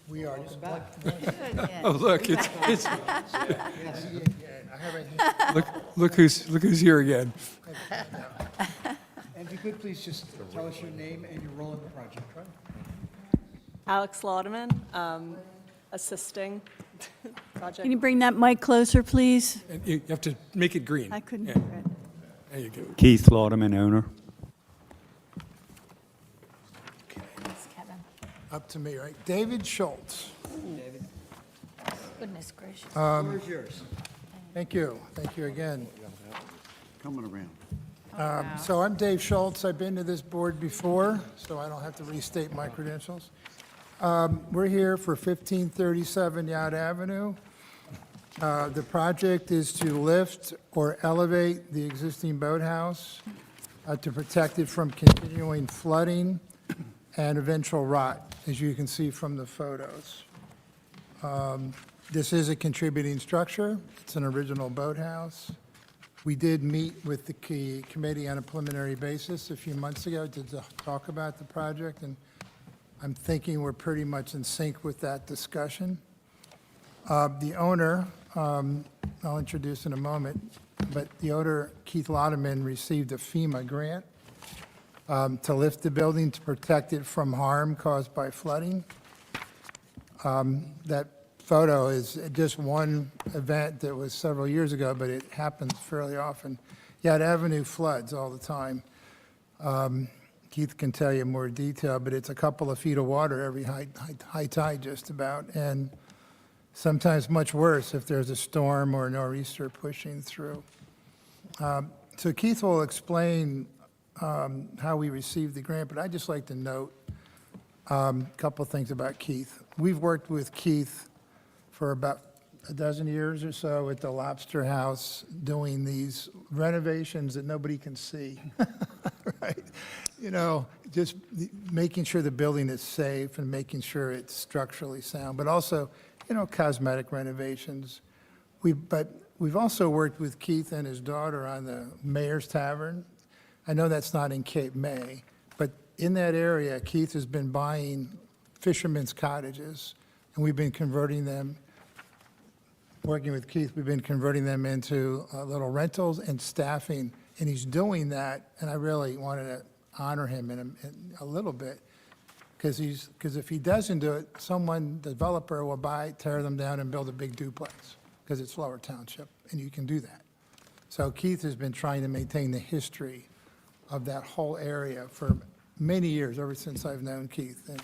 We are, Back. Oh, look, it's, Yes. look who's here again. And if you could, please just tell us your name and your role in the project. Alex Laudeman, assisting project. Can you bring that mic closer, please? And you have to make it green. I couldn't Yeah, hear it. there you go. Keith Lauderman, owner. up to me, right? David Schultz. David, Goodness gracious. the floor is yours. Thank you. Thank you again. Coming around. So I'm Dave Schultz. I've been to this board before, so I don't have to restate my credentials. We're here for 1537 Yard Avenue. The project is to lift or elevate the existing boathouse to protect it from continuing flooding and eventual rot, as you can see from the photos. This is a contributing structure. It's an original boathouse. We did meet with the committee on a preliminary basis a few months ago to talk about the project, and I'm thinking we're pretty much in sync with that discussion. The owner, I'll introduce in a moment, but the owner, Keith Laudeman, received a FEMA grant to lift the building to protect it from harm caused by flooding. That photo is just one event that was several years ago, but it happens fairly often. Yad Avenue floods all the time. Keith can tell you more detail, but it's a couple of feet of water every high tide just about, and sometimes much worse if there's a storm or a nor'easter pushing through. So Keith will explain how we received the grant, but I'd just like to note a couple of things about Keith. We've worked with Keith for about a dozen years or so at the Lobster House doing these renovations that nobody can see, right? You know, just making sure the building is safe and making sure it's structurally sound, but also, you know, cosmetic renovations. But we've also worked with Keith and his daughter on the Mayor's Tavern. I know that's not in Cape May, but in that area, Keith has been buying fishermen's cottages, and we've been converting them. Working with Keith, we've been converting them into little rentals and staffing, and he's doing that, and I really wanted to honor him in a little bit, because if he doesn't do it, developer will buy, tear them down, and build a big duplex, because it's Lower Township, and you can do that. So Keith has been trying to maintain the history of that whole area for many years, ever since I've known Keith, and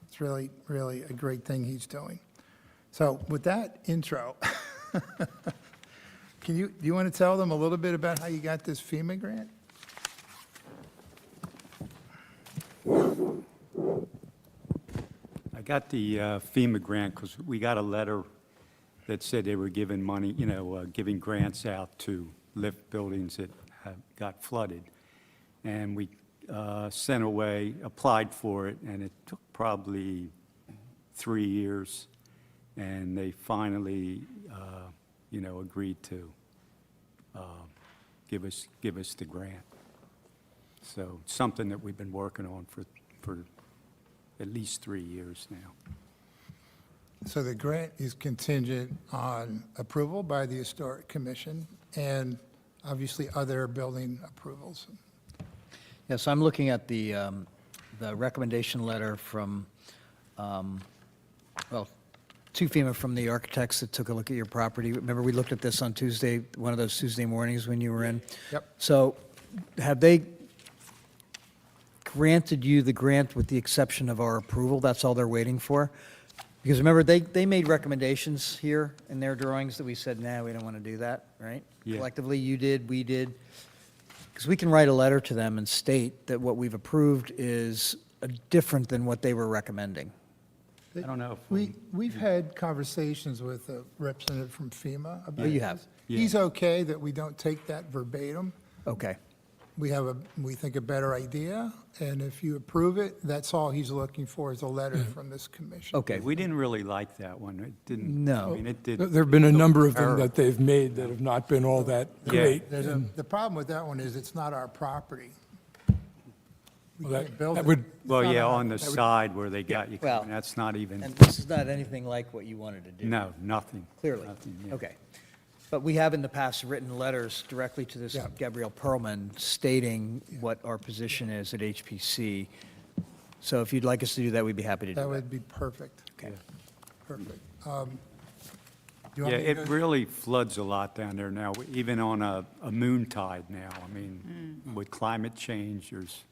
it's really, really a great thing he's doing. So with that intro, do you want to tell them a little bit about how you got this FEMA grant? I got the FEMA grant because we got a letter that said they were giving money, giving grants out to lift buildings that got flooded. And we applied for it, and it took probably 3 years. And they finally, agreed to give us the grant. So it's something that we've been working on for at least 3 years now. So the grant is contingent on approval by the Historic Commission and obviously other building approvals. Yes, I'm looking at the recommendation letter from, to FEMA from the architects that took a look at your property. Remember, we looked at this on Tuesday, one of those Tuesday mornings when you were in? Yep. So have they granted you the grant with the exception of our approval? That's all they're waiting for? Because remember, they made recommendations here in their drawings that we said, nah, we don't want to do that, right? Yeah. Collectively, you did, we did. Because we can write a letter to them and state that what we've approved is different than what they were recommending. I don't know if We've had conversations with a representative from FEMA about Oh, you have? Yeah. He's okay that we don't take that verbatim. Okay. We have we think, a better idea, and if you approve it, that's all he's looking for is a letter from this commission. Okay. we didn't really like that one. It didn't. No. I mean, it did. There have been a number of them Terrible. that they've made that have not been all that great. The problem with that one is it's not our property. We Well, can't build that it. would, Well, It's yeah, not on the side where they got you, Well, coming, that's not even, And this is not anything like what you wanted to do. no, nothing. Clearly. Nothing, yeah. Okay. But we have in the past written letters directly to this Gabrielle Perlman stating what our position is at HPC. So if you'd like us to do that, we'd be happy to do That that. would be perfect. Okay. Perfect. Yeah, it really floods a lot down there now, even on a moon tide now. I mean, with climate change, there's,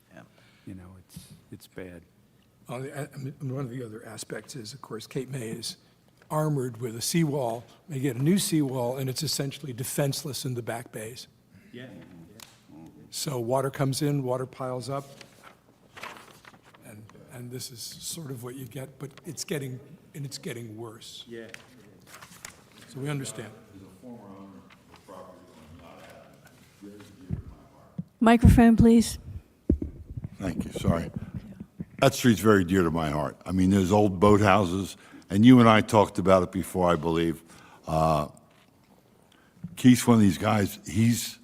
it's bad. and one of the other aspects is, of course, Cape May is armored with a seawall. They get a new seawall, and it's essentially defenseless in the back bays. Yeah. So water comes in, water piles up, and this is sort of what you get, but it's getting worse. Yeah. So we understand. Microphone, please. Thank you, sorry. That street's very dear to my heart. I mean, there's old boathouses, and you and I talked about it before, I believe. Keith's one of these guys, he's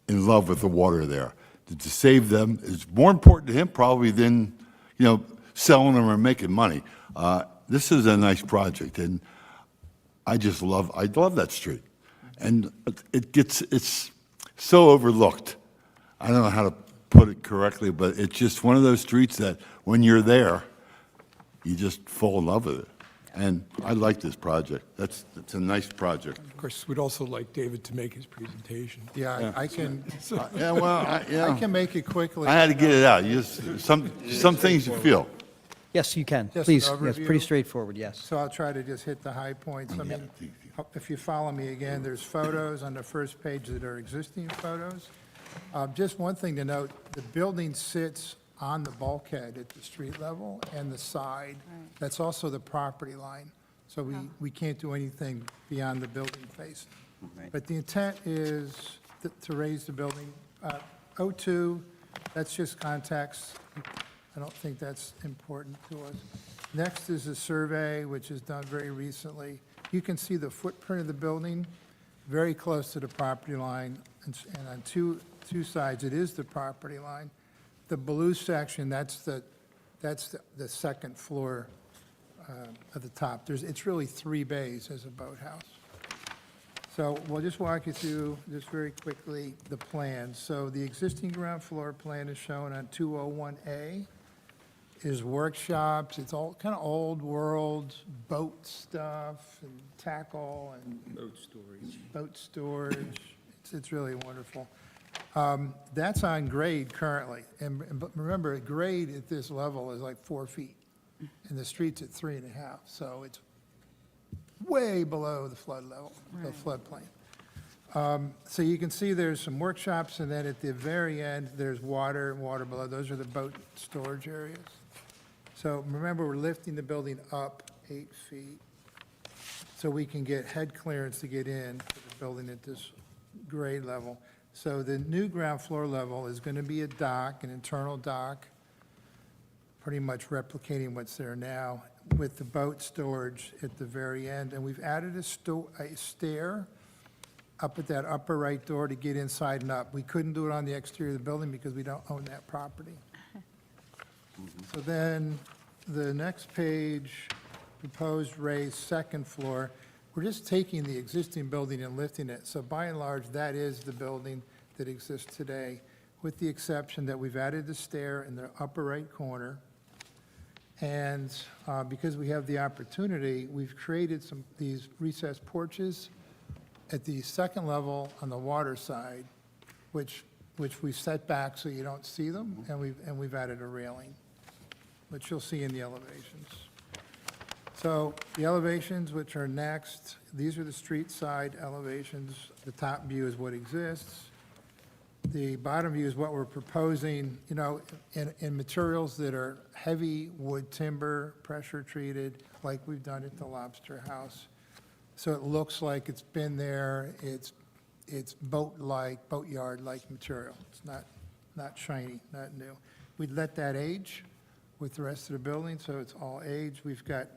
in love with the water there. To save them is more important to him probably than, selling them or making money. This is a nice project, and I love that street. and it's so overlooked. I don't know how to put it correctly, but it's just one of those streets that when you're there, you just fall in love with it. And I like this project. It's a nice project. Of course, we'd also like David to make his presentation. Yeah, I can, Yeah, well, I can make it quickly. I had to get it out. You just, some things you feel. Yes, you can. Just an Please, yes, pretty overview. straightforward, yes. So I'll try to just hit the high points. I mean, if you follow me again, there's photos on the first page that are existing photos. Just one thing to note, the building sits on the bulkhead at the street level and the side. That's also the property line. So we can't do anything beyond the building face. But the intent is to raise the building. O2, that's just context. I don't think that's important to us. Next is a survey, which is done very recently. You can see the footprint of the building very close to the property line, and on two sides, it is the property line. The blue section, that's the second floor at the top. It's really 3 bays as a boathouse. So we'll just walk you through, just very quickly, the plans. So the existing ground floor plan is shown on 201A. Is workshops, it's all kind of old world boat stuff and tackle and boat storage. It's really wonderful. That's on grade currently, but remember, grade at this level is like 4 feet, and the street's at 3.5, so it's way below the flood level, the floodplain. So you can see there's some workshops, and then at the very end, there's water below. Those are the boat storage areas. So remember, we're lifting the building up 8 feet, so we can get head clearance to get in to the building at this grade level. So the new ground floor level is going to be a dock, an internal dock, pretty much replicating what's there now, with the boat storage at the very end. And we've added a stair up at that upper right door to get inside and up. We couldn't do it on the exterior of the building because we don't own that property. So then, the next page, proposed raised second floor. We're just taking the existing building and lifting it. So by and large, that is the building that exists today, with the exception that we've added the stair in the upper right corner. And because we have the opportunity, we've created these recessed porches at the second level on the water side, which we set back so you don't see them, and we've added a railing, which you'll see in the elevations. So the elevations, which are next, these are the street side elevations. The top view is what exists. The bottom view is what we're proposing, you know, in materials that are heavy wood timber, pressure treated, like we've done at the Lobster House. So it looks like it's been there. It's boat-like, boatyard-like material. It's not shiny, not new. We'd let that age with the rest of the building, so it's all age. We've got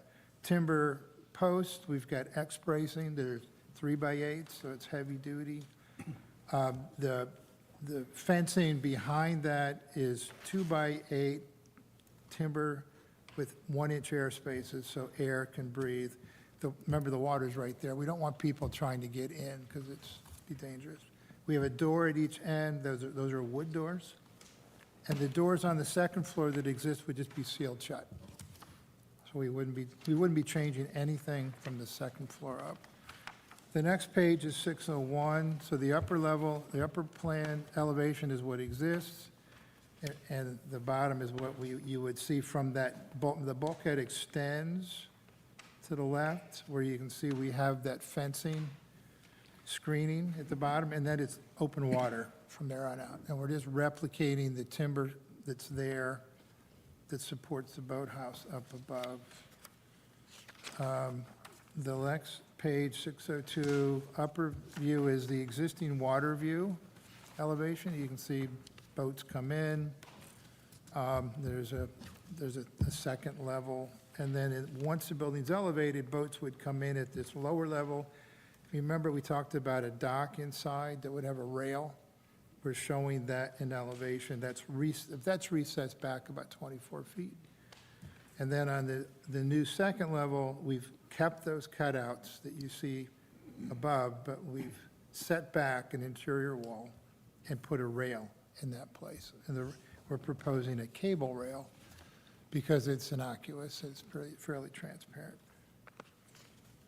timber posts, we've got X bracing, they're 3x8, so it's heavy duty. The fencing behind that is 2x8 timber with 1-inch air spaces, so air can breathe. Remember, the water's right there. We don't want people trying to get in because it's be dangerous. We have a door at each end. Those are wood doors. And the doors on the second floor that exist would just be sealed shut. So we wouldn't be changing anything from the second floor up. The next page is 601. So the upper level, the upper plan elevation is what exists, and the bottom is what you would see from that. The bulkhead extends to the left, where you can see we have that fencing screening at the bottom, and then it's open water from there on out. And we're just replicating the timber that's there that supports the boathouse up above. The next page, 602, upper view is the existing water view elevation. You can see boats come in. There's a second level. And then once the building's elevated, boats would come in at this lower level. If you remember, we talked about a dock inside that would have a rail. We're showing that in elevation. That's recessed back about 24 feet. And then on the new second level, we've kept those cutouts that you see above, but we've set back an interior wall and put a rail in that place. And we're proposing a cable rail because it's innocuous, it's fairly transparent.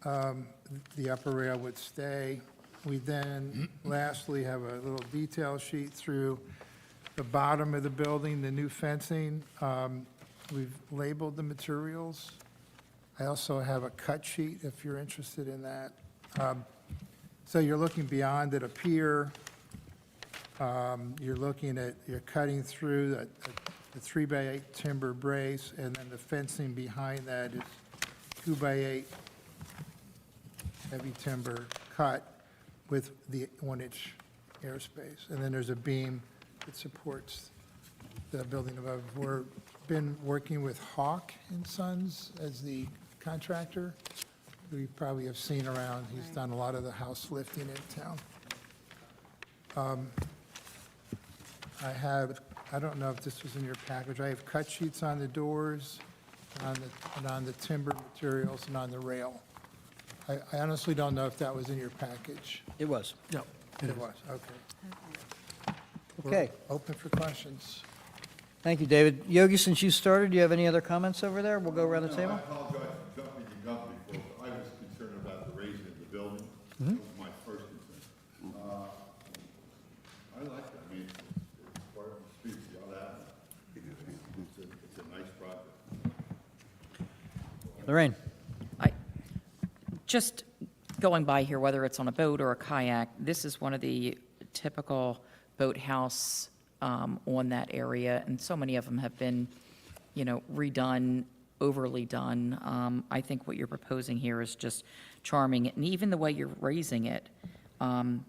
The upper rail would stay. We then lastly have a little detail sheet through the bottom of the building, the new fencing. We've labeled the materials. I also have a cut sheet if you're interested in that. So you're looking beyond at a pier. You're cutting through the 3x8 timber brace, and then the fencing behind that is 2x8 heavy timber cut with the 1-inch airspace. And then there's a beam that supports the building above. We've been working with Hawk and Sons as the contractor, who you probably have seen around. He's done a lot of the house lifting in town. I don't know if this was in your package, I have cut sheets on the doors, and on the timber materials, and on the rail. I honestly don't know if that was in your package. It was. No. It was, okay. Okay. We're open for questions. Thank you, David. Yogi, since you started, do you have any other comments over there? We'll go around the I table. apologize for jumping the gun before, but I was concerned about the raising of the building. That was my first concern. I like it. I mean, it's part of the streets, the other avenue. It's a nice project. Lorraine? Just going by here, whether it's on a boat or a kayak, this is one of the typical boathouse on that area, and so many of them have been, redone, overly done. I think what you're proposing here is just charming, and even the way you're raising it,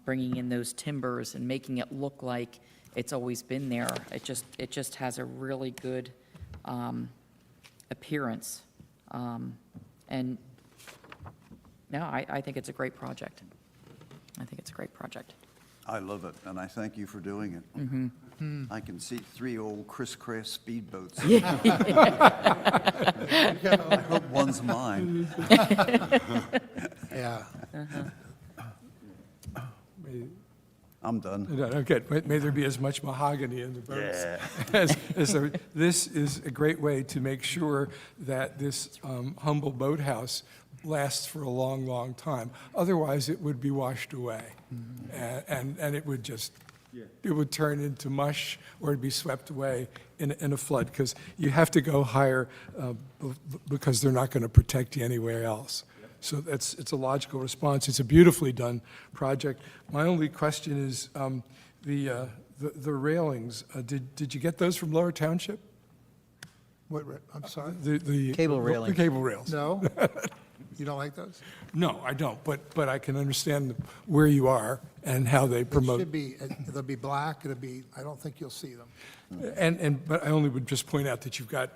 bringing in those timbers and making it look like it's always been there. It just has a really good appearance, and no, I think it's a great project. I think it's a great project. I love it, and I thank you for doing it. Mm-hmm. I can see 3 old crisscross speedboats. I hope one's mine. Yeah. I'm done. Okay, may there be as much mahogany in the boats. Yeah. This is a great way to make sure that this humble boathouse lasts for a long, long time. Otherwise, it would be washed away. And it would just, it would turn into mush, or it'd be swept away in a flood, because you have to go higher because they're not going to protect you anywhere else. So it's a logical response. It's a beautifully done project. My only question is the railings. Did you get those from Lower Township? I'm sorry? The Cable railings. The cable rails. No? You don't like those? No, I don't, but I can understand where you are and how they promote. They'll be black, I don't think you'll see them. But I only would just point out that you've got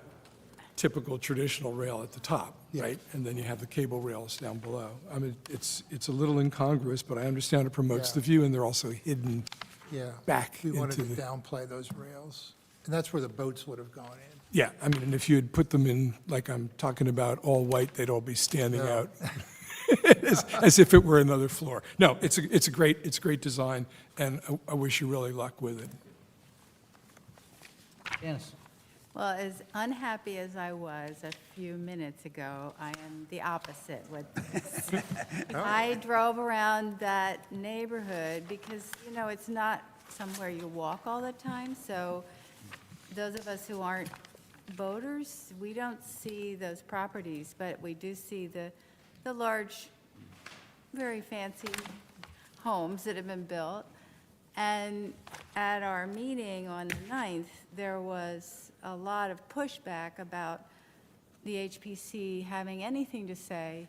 typical traditional rail at the top, Yeah. right? And then you have the cable rails down below. I mean, it's a little incongruous, but I understand it promotes Yeah. the view, and they're also hidden Yeah. back We wanted into to the... downplay those rails, and that's where the boats would have gone in. Yeah, I mean, and if you had put them in, like I'm talking about, all white, they'd all be standing No. out as if it were another floor. No, it's a great design, and I wish you really luck with it. Janice? Well, as unhappy as I was a few minutes ago, I am the opposite with this. I drove around that neighborhood because, it's not somewhere you walk all the time, so those of us who aren't boaters, we don't see those properties, but we do see the large, very fancy homes that have been built. And at our meeting on the 9th, there was a lot of pushback about the HPC having anything to say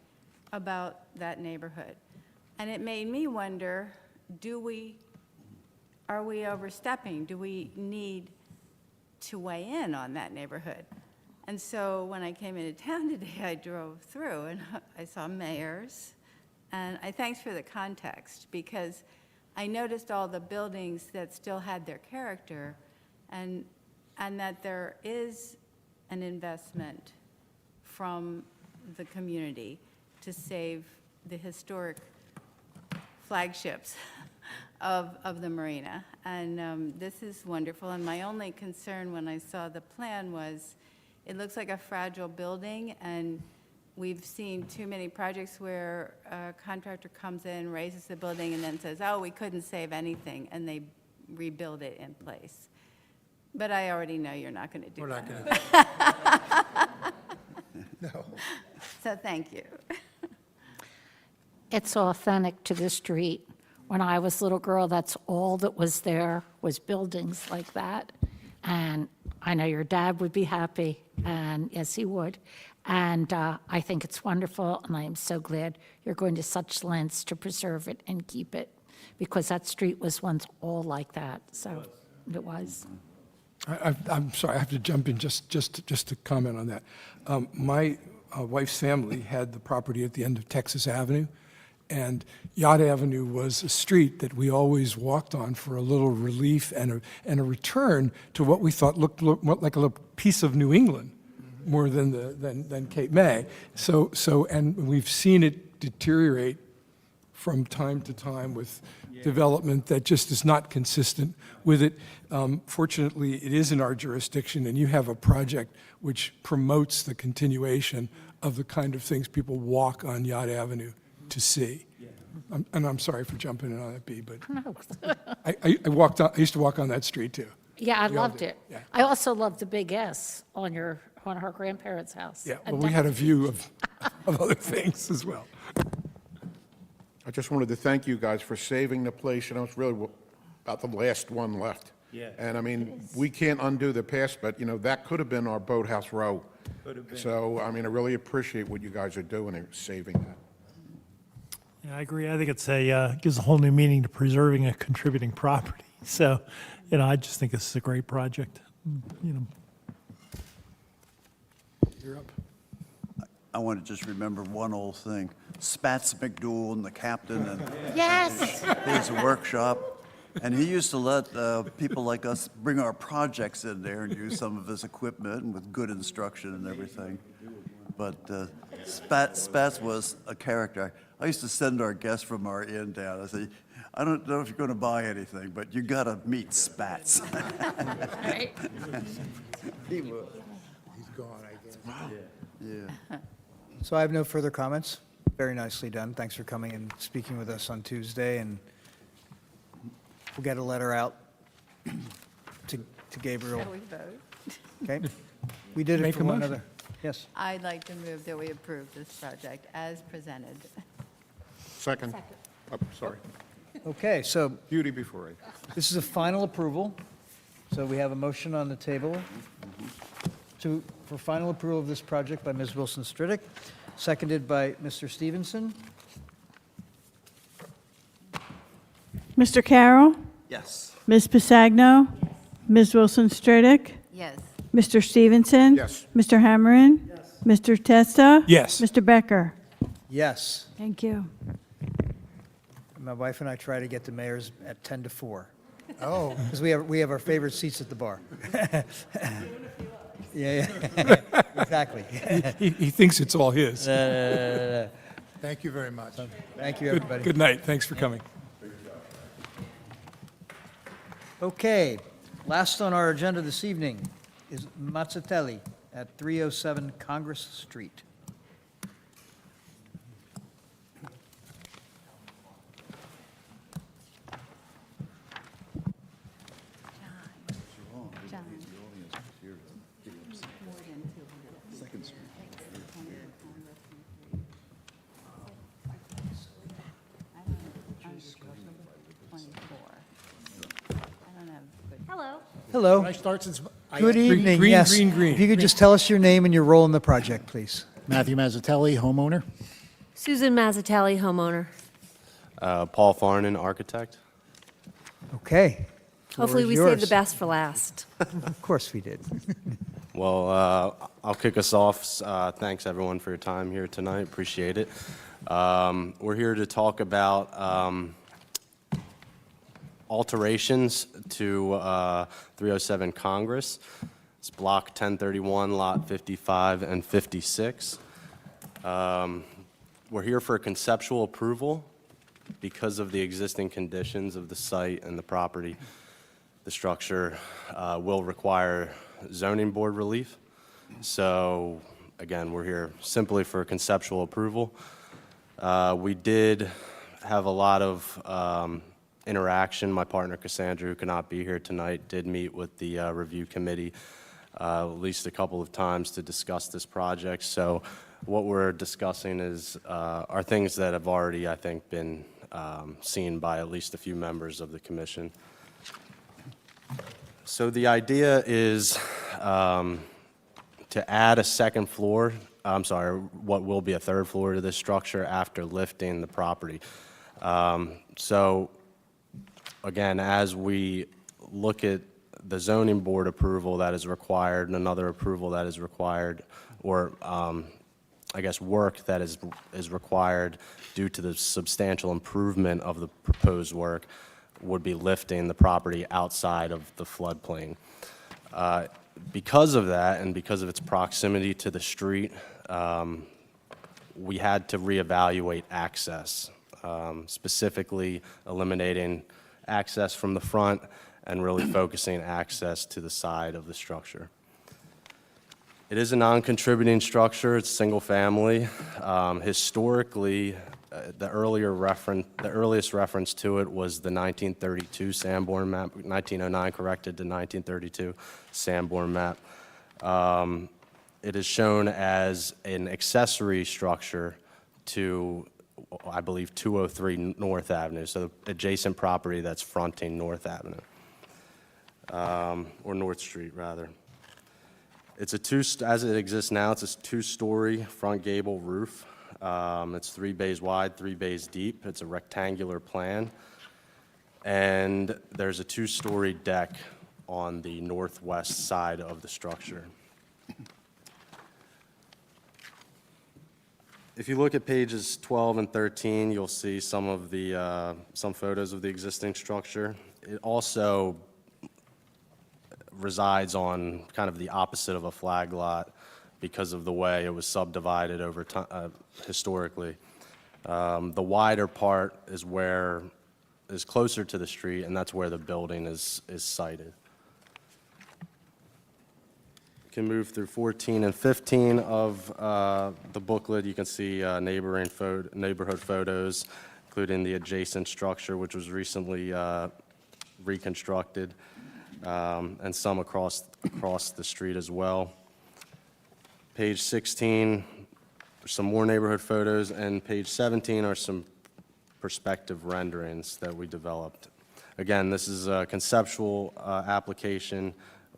about that neighborhood. And it made me wonder, are we overstepping? Do we need to weigh in on that neighborhood? And so when I came into town today, I drove through and I saw Mayors. And thanks for the context, because I noticed all the buildings that still had their character, and that there is an investment from the community to save the historic flagships of the marina. And this is wonderful. And my only concern when I saw the plan was, it looks like a fragile building, and we've seen too many projects where a contractor comes in, raises the building, and then says, oh, we couldn't save anything, and they rebuild it in place. But I already know you're not going to do that. We're not going to. No. So thank you. It's authentic to the street. When I was a little girl, that's all that was there, was buildings like that. And I know your dad would be happy, and yes, he would. And I think it's wonderful, and I am so glad you're going to such lengths to preserve it and keep it, because that street was once all like that, so it was. I'm sorry, I have to jump in just to comment on that. My wife's family had the property at the end of Texas Avenue, and Yacht Avenue was a street that we always walked on for a little relief and a return to what we thought looked like a little piece of New England, more than Cape May. So and we've seen it deteriorate from time to time with development that just is not consistent with it. Fortunately, it is in our jurisdiction, and you have a project which promotes the continuation of the kind of things people walk on Yacht Avenue to see. And I'm sorry for jumping in on that, B, but No. I used to walk on that street too. Yeah, I We all loved did, it. yeah. I also loved the big S on her grandparents' house. Yeah, And well, we had a that- view of other things as well. I just wanted to thank you guys for saving the place. You know, it's really about the last one left. Yeah. And I mean, we can't undo the past, but, you know, that could have been our Boathouse Row. Could have been. So, I mean, I really appreciate what you guys are doing in saving that. Yeah, I agree. I think it's gives a whole new meaning to preserving a contributing property. So, I just think this is a great project. You're up. I want to just remember one old thing. Spats McDool and the captain and Yes. his workshop. And he used to let people like us bring our projects in there and use some of his equipment and with good instruction and everything. But Spats was a character. I used to send our guests from our inn down. I say, I don't know if you're going to buy anything, but you got to meet Spats. Right. He was. He's gone, I guess. Yeah. So I have no further comments. Very nicely done. Thanks for coming and speaking with us on Tuesday, and we'll get a letter out to Gabriel. Shall we vote? Okay? We did it Make for a one motion. other. Yes. I'd like to move that we approve this project as presented. Second. Oh, sorry. Okay, so Beauty before age. this is a final approval. So we have a motion on the table for final approval of this project by Ms. Wilson Stridick, seconded by Mr. Stevenson. Mr. Carroll? Yes. Ms. Pasagno? Ms. Wilson Stridick? Yes. Mr. Stevenson? Yes. Mr. Hammerin? Mr. Testa? Yes. Mr. Becker? Yes. Thank you. My wife and I try to get the mayors at 10 to 4. Oh, Because we have our favorite seats at the bar. Yeah, exactly. He thinks it's all his. thank you very much. Thank you, everybody. Good night, thanks for coming. Okay, last on our agenda this evening is Mazzatelli at 307 Congress Street. John. Hello. Hello. Can I start since Good evening, green, yes. green, green. If you could just tell us your name and your role in the project, please. Matthew Mazzatelli, homeowner. Susan Mazzatelli, homeowner. Paul Farnan, architect. Okay. Floor Hopefully is we yours. saved the best for last. Of course we did. Well, I'll kick us off. Thanks, everyone, for your time here tonight. Appreciate it. We're here to talk about alterations to 307 Congress. It's Block 1031, Lot 55 and 56. We're here for a conceptual approval because of the existing conditions of the site and the property, the structure will require zoning board relief. So again, we're here simply for conceptual approval. We did have a lot of interaction. My partner Cassandra, who cannot be here tonight, did meet with the review committee at least a couple of times to discuss this project. So what we're discussing are things that have already, I think, been seen by at least a few members of the commission. So the idea is to add a second floor, what will be a third floor to this structure after lifting the property. So again, as we look at the zoning board approval that is required and another approval that is required, or I guess work that is required due to the substantial improvement of the proposed work, would be lifting the property outside of the floodplain. Because of that, and because of its proximity to the street, we had to reevaluate access, specifically eliminating access from the front and really focusing access to the side of the structure. It is a non-contributing structure. It's single family. Historically, the earliest reference to it was the 1932 Sanborn map, 1909 corrected to 1932 Sanborn map. It is shown as an accessory structure to, I believe, 203 North Avenue, so the adjacent property that's fronting North Avenue, or North Street, rather. It's as it exists now, it's a two-story front gable roof. It's 3 bays wide, 3 bays deep. It's a rectangular plan. And there's a 2-story deck on the northwest side of the structure. If you look at pages 12 and 13, you'll see some photos of the existing structure. It also resides on kind of the opposite of a flag lot because of the way it was subdivided over time, historically. The wider part is closer to the street, and that's where the building is sited. You can move through 14 and 15 of the booklet. You can see neighborhood photos, including the adjacent structure, which was recently reconstructed, and some across the street as well. Page 16, some more neighborhood photos, and page 17 are some perspective renderings that we developed. Again, this is a conceptual application.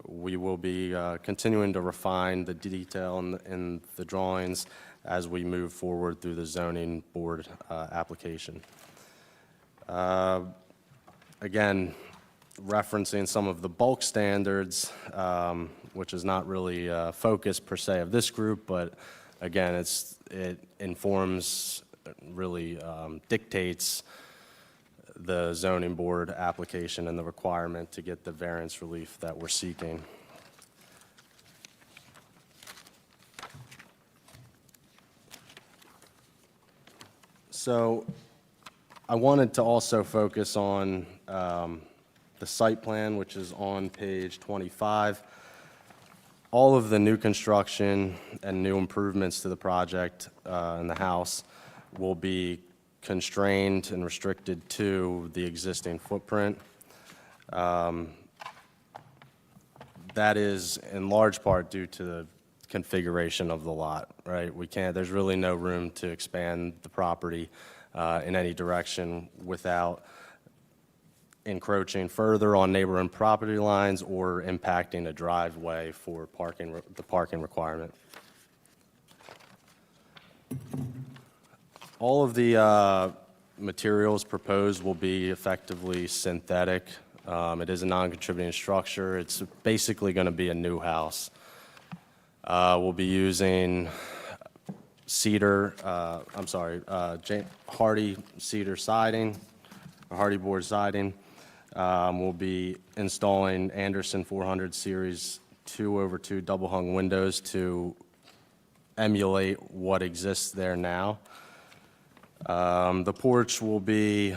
We will be continuing to refine the detail in the drawings as we move forward through the zoning board application. Again, referencing some of the bulk standards, which is not really a focus per se of this group, but again, it informs, really dictates the zoning board application and the requirement to get the variance relief that we're seeking. So I wanted to also focus on the site plan, which is on page 25. All of the new construction and new improvements to the project and the house will be constrained and restricted to the existing footprint. That is in large part due to the configuration of the lot, right? There's really no room to expand the property in any direction without encroaching further on neighboring property lines or impacting a driveway for the parking requirement. All of the materials proposed will be effectively synthetic. It is a non-contributing structure. It's basically going to be a new house. We'll be using hardy cedar siding, or hardy board siding. We'll be installing Anderson 400 Series 2/2 double hung windows to emulate what exists there now. The porch will be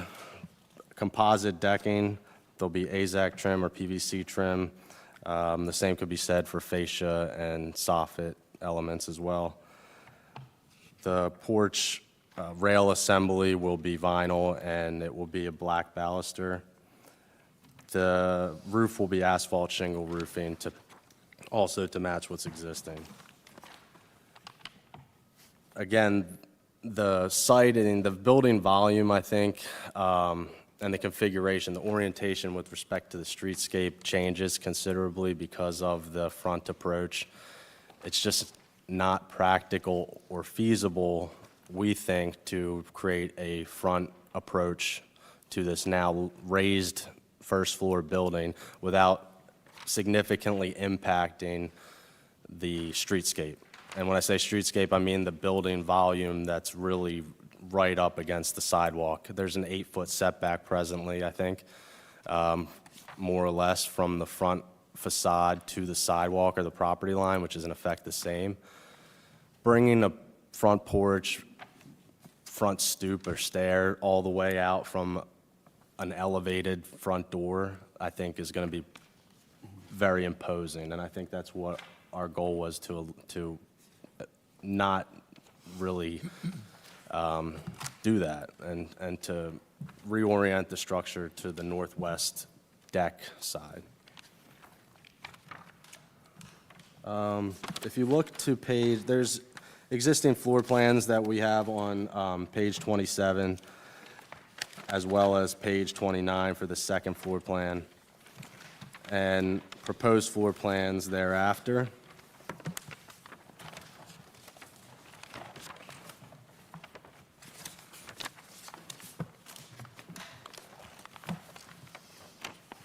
composite decking. There'll be AZAC trim or PVC trim. The same could be said for fascia and soffit elements as well. The porch rail assembly will be vinyl, and it will be a black baluster. The roof will be asphalt shingle roofing also to match what's existing. Again, the site and the building volume, I think, and the configuration, the orientation with respect to the streetscape changes considerably because of the front approach. It's just not practical or feasible, we think, to create a front approach to this now raised first floor building without significantly impacting the streetscape. And when I say streetscape, I mean the building volume that's really right up against the sidewalk. There's an 8-foot setback presently, I think, more or less from the front facade to the sidewalk or the property line, which is in effect the same. Bringing a front porch, front stoop or stair all the way out from an elevated front door, I think is going to be very imposing. And I think that's what our goal was, to not really do that and to reorient the structure to the northwest deck side. If you look to there's existing floor plans that we have on page 27, as well as page 29 for the second floor plan, and proposed floor plans thereafter.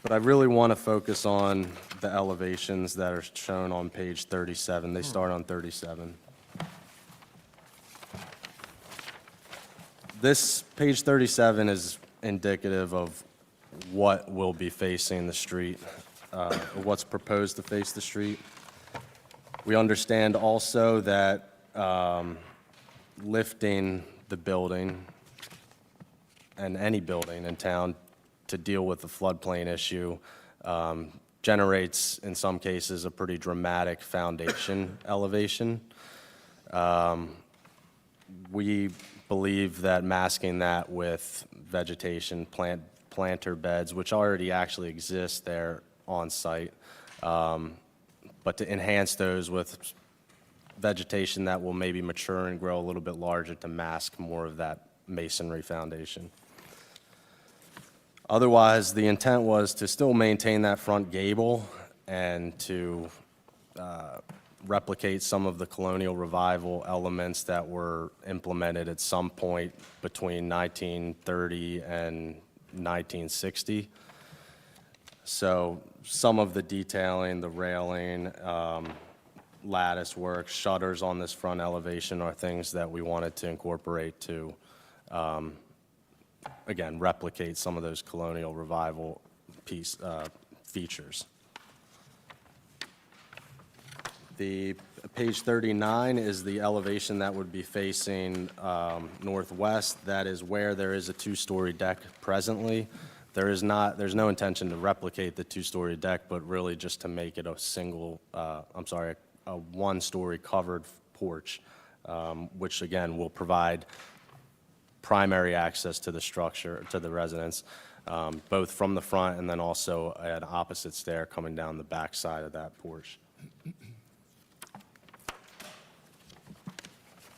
But I really want to focus on the elevations that are shown on page 37. They start on 37. This page 37 is indicative of what will be facing the street, what's proposed to face the street. We understand also that lifting the building and any building in town to deal with the floodplain issue generates, in some cases, a pretty dramatic foundation elevation. We believe that masking that with vegetation, planter beds, which already actually exist there on site, but to enhance those with vegetation that will maybe mature and grow a little bit larger to mask more of that masonry foundation. Otherwise, the intent was to still maintain that front gable and to replicate some of the colonial revival elements that were implemented at some point between 1930 and 1960. So some of the detailing, the railing, lattice work, shutters on this front elevation are things that we wanted to incorporate to again, replicate some of those colonial revival features. The page 39 is the elevation that would be facing northwest. That is where there is a two-story deck presently. There's no intention to replicate the two-story deck, but really just to make it a one-story covered porch, which again will provide primary access to the structure, to the residence, both from the front and then also an opposite stair coming down the back side of that porch.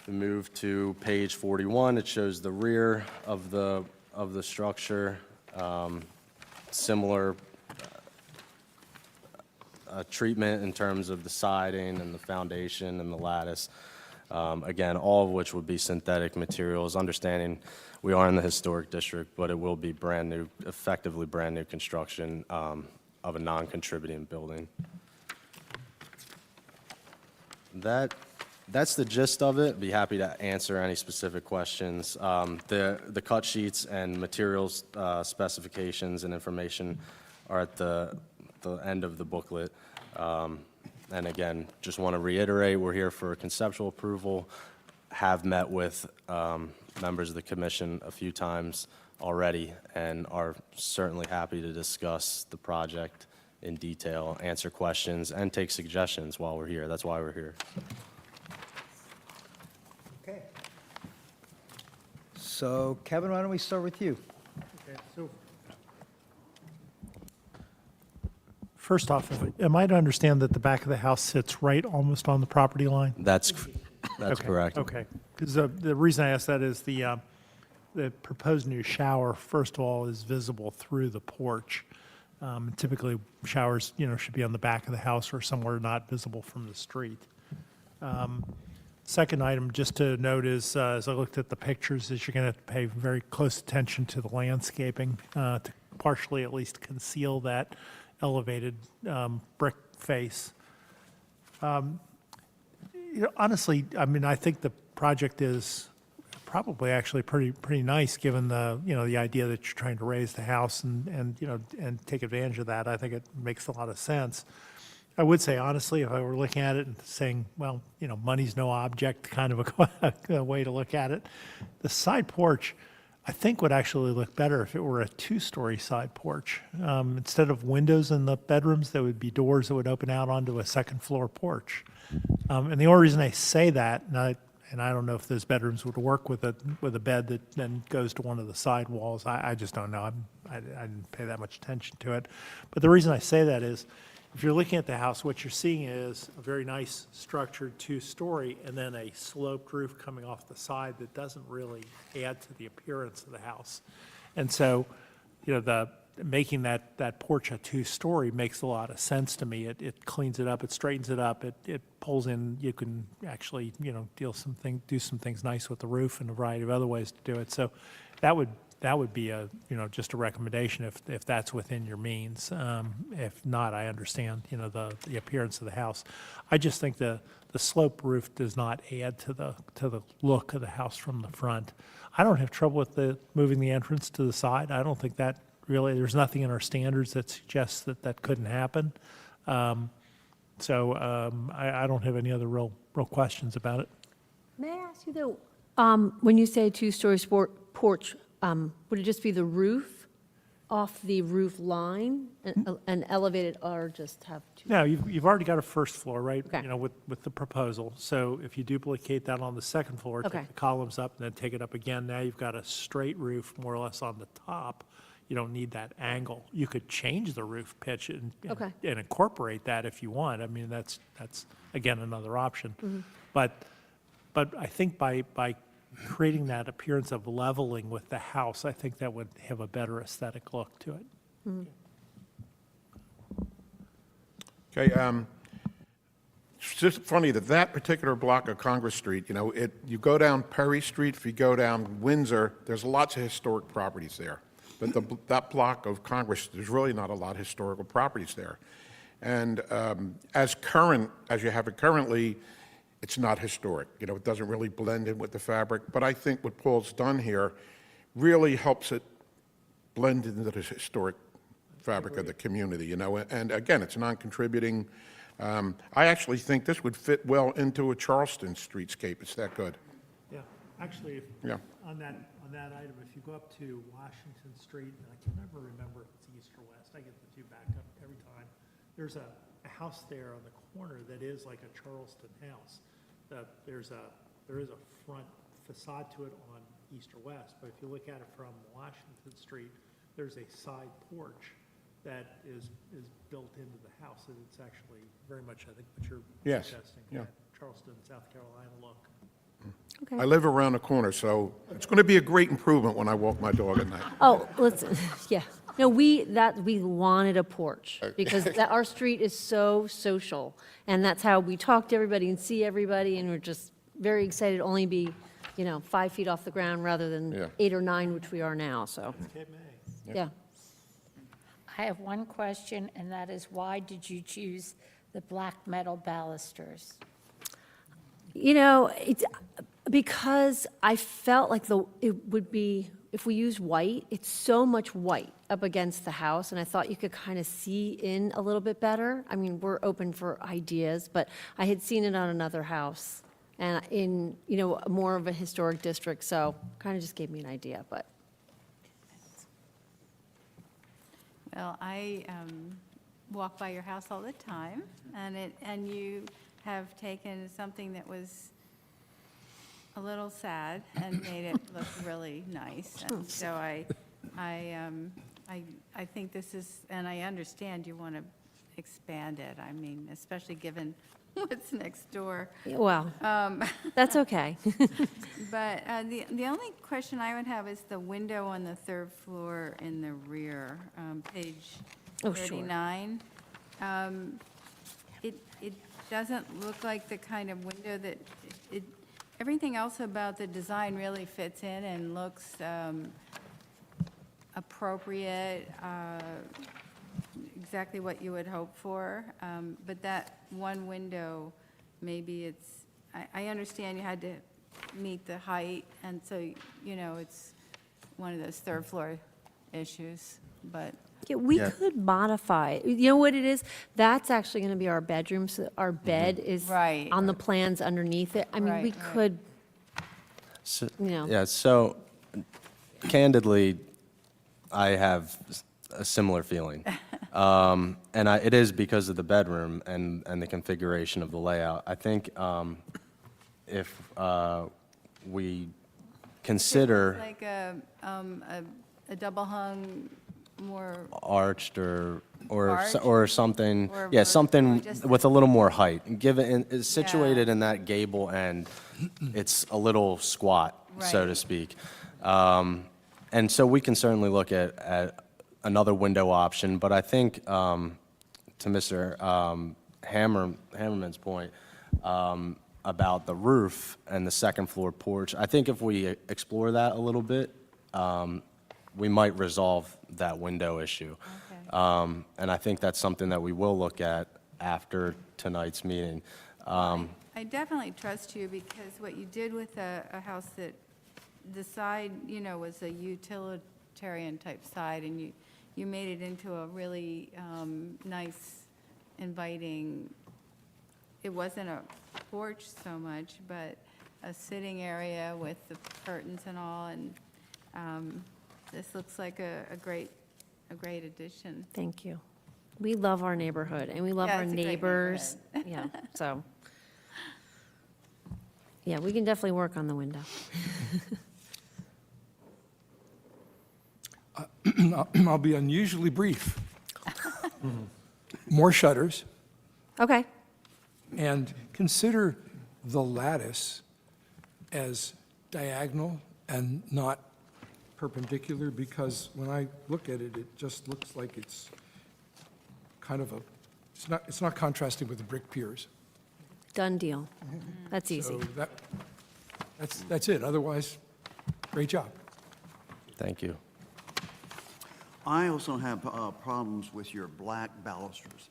We move to page 41. It shows the rear of the structure, similar treatment in terms of the siding and the foundation and the lattice. Again, all of which would be synthetic materials, understanding we are in the historic district, but it will be brand new, effectively brand new construction of a non-contributing building. That's the gist of it. Be happy to answer any specific questions. The cut sheets and materials specifications and information are at the end of the booklet. And again, just want to reiterate, we're here for conceptual approval. have met with members of the commission a few times already and are certainly happy to discuss the project in detail, answer questions, and take suggestions while we're here. That's why we're here. Okay. So Kevin, why don't we start with you? Okay, so first off, am I to understand that the back of the house sits right almost on the property line? That's Okay, correct. Okay, because the reason I ask that is the proposed new shower, first of all, is visible through the porch. Typically, showers, should be on the back of the house or somewhere not visible from the street. Second item, just to note is, as I looked at the pictures, is you're going to have to pay very close attention to the landscaping to partially at least conceal that elevated brick face. Honestly, I mean, I think the project is probably actually pretty nice, given the, the idea that you're trying to raise the house and take advantage of that. I think it makes a lot of sense. I would say, honestly, if I were looking at it and saying, well, money's no object, kind of a way to look at it, the side porch, I think, would actually look better if it were a two-story side porch. Instead of windows in the bedrooms, there would be doors that would open out onto a second-floor porch. And the only reason I say that, and I don't know if those bedrooms would work with a bed that then goes to one of the side walls. I just don't know. I didn't pay that much attention to it. But the reason I say that is, if you're looking at the house, what you're seeing is a very nice structured two-story and then a sloped roof coming off the side that doesn't really add to the appearance of the house. And so, making that porch a two-story makes a lot of sense to me. It cleans it up, it straightens it up, it pulls in. You can actually, do some things nice with the roof and a variety of other ways to do it. So that would be just a recommendation if that's within your means. If not, I understand, the appearance of the house. I just think the slope roof does not add to the look of the house from the front. I don't have trouble with moving the entrance to the side. I don't think that really, there's nothing in our standards that suggests that couldn't happen. I don't have any other real questions about it. May I ask you though, when you say two-story porch, would it just be the roof off the roof line and elevated, or just have two? No, you've already got a first floor, right? Okay. With the proposal. So if you duplicate that on the second floor, Okay. take the columns up and then take it up again, now you've got a straight roof more or less on the top. You don't need that angle. You could change the roof pitch and incorporate that if you want. I mean, that's again, another option. Mm-hmm. But I think by creating that appearance of leveling with the house, I think that would have a better aesthetic look to it. Mm-hmm. Okay, it's just funny that particular block of Congress Street, you go down Perry Street, if you go down Windsor, there's lots of historic properties there. But that block of Congress, there's really not a lot of historical properties there. And as you have it currently, it's not historic. It doesn't really blend in with the fabric. But I think what Paul's done here really helps it blend into the historic fabric of the community, And again, it's non-contributing. I actually think this would fit well into a Charleston streetscape. It's that good. Yeah, actually, Yeah. on that item, if you go up to Washington Street, and I can never remember if it's east or west, I get the two backed up every time. There's a house there on the corner that is like a Charleston house. There is a front facade to it on east or west, but if you look at it from Washington Street, there's a side porch that is built into the house, and it's actually very much, I think, what you're Yes, suggesting. yeah. That Charleston, South Carolina look. Okay. I live around the corner, so it's going to be a great improvement when I walk my dog at night. Oh, yeah. No, we wanted a porch because our street is so social. And that's how we talk to everybody and see everybody. And we're just very excited to only be, 5 feet off the ground rather than 8 or 9, which we are now. So, yeah. I have one question, and that is, why did you choose the black metal balusters? It's because I felt like it would be, if we use white, it's so much white up against the house, and I thought you could kind of see in a little bit better. I mean, we're open for ideas, but I had seen it on another house and in, more of a historic district, so kind of just gave me an idea, but. Well, I walk by your house all the time, and you have taken something that was a little sad and made it look really nice. And so I think this is, and I understand you want to expand it. I mean, especially given what's next door. Well, that's okay. But the only question I would have is the window on the third floor in the rear, page Oh, sure. 39. It doesn't look like the kind of window that, everything else about the design really fits in and looks appropriate, exactly what you would hope for. But that one window, maybe it's, I understand you had to meet the height, and so, it's one of those third floor issues, but. Yeah, we could modify, you know what it is? That's actually going to be our bedroom, so our bed is Right. on the plans underneath it. I mean, we Right, right. could, So- No. Yeah, so candidly, I have a similar feeling. It is because of the bedroom and the configuration of the layout. I think if we consider Like a double hung, more, arched or Arched? something, Or yeah, vertical, something just- with a little more height. Given, it's situated in that gable end, it's a little squat, so to Right. speak. And so we can certainly look at another window option, but I think, to Mr. Hammerman's point, about the roof and the second floor porch, I think if we explore that a little bit, we might resolve that window issue. Okay. And I think that's something that we will look at after tonight's meeting. I definitely trust you, because what you did with a house that, the side, was a utilitarian type side, and you made it into a really nice, inviting, it wasn't a porch so much, but a sitting area with the curtains and all, and this looks like a great addition. thank you. We love our neighborhood, and we love Yeah, our it's a great neighbors. Yeah, so, yeah, we can definitely work on the window. I'll be unusually brief. More shutters, Okay, and consider the lattice as diagonal and not perpendicular, because when I look at it, it just looks like it's kind of it's not contrasting with the brick piers. done deal. That's easy. So that's it. Otherwise, great job. Thank you. I also have problems with your black balusters.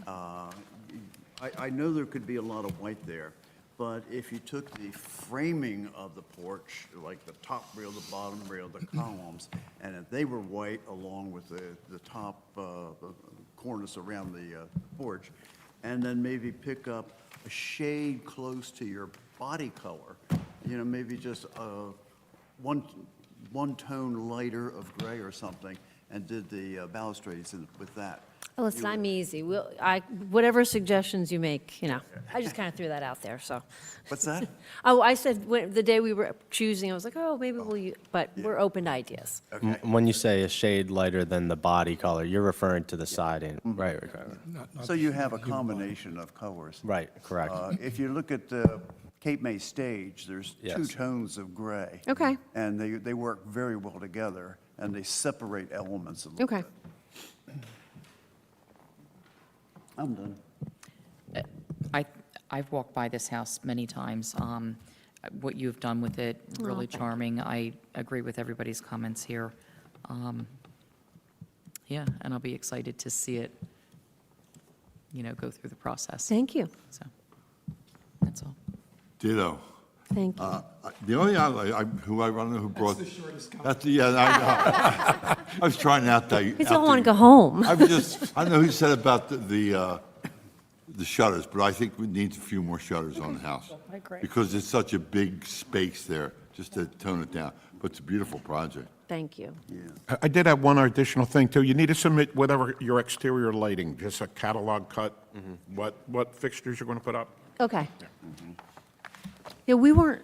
I know there could be a lot of white there, but if you took the framing of the porch, like the top rail, the bottom rail, the columns, and if they were white along with the top cornice around the porch, and then maybe pick up a shade close to your body color, maybe just one tone lighter of gray or something, and did the balustrades with that. Oh, listen, I'm easy. Whatever suggestions you make, I just kind of threw that out there, so. What's that? Oh, I said, the day we were choosing, I was like, oh, maybe we'll, but we're open to ideas. Okay. When you say a shade lighter than the body color, you're referring to the siding, right? So you have a combination of colors. Right, correct. If you look at the Cape May stage, there's two Yes. tones of gray. Okay. And they work very well together, and they separate elements a little Okay. bit. I'm done. I've walked by this house many times. What you've done with it, really thank you. charming. I agree with everybody's comments here. Yeah, and I'll be excited to see it, go through the process. Thank you. So, that's all. Ditto. Thank you. The only, I don't know who brought. That's the shortest comment. Yeah, I know. I was trying out that. Kids all want to go home. I don't know who said about the the shutters, but I think we need a few more shutters on the house. I agree. Because there's such a big space there, just to tone it down. But it's a beautiful project. Thank you. I did have one additional thing, too. You need to submit whatever your exterior lighting, just a catalog cut, what fixtures you're going to put up. Okay. Yeah,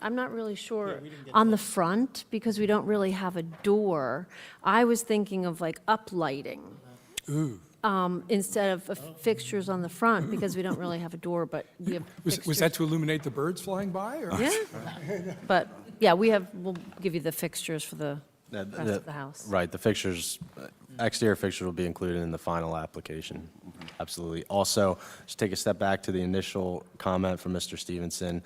I'm not really sure on the front, because we don't really have a door. I was thinking of like uplighting. Ooh. Instead of fixtures on the front, because we don't really have a door, but we have Was fixtures. that to illuminate the birds flying by, or? Yeah, but, yeah, we'll give you the fixtures for the rest of the house. Right, the fixtures, exterior fixtures will be included in the final application. Absolutely. Also, just take a step back to the initial comment from Mr. Stevenson.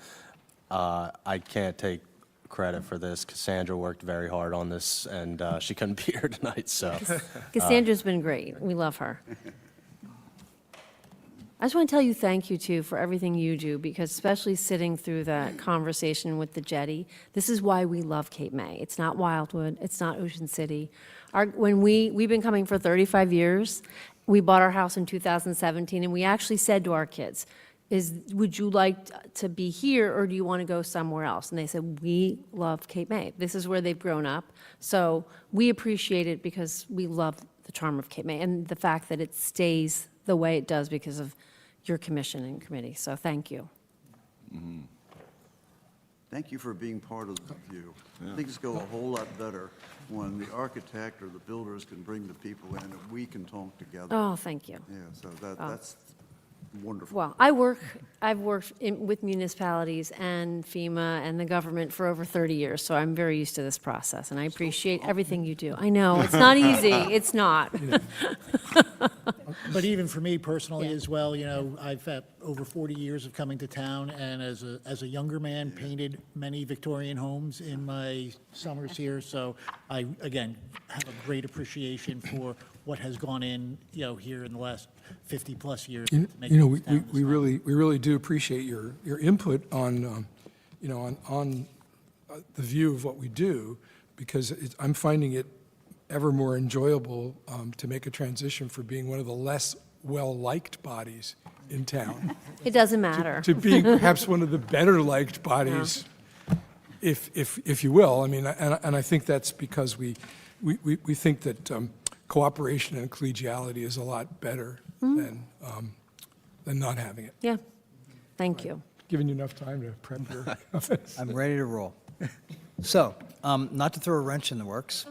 I can't take credit for this. Cassandra worked very hard on this, and she couldn't be here tonight, so. Cassandra's been great. We love her. I just want to tell you thank you, too, for everything you do, because especially sitting through that conversation with the jetty, this is why we love Cape May. It's not Wildwood, it's not Ocean City. We've been coming for 35 years. We bought our house in 2017, and we actually said to our kids, would you like to be here, or do you want to go somewhere else? And they said, we love Cape May. This is where they've grown up. So we appreciate it because we love the charm of Cape May and the fact that it stays the way it does because of your commission and committee. So thank you. Thank you for being part of the review. Things go a whole lot better when the architect or the builders can bring the people in and we can talk together. Oh, thank you. Yeah, so that's wonderful. Well, I've worked with municipalities and FEMA and the government for over 30 years, so I'm very used to this process, and I appreciate everything you do. I know, it's not easy, it's not. But even for me personally as well, I've had over 40 years of coming to town, and as a younger man, painted many Victorian homes in my summers here, so I, again, have a great appreciation for what has gone in, here in the last 50-plus years. to make this town We really do appreciate your input on, on the view of what we do, because I'm finding it ever more enjoyable to make a transition for being one of the less well-liked bodies in town. It doesn't matter. To being perhaps one of the better-liked bodies, if you will. I mean, and I think that's because we think that cooperation and collegiality is a lot better than not having it. Yeah, thank you. Giving you enough time to prep your comments. I'm ready to roll. So, not to throw a wrench in the works,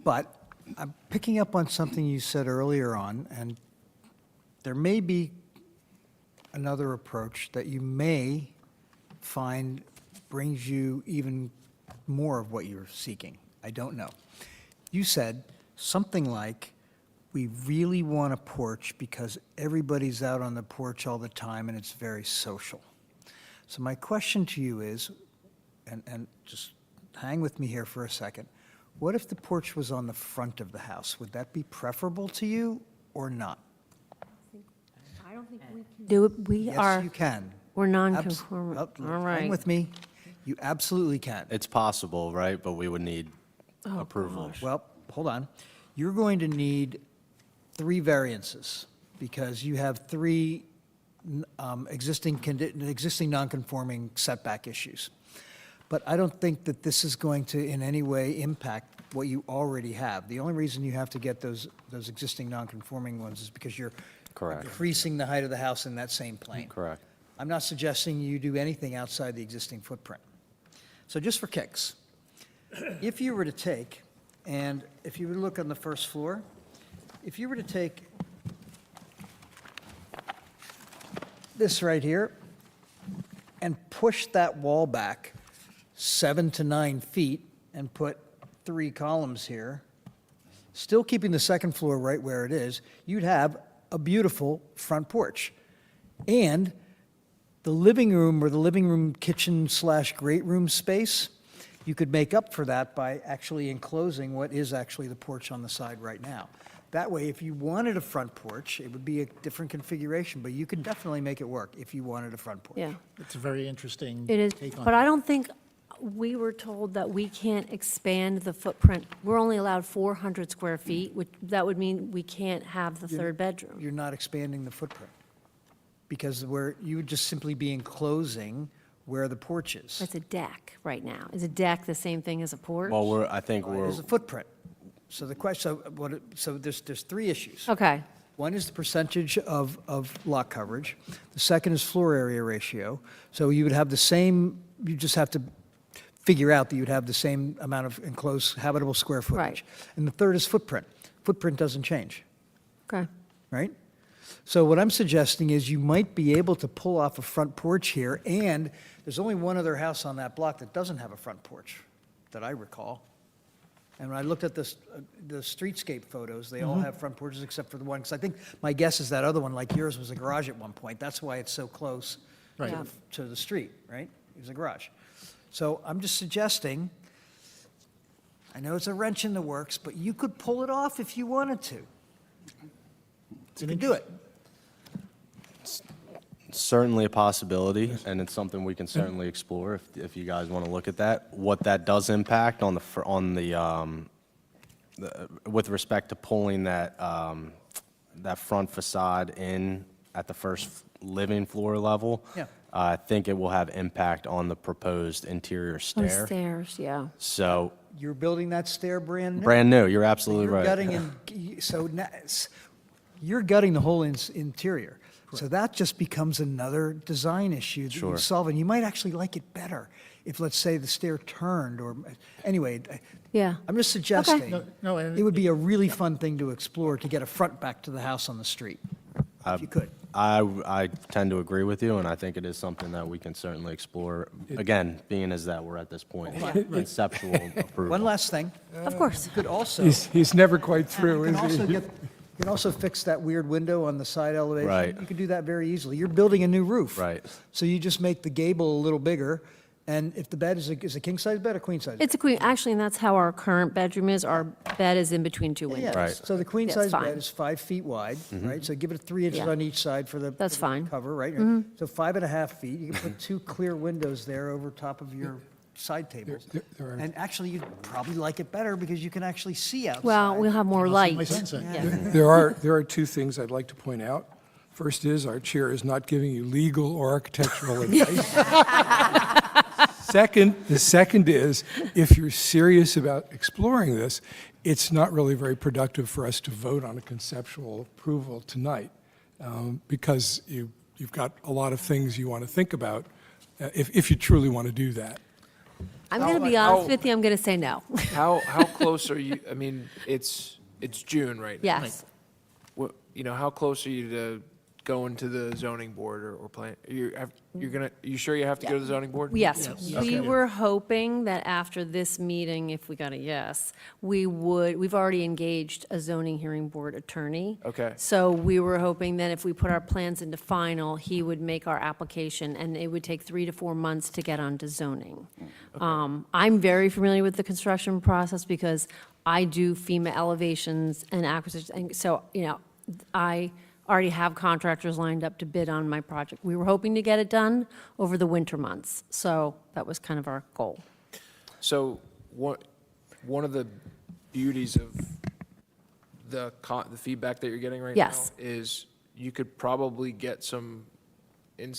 but I'm picking up on something you said earlier on, and there may be another approach that you may find brings you even more of what you're seeking. I don't know. You said something like, we really want a porch because everybody's out on the porch all the time and it's very social. So my question to you is, and just hang with me here for a second, what if the porch was on the front of the house? Would that be preferable to you or not? I don't think we can do it. Yes, you can. We're non-conforming. All right. Hang with me. You absolutely can. It's possible, right? But we would need Oh, approval. gosh. Well, hold on. You're going to need 3 variances because you have 3 existing non-conforming setback issues. But I don't think that this is going to in any way impact what you already have. The only reason you have to get those existing non-conforming ones is because you're Correct. increasing the height of the house in that same plane. Correct. I'm not suggesting you do anything outside the existing footprint. So just for kicks, if you were to take, and if you were to look on the first floor, if you were to take this right here and push that wall back 7 to 9 feet and put 3 columns here, still keeping the second floor right where it is, you'd have a beautiful front porch. And the living room or the living room kitchen / great room space, you could make up for that by actually enclosing what is actually the porch on the side right now. That way, if you wanted a front porch, it would be a different configuration, but you could definitely make it work if you wanted a front porch. Yeah, It's a very interesting it is. take on But it. I don't think, we were told that we can't expand the footprint. We're only allowed 400 square feet, which, that would mean we can't have the third bedroom. You're not expanding the footprint. because you would just simply be enclosing where the porch is. It's a deck right now. Is a deck the same thing as a porch? Well, I think we're, There's a footprint. So the question, so there's three issues. Okay, One is the percentage of lot coverage. The second is floor area ratio. So you would have the same, you just have to figure out that you'd have the same amount of enclosed habitable square footage. Right. And the third is footprint. Footprint doesn't change, okay. right? So what I'm suggesting is you might be able to pull off a front porch here, and there's only one other house on that block that doesn't have a front porch, that I recall. And when I looked at the streetscape photos, they all have front porches except for the one, because I think, my guess is that other one, like yours, was a garage at one point. That's why it's so close Right. Yeah. to the street, right? It was a garage. So I'm just suggesting, I know it's a wrench in the works, but you could pull it off if you wanted to. You can do it. certainly a possibility, and it's something we can certainly explore if you guys want to look at that. What that does impact on with respect to pulling that, that front facade in at the first living floor level, Yeah. I think it will have impact on the proposed interior Oh, stair. stairs, yeah. So, You're building that stair brand new? brand new, you're absolutely You're right. gutting you're gutting the whole interior. So that just becomes another design issue that you Sure. solve, and you might actually like it better if, let's say, the stair turned, or, anyway, Yeah. I'm just suggesting, No, and it would be a really fun thing to explore, to get a front back to the house on the street, if you could. I tend to agree with you, and I think it is something that we can certainly explore, again, being as that we're at this point, conceptual approval. One last thing. Of course. You could also, He's never quite through, you can is also he? you can also fix that weird window on the side elevation. Right. You can do that very easily. You're building a new roof. Right. So you just make the gable a little bigger, and if the bed is a king-size bed or queen-size? It's a queen, actually, and that's how our current bedroom is. Our bed is in between two Yeah, windows. Right. So the queen-size fine. bed is 5 feet wide, right? So give it 3 inches Yeah. on each side for the That's for the fine. Mm-hmm. cover, right? So 5.5 feet. You can put 2 clear windows there over top of your side tables. there are- And actually, you'd probably like it better because you can actually see outside. Well, we'll have more my light. sunset. Yeah. There are two things I'd like to point out. First is, our chair is not giving you legal or architectural advice. The second is, if you're serious about exploring this, it's not really very productive for us to vote on a conceptual approval tonight, because you've got a lot of things you want to think about, if you truly want to do that. I'm going to be honest with you, I'm going to say no. How close are you, I mean, it's June right now. Yes. What, how close are you to going to the zoning board or plan? You sure you have to go to the zoning board? Yes, Yes. we were hoping that after this meeting, if we got a yes, we've already engaged a zoning hearing board attorney. Okay. So we were hoping that if we put our plans into final, he would make our application, and it would take 3 to 4 months to get onto zoning. I'm very familiar with the construction process because I do FEMA elevations and acquisitions, and so, I already have contractors lined up to bid on my project. We were hoping to get it done over the winter months, so that was kind of our goal. So one of the beauties of the feedback that you're getting right now Yes. is you could probably get some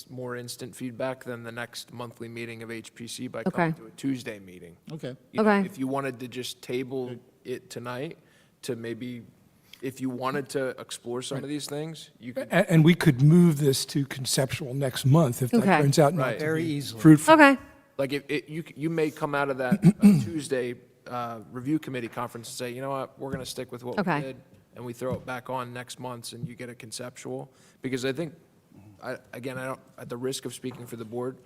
more instant feedback than the next monthly meeting of HPC by coming Okay. to a Tuesday meeting. Okay. Okay. If you wanted to just table it tonight to maybe, if you wanted to explore some of these things, you could. And we could move this to conceptual next month if that Okay. turns out not Right. to Very be easily. fruitful. Okay, Like, you may come out of that Tuesday review committee conference and say, you know what, we're going to stick with what we Okay. did, and we throw it back on next month, and you get a conceptual. Because I think, again, I don't, at the risk of speaking for the board,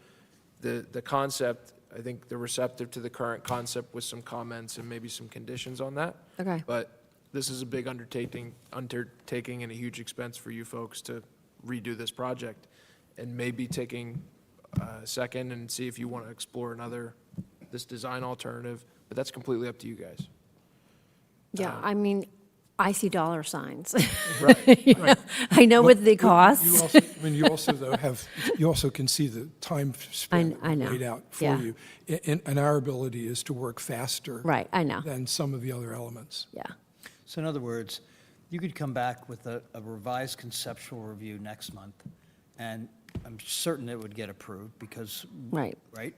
the concept, I think they're receptive to the current concept with some comments and maybe some conditions on that. okay. But this is a big undertaking and a huge expense for you folks to redo this project. And maybe taking a second and see if you want to explore this design alternative, but that's completely up to you guys. Yeah, I mean, I see dollar signs. You know, I know what they cost. You also, though, you also can see the time span I know. laid out for Yeah. you. And our ability is to work faster. Right, I know. Than some of the other elements. Yeah, So in other words, you could come back with a revised conceptual review next month, and I'm certain it would get approved because. Right. Right?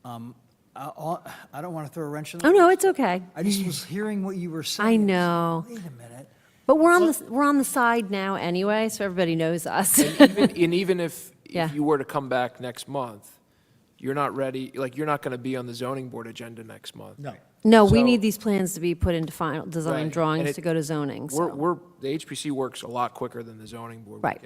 I don't want to throw a wrench in the Oh, no, works. it's okay. I just was hearing what you were saying. I know. Wait a minute. But we're on the side now anyway, so everybody knows us. And even if Yeah. you were to come back next month, you're not ready, like, you're not going to be on the zoning board agenda next month. No. No, we So- need these plans to be put into final design Right. And drawings to go to zoning, so. The HPC works a lot quicker than the zoning board. Right.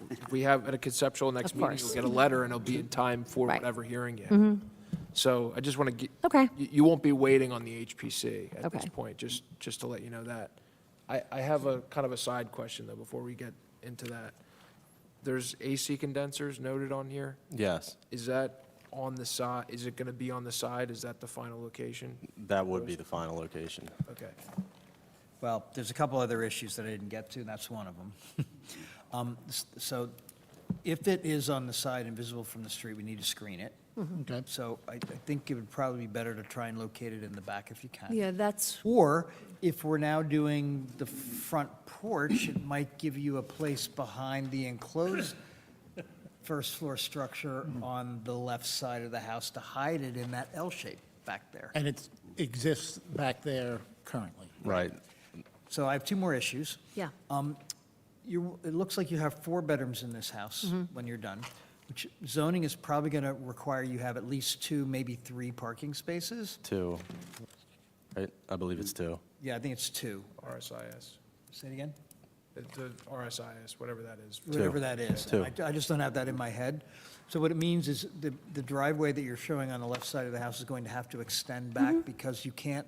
If we have at a conceptual next Of meeting, course. you'll get a letter and it'll be in time for Right. whatever hearing you Mhm. have. So I just want to get. Okay. You won't be waiting on the HPC at this Okay. point, just to let you know that. I have a kind of a side question though, before we get into that. There's AC condensers noted on here. Yes, Is that on the side, is it going to be on the side? Is that the final location? that would be the final location. Okay. Well, there's a couple other issues that I didn't get to, and that's one of them. So if it is on the side and visible from the street, we need to screen it. Okay. So I think it would probably be better to try and locate it in the back if you can. Yeah, that's, Or if we're now doing the front porch, it might give you a place behind the enclosed first floor structure on the left side of the house to hide it in that L shape back there. And it exists back there currently. Right. So I have two more issues. yeah. It looks like you have 4 bedrooms in this house when you're done, which zoning is probably going to require you have at least 2, maybe 3 parking spaces. 2, right? I believe it's 2. Yeah, I think it's 2. RSIS. Say it again? The RSIS, whatever that is. Whatever that is. 2. I just don't have that in my head. So what it means is the driveway that you're showing on the left side of the house is going to have to extend back because you can't,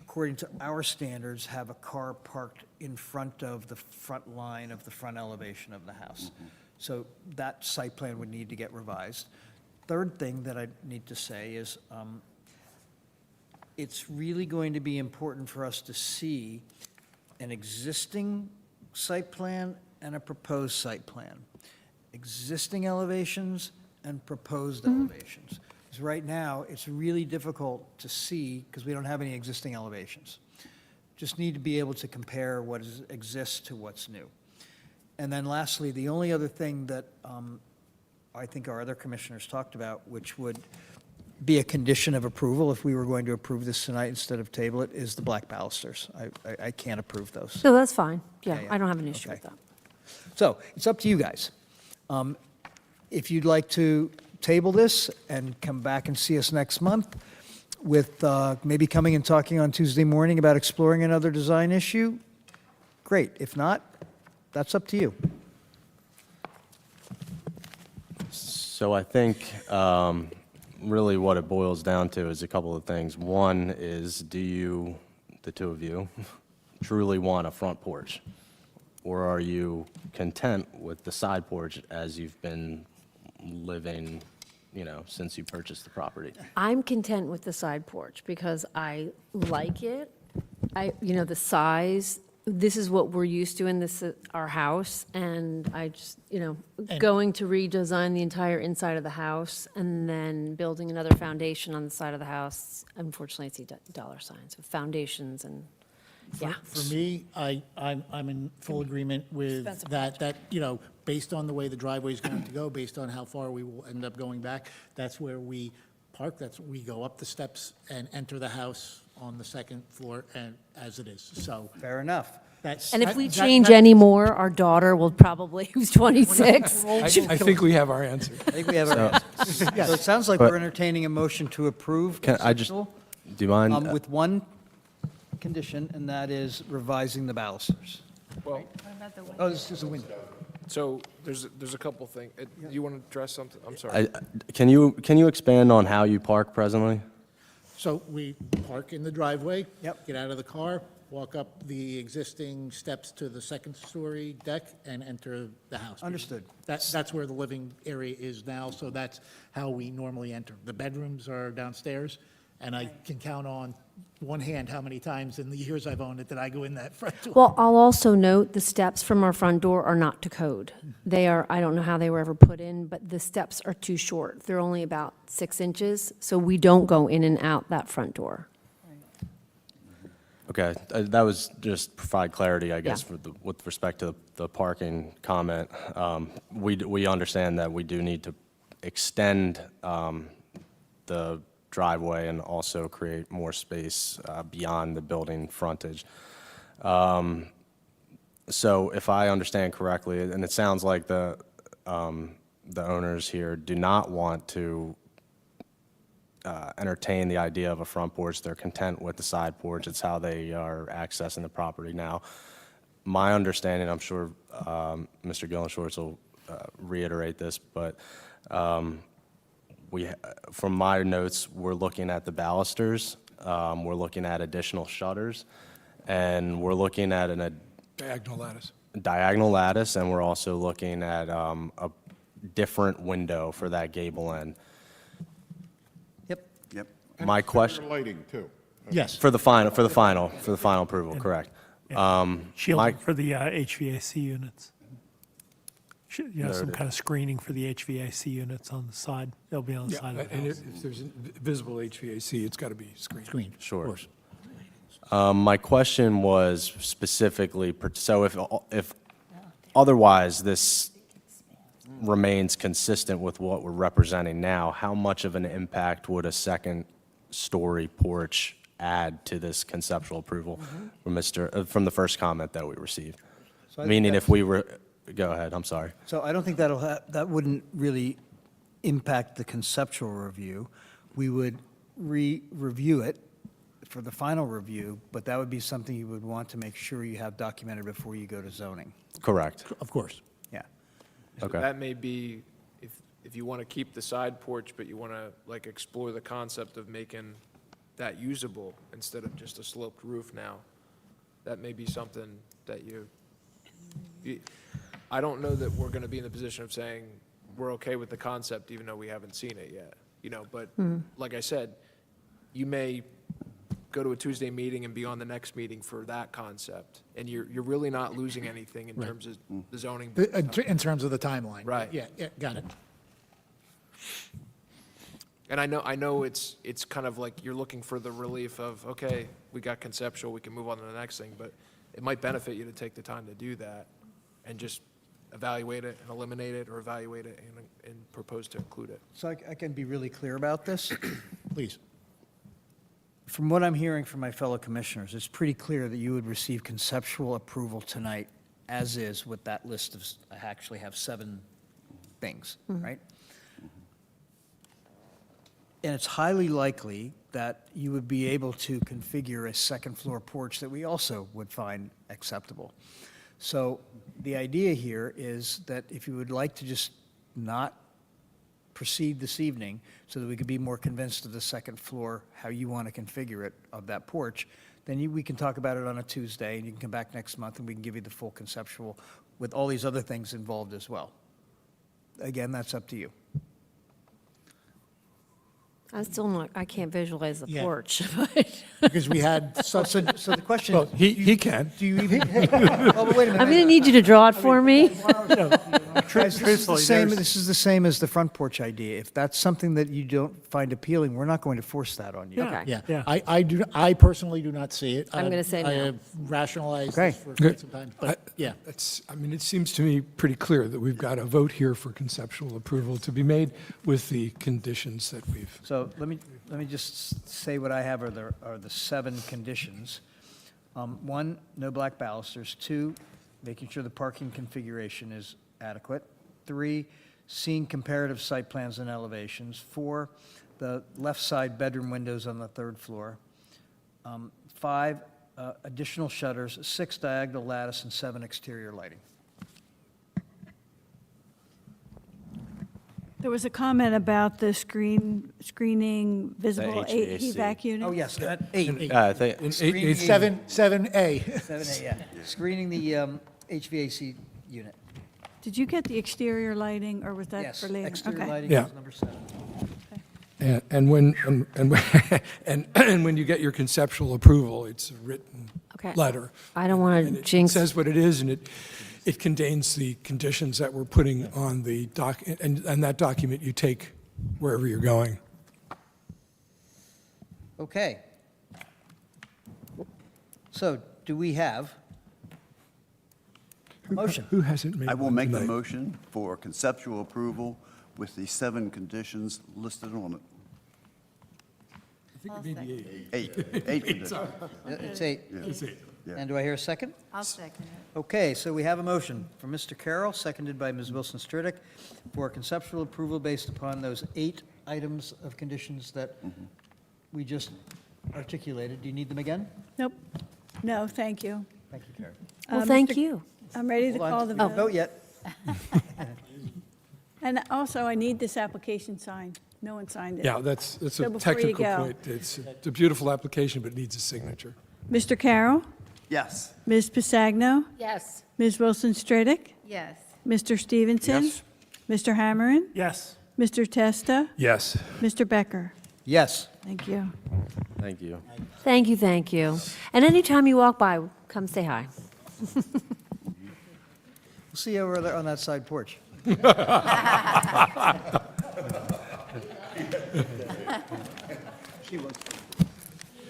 according to our standards, have a car parked in front of the front line of the front elevation of the house. So that site plan would need to get revised. Third thing that I need to say is it's really going to be important for us to see an existing site plan and a proposed site plan. Existing elevations and proposed elevations. Because right now, it's really difficult to see because we don't have any existing elevations. Just need to be able to compare what exists to what's new. And then lastly, the only other thing that I think our other commissioners talked about, which would be a condition of approval if we were going to approve this tonight instead of table it, is the black balusters. I can't approve those. No, that's fine. Yeah, Yeah, I don't have an issue okay. with that. So it's up to you guys. If you'd like to table this and come back and see us next month with maybe coming and talking on Tuesday morning about exploring another design issue, great. If not, that's up to you. So I think really what it boils down to is a couple of things. One is, do you, the two of you, truly want a front porch? Or are you content with the side porch as you've been living, since you purchased the property? I'm content with the side porch because I like it. The size, this is what we're used to in our house, and I just, going to redesign the entire inside of the house and then building another foundation on the side of the house, unfortunately, I see dollar signs with foundations and, yeah. For me, I'm in full agreement with Expensive that, based on the way the driveway is going to go, based on how far we will end up going back, that's where we park, we go up the steps and enter the house on the second floor and as it is, so. Fair enough. And if we change any more, our daughter will probably, who's 26. I think we have our answer. I think we have our answer. So it sounds like But- we're entertaining a motion to approve. Can I just, conceptual, do you mind? With one condition, and that is revising the balusters. Well, Oh, this is a window. so there's a couple things. You want to address something? I'm sorry. Can you expand on how you park presently? So we park in the driveway. Yep. Get out of the car, walk up the existing steps to the second-story deck and enter the house. Understood. That's where the living area is now, so that's how we normally enter. The bedrooms are downstairs, and I can count on one hand how many times in the years I've owned it that I go in that front door. Well, I'll also note the steps from our front door are not to code. They are, I don't know how they were ever put in, but the steps are too short. They're only about 6 inches, so we don't go in and out that front door. Okay, that was just provide clarity, I guess, Yeah. with respect to the parking comment. We understand that we do need to extend the driveway and also create more space beyond the building frontage. So if I understand correctly, and it sounds like the owners here do not want to entertain the idea of a front porch. They're content with the side porch. It's how they are accessing the property now. My understanding, I'm sure Mr. Gillenshorst will reiterate this, but from my notes, we're looking at the balusters, we're looking at additional shutters, and we're looking at a Diagonal lattice. and we're also looking at a different window for that gable end. Yep. My question. Lighting, too. Yes. For the final approval, correct. Shielding for the HVAC units. You know, some Noted. kind of screening for the HVAC units on the side. They'll be on the Yeah, side of the and house. if there's visible HVAC, it's got to be screened. Screen. Sure. My question was specifically, so if otherwise this remains consistent with what we're representing now, how much of an impact would a second-story porch add to this conceptual approval from the first comment that we received? So I think Meaning that's- if we were, go ahead, I'm sorry. So I don't think that wouldn't really impact the conceptual review. We would review it for the final review, but that would be something you would want to make sure you have documented before you go to zoning. Correct. Of course. Yeah. So Okay. that may be, if you want to keep the side porch, but you want to like explore the concept of making that usable instead of just a sloped roof now, that may be something that I don't know that we're going to be in the position of saying we're okay with the concept even though we haven't seen it yet, but like I said, you may go to a Tuesday meeting and be on the next meeting for that concept, and you're really not losing anything in terms of the zoning. In terms of the timeline. Right. Yeah, got it. And I know it's kind of like you're looking for the relief of, okay, we got conceptual, we can move on to the next thing, but it might benefit you to take the time to do that and just evaluate it and eliminate it, or evaluate it and propose to include it. So I can be really clear about this. Please. From what I'm hearing from my fellow commissioners, it's pretty clear that you would receive conceptual approval tonight, as is, with that list of, I actually have 7 things, right? And it's highly likely that you would be able to configure a second-floor porch that we also would find acceptable. So the idea here is that if you would like to just not proceed this evening so that we could be more convinced of the second floor, how you want to configure it of that porch, then we can talk about it on a Tuesday, and you can come back next month and we can give you the full conceptual with all these other things involved as well. Again, that's up to you. I'm still not, I can't visualize the Yeah. porch, but Because we had So such, the question Well, is, he can. do you even, oh, but wait a minute. I'm going to need you to draw it for me. Guys, Truthfully, this is the same as the front porch idea. If that's something that you don't find appealing, we're not going to force that on you. Okay. yeah. Yeah. I personally do not see it. I'm gonna say I no. have rationalized Okay. this for quite some time, but yeah. It seems to me pretty clear that we've got a vote here for conceptual approval to be made with the conditions that we've. So let me just say what I have are the 7 conditions. 1, no black balusters. 2, making sure the parking configuration is adequate. 3, seeing comparative site plans and elevations. 4, the left side bedroom windows on the 3rd floor. 5, additional shutters. 6, diagonal lattice, and 7, exterior lighting. There was a comment about the screening visible HVAC. HVAC units. Oh, yes, 8. I think, 7A. 7A, yeah. Screening the HVAC unit. Did you get the exterior lighting, or was that Yes, for later? exterior Okay. lighting Yeah. is number 7. And when you get your conceptual approval, it's a written Okay. letter. I don't want And to it jinx. says what it is, and it contains the conditions that we're putting on the doc, and that document you take wherever you're going. Okay. So do we have a motion? Who hasn't made I will one make the tonight? motion for conceptual approval with the 7 conditions listed on it. I think it may be eight. 8 conditions. It's 8. It's eight. Yeah. And do I hear a second? I'll second it. Okay, so we have a motion from Mr. Carroll, seconded by Ms. Wilson Stridick, for conceptual approval based upon those 8 items of conditions that we just articulated. Do you need them again? Nope. No, thank you. Thank you, Karen. Well, thank Mr. you. I'm ready to Hold on, call the we didn't vote. vote yet. And also, I need this application signed. No one signed it. Yeah, that's So a before you technical go. point. It's a beautiful application, but it needs a signature. Mr. Carroll, Yes. Ms. Pisagno, Yes. Ms. Wilson Stridick, Yes. Mr. Stevenson. Yes. Mr. Hammerin, Yes. Mr. Testa, Yes. Mr. Becker. Yes. Thank you. Thank you. Thank you, thank you. And anytime you walk by, come say hi. We'll see you over there on that side porch.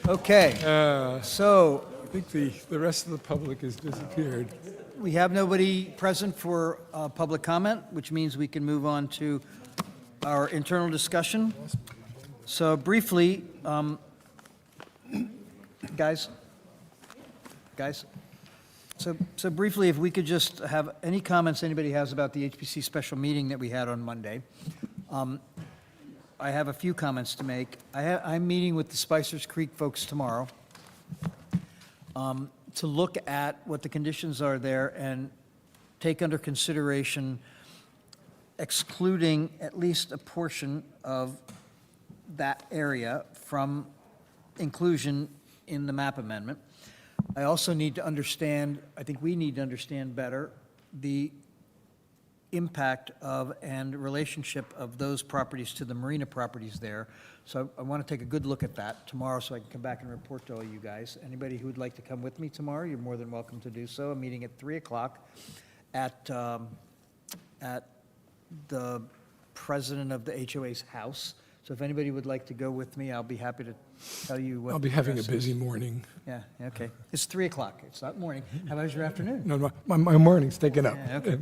Okay, so I think the rest of the public has disappeared. we have nobody present for public comment, which means we can move on to our internal discussion. So briefly, guys, so briefly, if we could just have any comments anybody has about the HPC special meeting that we had on Monday. I have a few comments to make. I'm meeting with the Spicers Creek folks tomorrow to look at what the conditions are there and take under consideration excluding at least a portion of that area from inclusion in the map amendment. I also need to understand, I think we need to understand better, the impact of and relationship of those properties to the marina properties there. So I want to take a good look at that tomorrow so I can come back and report to all you guys. Anybody who would like to come with me tomorrow, you're more than welcome to do so. I'm meeting at 3 o'clock at the president of the HOA's house. So if anybody would like to go with me, I'll be happy to tell you what. I'll be the having a address is. busy morning. Yeah, okay. It's 3 o'clock. It's not morning. How about your afternoon? No, my morning's taken up. Yeah, okay.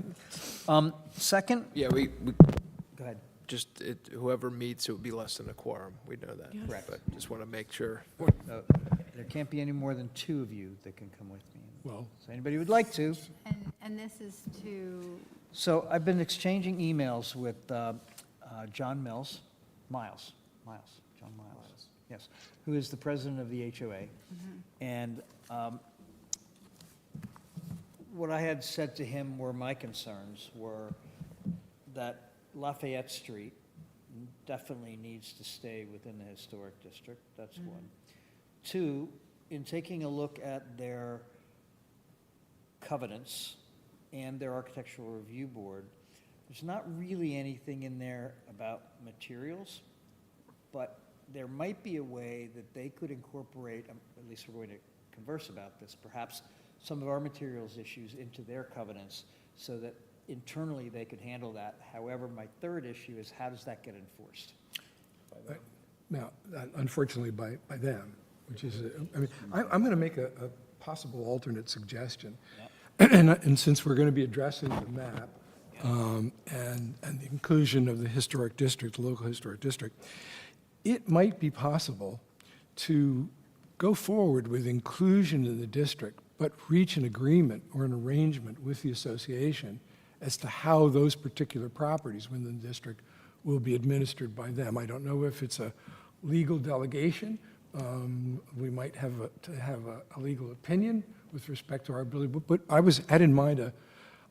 Second, Yeah, we go ahead. just, whoever meets, it would be less than a quorum. We know that. Correct. But just want to make sure. There can't be any more than 2 of you that can come with me. Well, So anybody who would like to. And this is to, So I've been exchanging emails with John Miles, yes, who is the president of the HOA. And what I had said to him were my concerns were that Lafayette Street definitely needs to stay within the historic district, that's one. 2, in taking a look at their covenants and their architectural review board, there's not really anything in there about materials, but there might be a way that they could incorporate, at least we're going to converse about this, perhaps some of our materials issues into their covenants so that internally they could handle that. However, my third issue is how does that get enforced? now, unfortunately by them, which is, I mean, I'm going to make a possible alternate suggestion. And since we're going to be addressing the map and the inclusion of the historic district, the local historic district, it might be possible to go forward with inclusion in the district, but reach an agreement or an arrangement with the association as to how those particular properties within the district will be administered by them. I don't know if it's a legal delegation. We might have to have a legal opinion with respect to our ability, but I had in mind a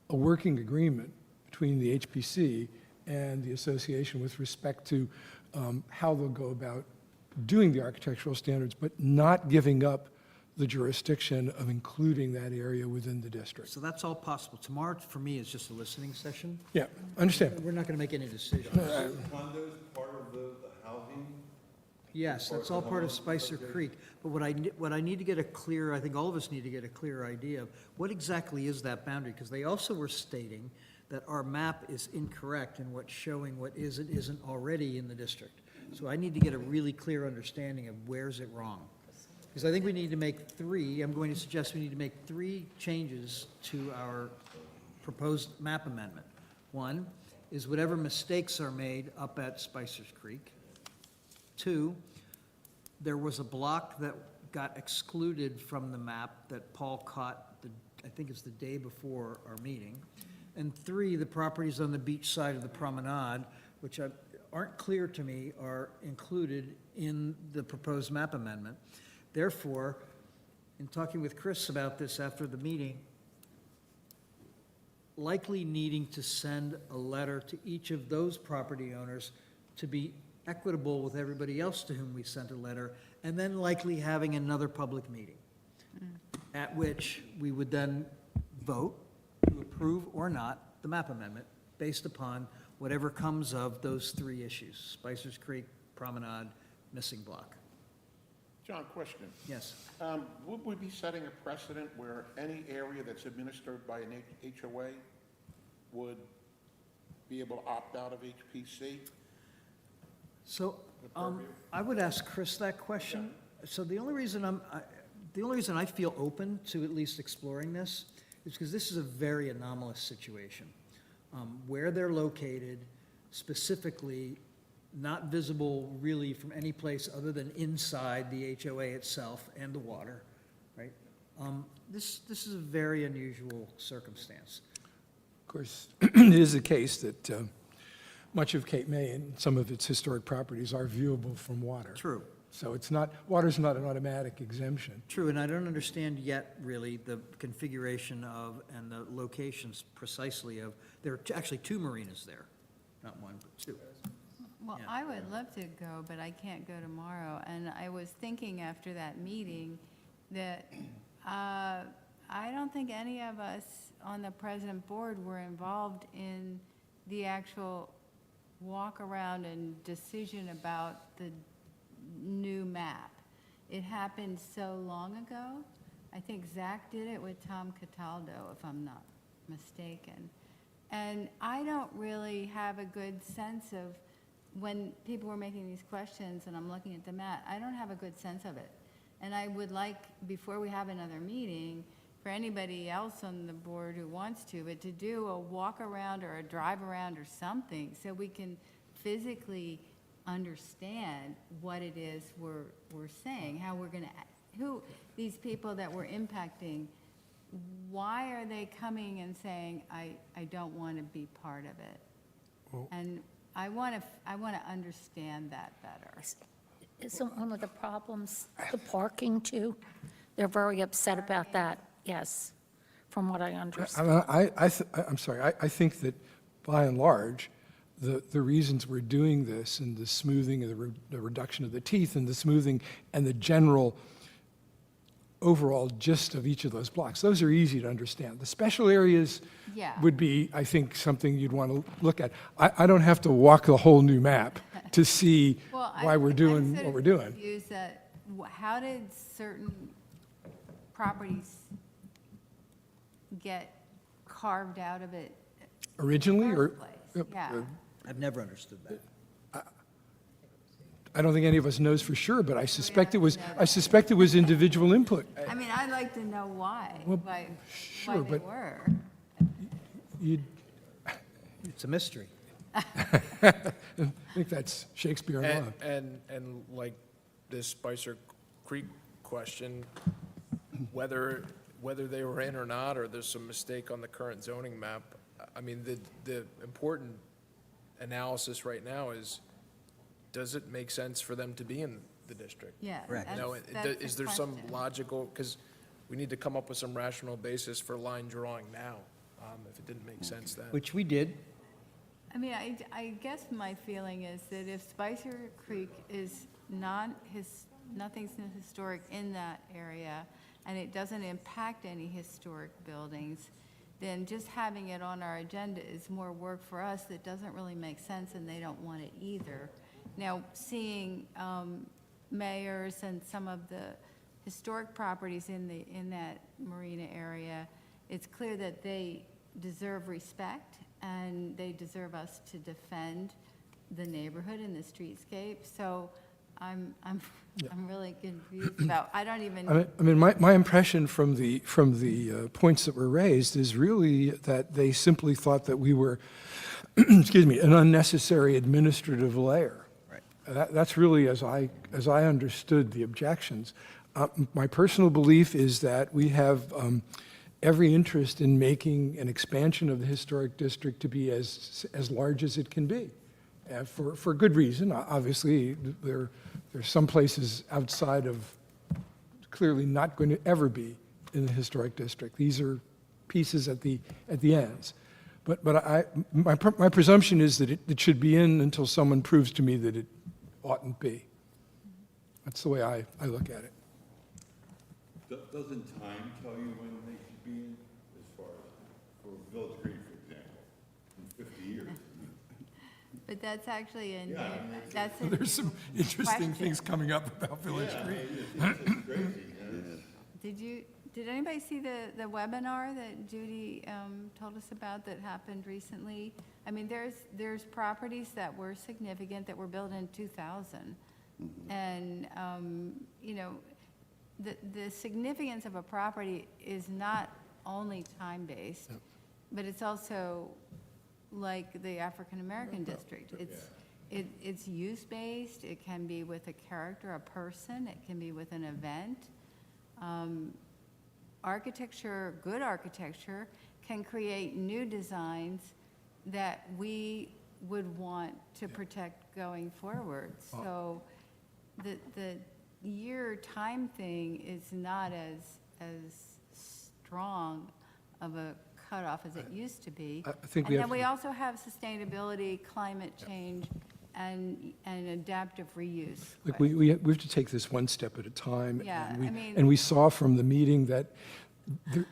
working agreement between the HPC and the association with respect to how they'll go about doing the architectural standards, but not giving up the jurisdiction of including that area within the district. So that's all possible. Tomorrow, for me, is just a listening session. Yeah, understand. We're not going to make any decisions. Condos, part of the housing? Yes, that's all part of Spicer Creek. But what I need to get a clear, I think all of us need to get a clear idea of what exactly is that boundary? Because they also were stating that our map is incorrect in what's showing what is and isn't already in the district. So I need to get a really clear understanding of where's it wrong. because I think we need to make three, I'm going to suggest we need to make three changes to our proposed map amendment. One is whatever mistakes are made up at Spicer's Creek. Two, there was a block that got excluded from the map that Paul caught, I think it's the day before our meeting. And three, the properties on the beach side of the promenade, which aren't clear to me, are included in the proposed map amendment. Therefore, in talking with Chris about this after the meeting, likely needing to send a letter to each of those property owners to be equitable with everybody else to whom we sent a letter, and then likely having another public meeting, at which we would then vote to approve or not the map amendment based upon whatever comes of those three issues: Spicer's Creek, Promenade, missing block. John, question. Yes. Would we be setting a precedent where any area that's administered by an HOA would be able to opt out of HPC? So I would ask Chris that question. So the only reason I feel open to at least exploring this is because this is a very anomalous situation. Where they're located, specifically not visible really from any place other than inside the HOA itself and the water, right? This is a very unusual circumstance. Of course, it is the case that much of Cape May and some of its historic properties are viewable from water. True. So it's not, water's not an automatic exemption. True, and I don't understand yet really the configuration of and the locations precisely of, there are actually two marinas there, not one, but two. Well, I would love to go, but I can't go tomorrow. And I was thinking after that meeting that I don't think any of us on the president board were involved in the actual walk around and decision about the new map. It happened so long ago. I think Zach did it with Tom Cataldo, if I'm not mistaken. And I don't really have a good sense of, when people were making these questions and I'm looking at the map, I don't have a good sense of it. And I would like, before we have another meeting, for anybody else on the board who wants to, but to do a walk around or a drive around or something so we can physically understand what it is we're saying, how we're gonna, who, these people that we're impacting, why are they coming and saying, I don't want to be part of it? Well, And I want to understand that better. Isn't one of the problems the parking too? They're very upset about that, yes, from what I understand. I'm sorry, I think that by and large, the reasons we're doing this and the smoothing and the reduction of the teeth and the smoothing and the general overall gist of each of those blocks, those are easy to understand. The special areas Yeah. would be, I think, something you'd want to look at. I don't have to walk the whole new map to see Well, why we're doing what we're doing. I'm confused that, how did certain properties get carved out of it Originally, in the or? first place? Yeah. I've never understood that. I don't think any of us knows for sure, but I suspect it was individual input. I mean, I'd like to know why, Well, why sure, they but- were. It's a mystery. I think that's Shakespeare in love. And like this Spicer Creek question, whether they were in or not, or there's some mistake on the current zoning map, I mean, the important analysis right now is, does it make sense for them to be in the district? Yeah. Correct. You know, that's is the there some question. logical, because we need to come up with some rational basis for line drawing now, if it didn't make sense then. Which we did. I mean, I guess my feeling is that if Spicer Creek is nothing's historic in that area, and it doesn't impact any historic buildings, then just having it on our agenda is more work for us that doesn't really make sense, and they don't want it either. Now, seeing mayors and some of the historic properties in that marina area, it's clear that they deserve respect, and they deserve us to defend the neighborhood and the streetscape. So I'm really confused about, I don't even. I mean, my impression from the points that were raised is really that they simply thought that we were, excuse me, an unnecessary administrative layer. Right. That's really, as I understood the objections. My personal belief is that we have every interest in making an expansion of the historic district to be as large as it can be. For good reason. Obviously, there's some places outside of, clearly not going to ever be in the historic district. These are pieces at the ends. But my presumption is that it should be in until someone proves to me that it oughtn't be. That's the way I look at it. Doesn't time tell you when they should be in, as far as, for Village Green, for example, in 50 years? But that's actually in, Yeah, that's a There's some interesting question. things coming up about Village Green. It's crazy. Did anybody see the webinar that Judy told us about that happened recently? I mean, there's properties that were significant that were built in 2000. And, you know, the significance of a property is not only time-based, but it's also like the African-American district. It's use-based, it can be with a character, a person, it can be with an event. Architecture, good architecture, can create new designs that we would want to protect going forward. So the year time thing is not as strong of a cutoff as it used to be. I think And we then have we to- also have sustainability, climate change, and adaptive reuse. Look, we have to take this one step at a time. Yeah, and we- I mean- And we saw from the meeting that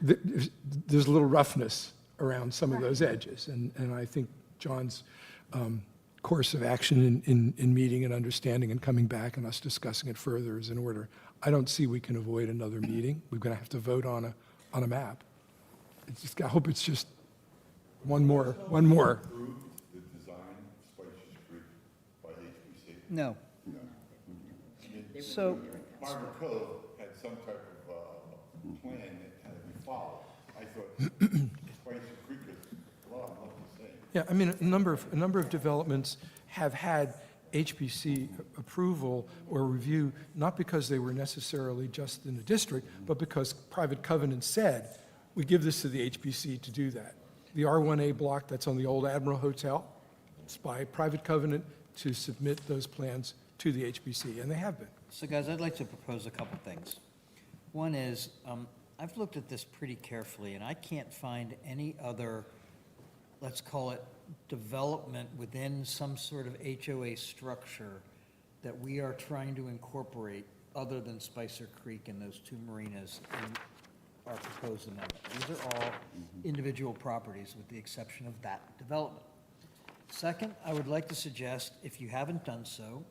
there's a little roughness around some of those edges. And I think John's course of action in meeting and understanding and coming back and us discussing it further is in order. I don't see we can avoid another meeting. We're going to have to vote on a map. I hope it's just one more. Approved the design of Spices Creek by HPC? No. So. Harbor Cove had some type of plan that had to be followed. I thought Spices Creek is a lot of the same. Yeah, I mean, a number of developments have had HPC approval or review, not because they were necessarily just in the district, but because private covenant said, we give this to the HPC to do that. The R1A block that's on the old Admiral Hotel, it's by private covenant to submit those plans to the HPC, and they have been. So guys, I'd like to propose a couple things. One is, I've looked at this pretty carefully, and I can't find any other, let's call it, development within some sort of HOA structure that we are trying to incorporate other than Spicer Creek and those two marinas in our proposed amendment. These are all individual properties with the exception of that development. Second, I would like to suggest, if you haven't done so,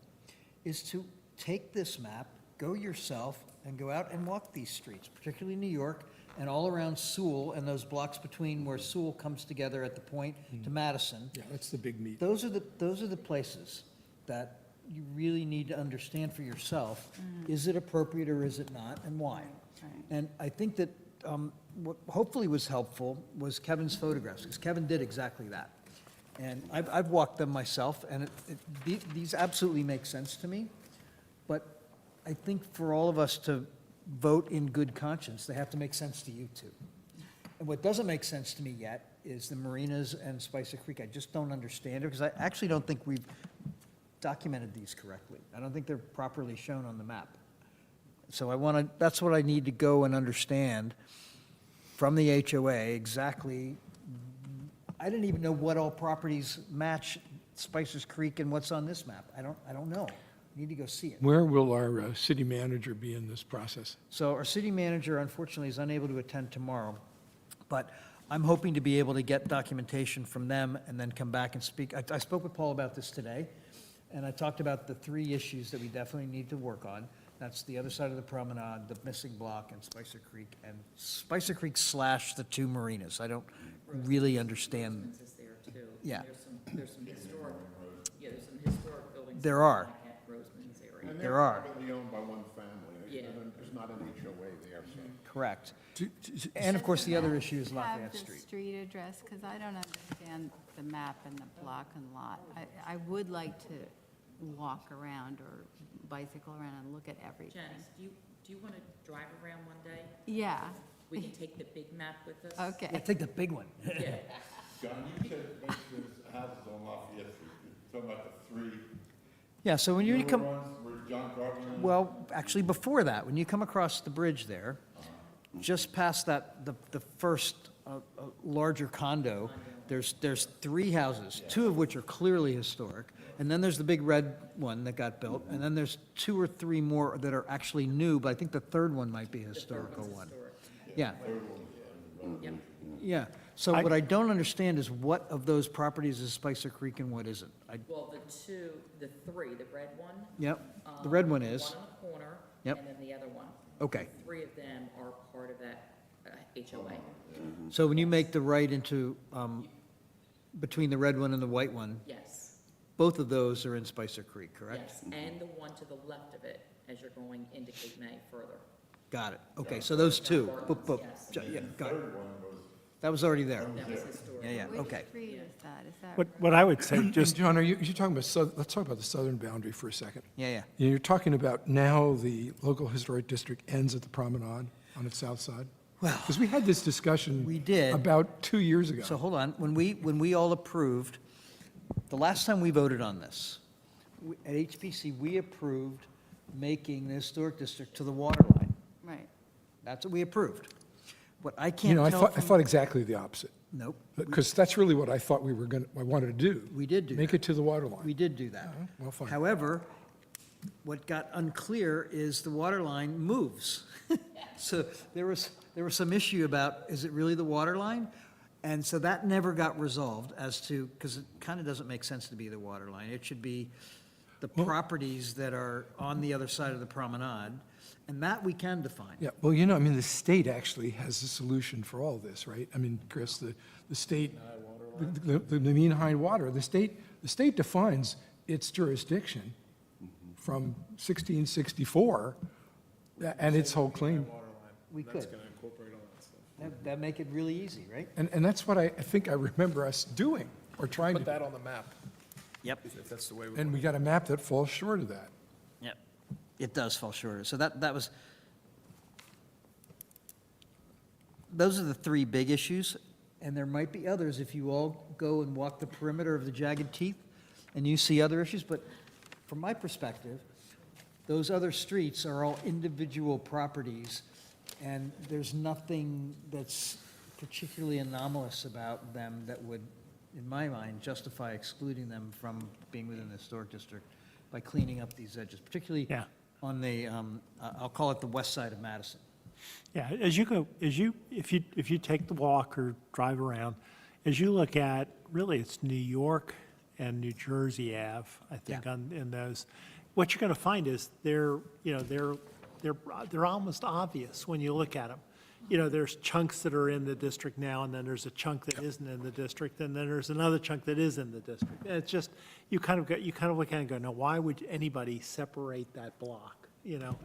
is to take this map, go yourself, and go out and walk these streets, particularly New York and all around Sewell and those blocks between where Sewell comes together at the point to Madison. Yeah, that's the big meat. Those are the places that you really need to understand for yourself. Is it appropriate or is it not, and why? And I think that what hopefully was helpful was Kevin's photographs, because Kevin did exactly that. And I've walked them myself, and these absolutely make sense to me. But I think for all of us to vote in good conscience, they have to make sense to you too. And what doesn't make sense to me yet is the marinas and Spicer Creek. I just don't understand it, because I actually don't think we've documented these correctly. I don't think they're properly shown on the map. So that's what I need to go and understand from the HOA exactly. I didn't even know what all properties match Spicer's Creek and what's on this map. I don't know. I need to go see it. Where will our city manager be in this process? So our city manager unfortunately is unable to attend tomorrow, but I'm hoping to be able to get documentation from them and then come back and speak. I spoke with Paul about this today, and I talked about the three issues that we definitely need to work on. That's the other side of the promenade, the missing block, and Spicer Creek / the two marinas. I don't really understand. Is there too. Yeah. There's some historic buildings. There are. At Roseman's area. And There they're are. privately owned by one family. There's not an HOA there, so. Correct. And of course, the other issue is Have Lafayette the Street. street address, because I don't understand the map and the block and lot. I would like to walk around or bicycle around and look at everything. Janice, do you want to drive around one day? Yeah, We can take the big map with us? Yeah, okay. take the big one. John, you said there's houses on Lafayette Street, you're talking about the three Yeah, so when you newer come, ones where John Carter lived? well, actually, before that, when you come across the bridge there, just past that, the first larger condo, there's three houses, two of which are clearly historic, and then there's the big red one that got built, and then there's two or three more that are actually new, but I think the third one might be a historical one. Yeah. Yeah, so what I don't understand is what of those properties is Spicer Creek and what isn't? Well, the three, the red one. Yep, the red one is, One on the corner. Yep. And then the other one. okay. Three of them are part of that HOA. So when you make the right into, between the red one and the white one, Yes, both of those are in Spicer Creek, correct? yes, and the one to the left of it as you're going into Cape May further. Got it. Okay, so those two. Boop, boop. Yes. Yeah, got it. That was already there. That was historic. Yeah, yeah, Which okay. street is that? Is that? What I would say, And just, John, are you talking about, let's talk about the southern boundary for a second. Yeah, yeah. You're talking about now the local historic district ends at the promenade on its south side? Well, Because we had this discussion. we did. About 2 years ago. So hold on, when we all approved, the last time we voted on this, at HPC, we approved making the historic district to the water line. Right. That's what we approved. What I You can't know, I tell thought from. exactly the opposite. Nope, Because that's really what I thought I wanted to do. we did do Make that. it to the water line. We did do that. Well, fine. However, what got unclear is the water line moves. So there was some issue about, is it really the water line? And so that never got resolved as to, because it kind of doesn't make sense to be the water line. It should be the properties that are on the other side of the promenade, and that we can define. Yeah, well, you know, I mean, the state actually has a solution for all this, right? I mean, Chris, the state, the mean high water, the state defines its jurisdiction from 1664 and its whole claim. We could. That'd make it really easy, right? And that's what I think I remember us doing or trying to Put do. that on the map, Yep. if that's the way we. And we got a map that falls short of that. Yep. It does fall short. So that was, those are the three big issues, and there might be others if you all go and walk the perimeter of the Jagged Teeth and you see other issues, but from my perspective, those other streets are all individual properties, and there's nothing that's particularly anomalous about them that would, in my mind, justify excluding them from being within the historic district by cleaning up these edges, particularly Yeah. on the, I'll call it the west side of Madison. yeah, as you go, if you take the walk or drive around, as you look at, really, it's New York and New Jersey Ave, I think, in those, what you're going to find is they're almost obvious when you look at them. You know, there's chunks that are in the district now, and then there's a chunk that isn't in the district, and then there's another chunk that is in the district. And it's just, you kind of look at it and go, now, why would anybody separate that block? You know,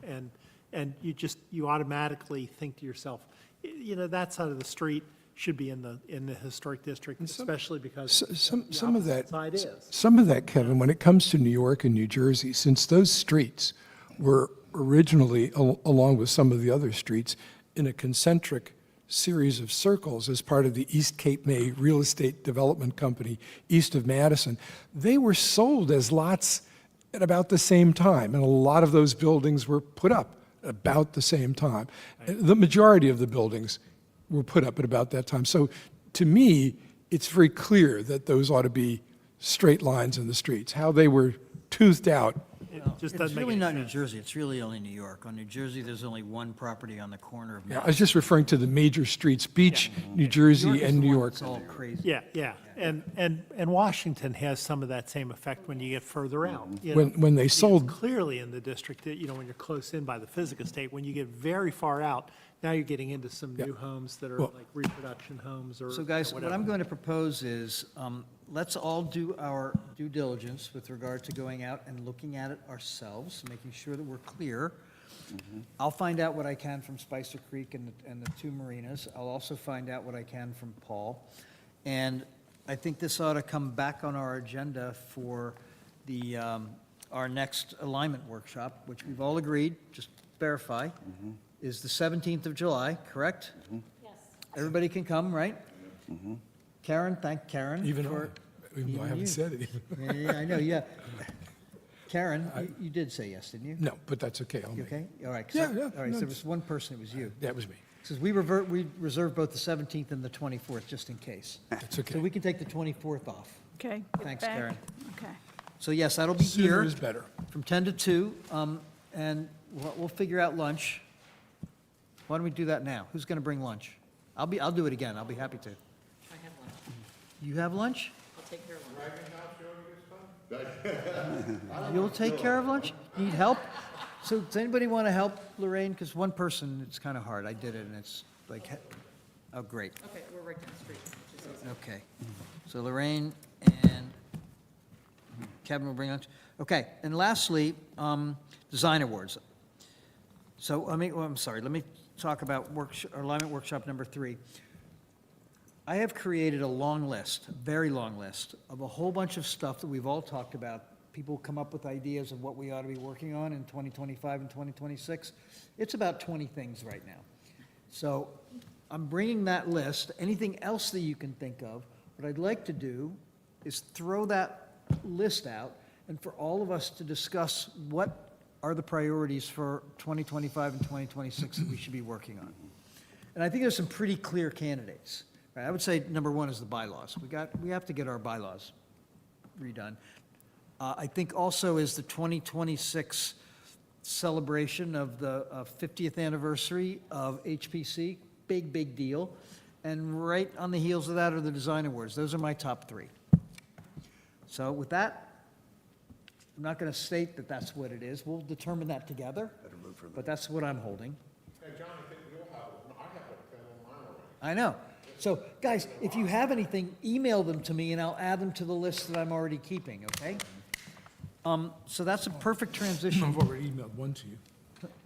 and you automatically think to yourself, you know, that side of the street should be in the historic district, especially because Some of that, side is. some of that, Kevin, when it comes to New York and New Jersey, since those streets were originally, along with some of the other streets, in a concentric series of circles as part of the East Cape May Real Estate Development Company, east of Madison, they were sold as lots at about the same time, and a lot of those buildings were put up at about the same time. The majority of the buildings were put up at about that time. So to me, it's very clear that those ought to be straight lines in the streets. How they were toothed out. It just It's doesn't make really any not New sense. Jersey, it's really only New York. On New Jersey, there's only one property on the corner of Yeah, I Madison. was just referring to the major streets, Beach, New Jersey, and New York. It's all crazy. Yeah. And Washington has some of that same effect when you get further out. you know. When they It's sold, clearly in the district, that, you know, when you're close in by the physical estate, when you get very far out, Now you're getting into some Yeah. new homes that are Well- like reproduction homes or So guys, what whatever. I'm going to propose is, let's all do our due diligence with regard to going out and looking at it ourselves, making sure that we're clear. I'll find out what I can from Spicer Creek and the two marinas. I'll also find out what I can from Paul. And I think this ought to come back on our agenda for the, our next alignment workshop, which we've all agreed, just verify, is the 17th of July, correct? Yes. Everybody can come, right? Karen, thank Karen. Even for- though I even haven't you. said it. Yeah, I know, yeah. Karen, you did say yes, didn't you? No, but that's okay. I'll You make okay? All right. Yeah, so- yeah, All right, no, so there it's- was one person, it was you. That was me. Says we reserve both the 17th and the 24th, just in case. That's okay. So we can take the 24th off. Okay. Thanks, back. Karen. Okay. So yes, that'll be Sooner here is better. from 10 to 2, and we'll figure out lunch. Why don't we do that now? Who's going to bring lunch? I'll do it again, I'll be happy to. I have lunch. You have lunch? I'll take care of lunch. You'll take care of lunch? Need help? So does anybody want to help Lorraine? Because one person, it's kind of hard. I did it, and it's like, oh, great. Okay, we're right down the street, which is easy. Okay. So Lorraine and Kevin will bring lunch. Okay, and lastly, design awards. So, I'm sorry, let me talk about alignment workshop number 3. I have created a long list, a very long list, of a whole bunch of stuff that we've all talked about. People come up with ideas of what we ought to be working on in 2025 and 2026. It's about 20 things right now. So I'm bringing that list. Anything else that you can think of, what I'd like to do is throw that list out and for all of us to discuss what are the priorities for 2025 and 2026 that we should be working on. And I think there's some pretty clear candidates. Right, I would say number 1 is the bylaws. We have to get our bylaws redone. I think also is the 2026 celebration of the 50th anniversary of HPC. Big, big deal. And right on the heels of that are the design awards. Those are my top 3. So with that, I'm not going to state that that's what it is. We'll determine that together, but that's what I'm holding. Hey, John, I think you'll have it. I have it on mine already. I know. So, guys, if you have anything, email them to me, and I'll add them to the list that I'm already keeping, okay? So that's a perfect transition. I've already emailed one to you.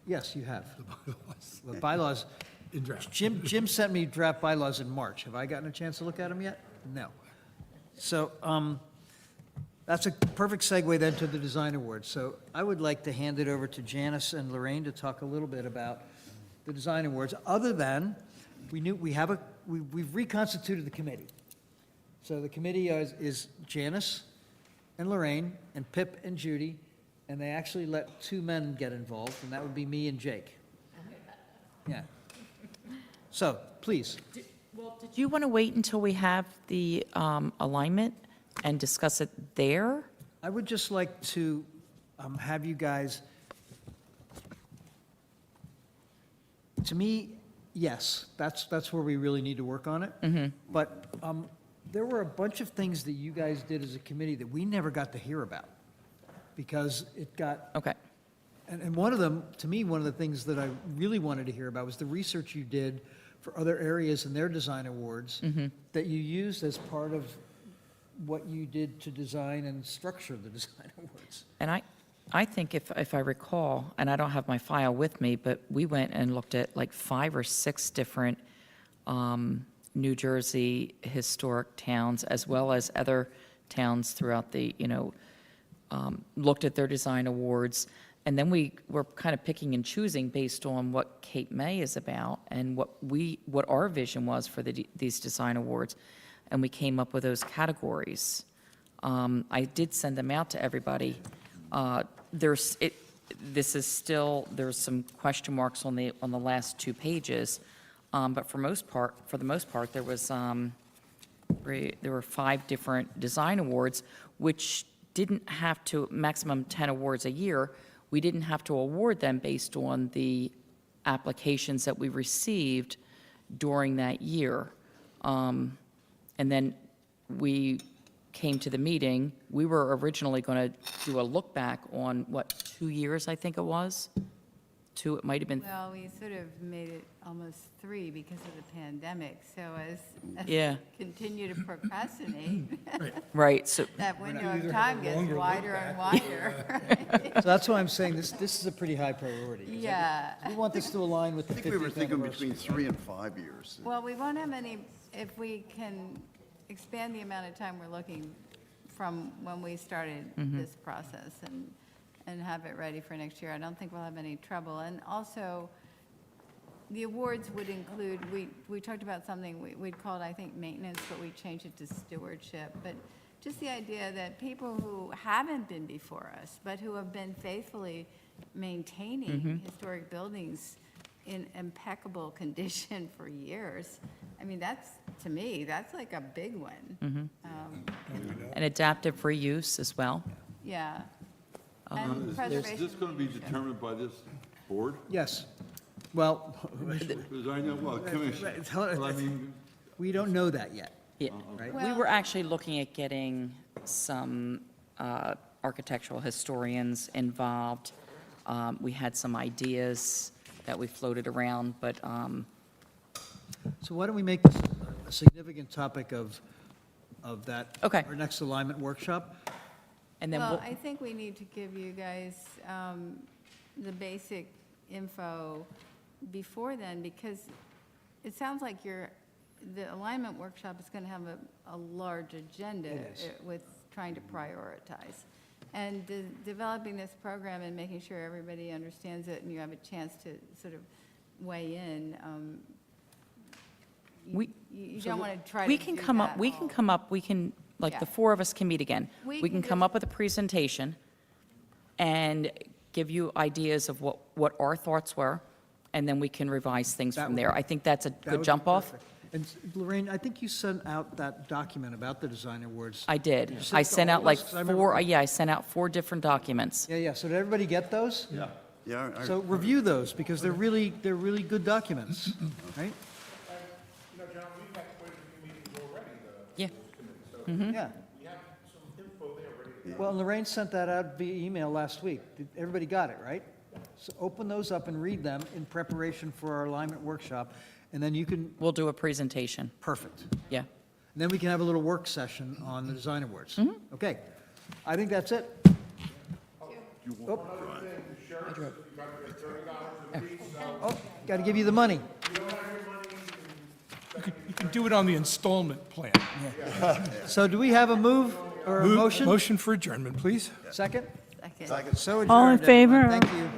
Yes, you have. The bylaws. The bylaws, In draft. Jim sent me draft bylaws in March. Have I gotten a chance to look at them yet? No. So, that's a perfect segue then to the design awards. So I would like to hand it over to Janice and Lorraine to talk a little bit about the design awards, other than we've reconstituted the committee. So the committee is Janice and Lorraine and Pip and Judy, and they actually let 2 men get involved, and that would be me and Jake. Yeah. So, please. Well, did you want to wait until we have the alignment and discuss it there? I would just like to have you guys, to me, yes, that's where we really need to work on it. But there were a bunch of things that you guys did as a committee that we never got to hear about, because it got, Okay. and one of them, to me, one of the things that I really wanted to hear about was the research you did for other areas in their design awards that you used as part of what you did to design and structure the design awards. And I think if I recall, and I don't have my file with me, but we went and looked at like 5 or 6 different New Jersey historic towns, as well as other towns throughout the, looked at their design awards. And then we were kind of picking and choosing based on what Cape May is about and what our vision was for these design awards. And we came up with those categories. I did send them out to everybody. There's some question marks on the last 2 pages, but for the most part, there were 5 different design awards, which didn't have to, maximum 10 awards a year. We didn't have to award them based on the applications that we received during that year. And then we came to the meeting. We were originally going to do a look back on, 2 years, I think it was? 2, it might have been, Well, we sort of made it almost 3 because of the pandemic, so as Yeah. we continue to procrastinate, right, so, that window of time gets wider and wider. So that's why I'm saying this is a pretty high priority. 'cause Yeah. We want this to align with the I 50th think we were thinking anniversary. between 3 and 5 years. Well, we won't have any, if we can expand the amount of time we're looking from when we started this process and have it ready for next year, I don't think we'll have any trouble. And also, the awards would include, we talked about something, we'd call it, I think, maintenance, but we changed it to stewardship. But just the idea that people who haven't been before us, but who have been faithfully maintaining historic buildings in impeccable condition for years, I mean, that's, to me, that's like a big one. and adaptive reuse as well. Yeah. And preservation. Is this going to be determined by this board? Yes. Well, Because I know, well, commission, but I mean, we don't know that yet. Yeah. Right. We were actually looking at getting some architectural historians involved. We had some ideas that we floated around, but So why don't we make this a significant topic of that? Okay. Our next alignment workshop? and then Well, we'll, I think we need to give you guys the basic info before then, because it sounds like the alignment workshop is going to have a large agenda with trying to prioritize. And developing this program and making sure everybody understands it and you have a chance to sort of weigh in, you don't want to try to we can do come up, that we can all. come up, we can, like, the Yeah. 4 of us can meet again. We We can can come just- up with a presentation and give you ideas of what our thoughts were, and then we can revise things That from would- there. I think that's a That good would be jump-off. perfect. And Lorraine, I think you sent out that document about the design awards. I did. You I sent it to sent all out of like us? 'Cause I remember- 4, I sent out 4 different documents. Yeah, so did everybody get those? Yeah. So review those, because they're really good documents, right? You know, John, we've had quite a few meetings already, Yeah. so Yeah. we have some info there ready to go. Well, Lorraine sent that out via email last week. Everybody got it, right? So open those up and read them in preparation for our alignment workshop, and then you can, We'll do a presentation. perfect. Yeah. And then we can have a little work session on the design awards. Okay, I think that's it. Oh, got to give you the money. You can do it on the installment plan. So do we have a move or a motion? Motion for adjournment, please. Second? Second. So adjourned. All in favor? everyone. Thank you.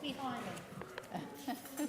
Behind me.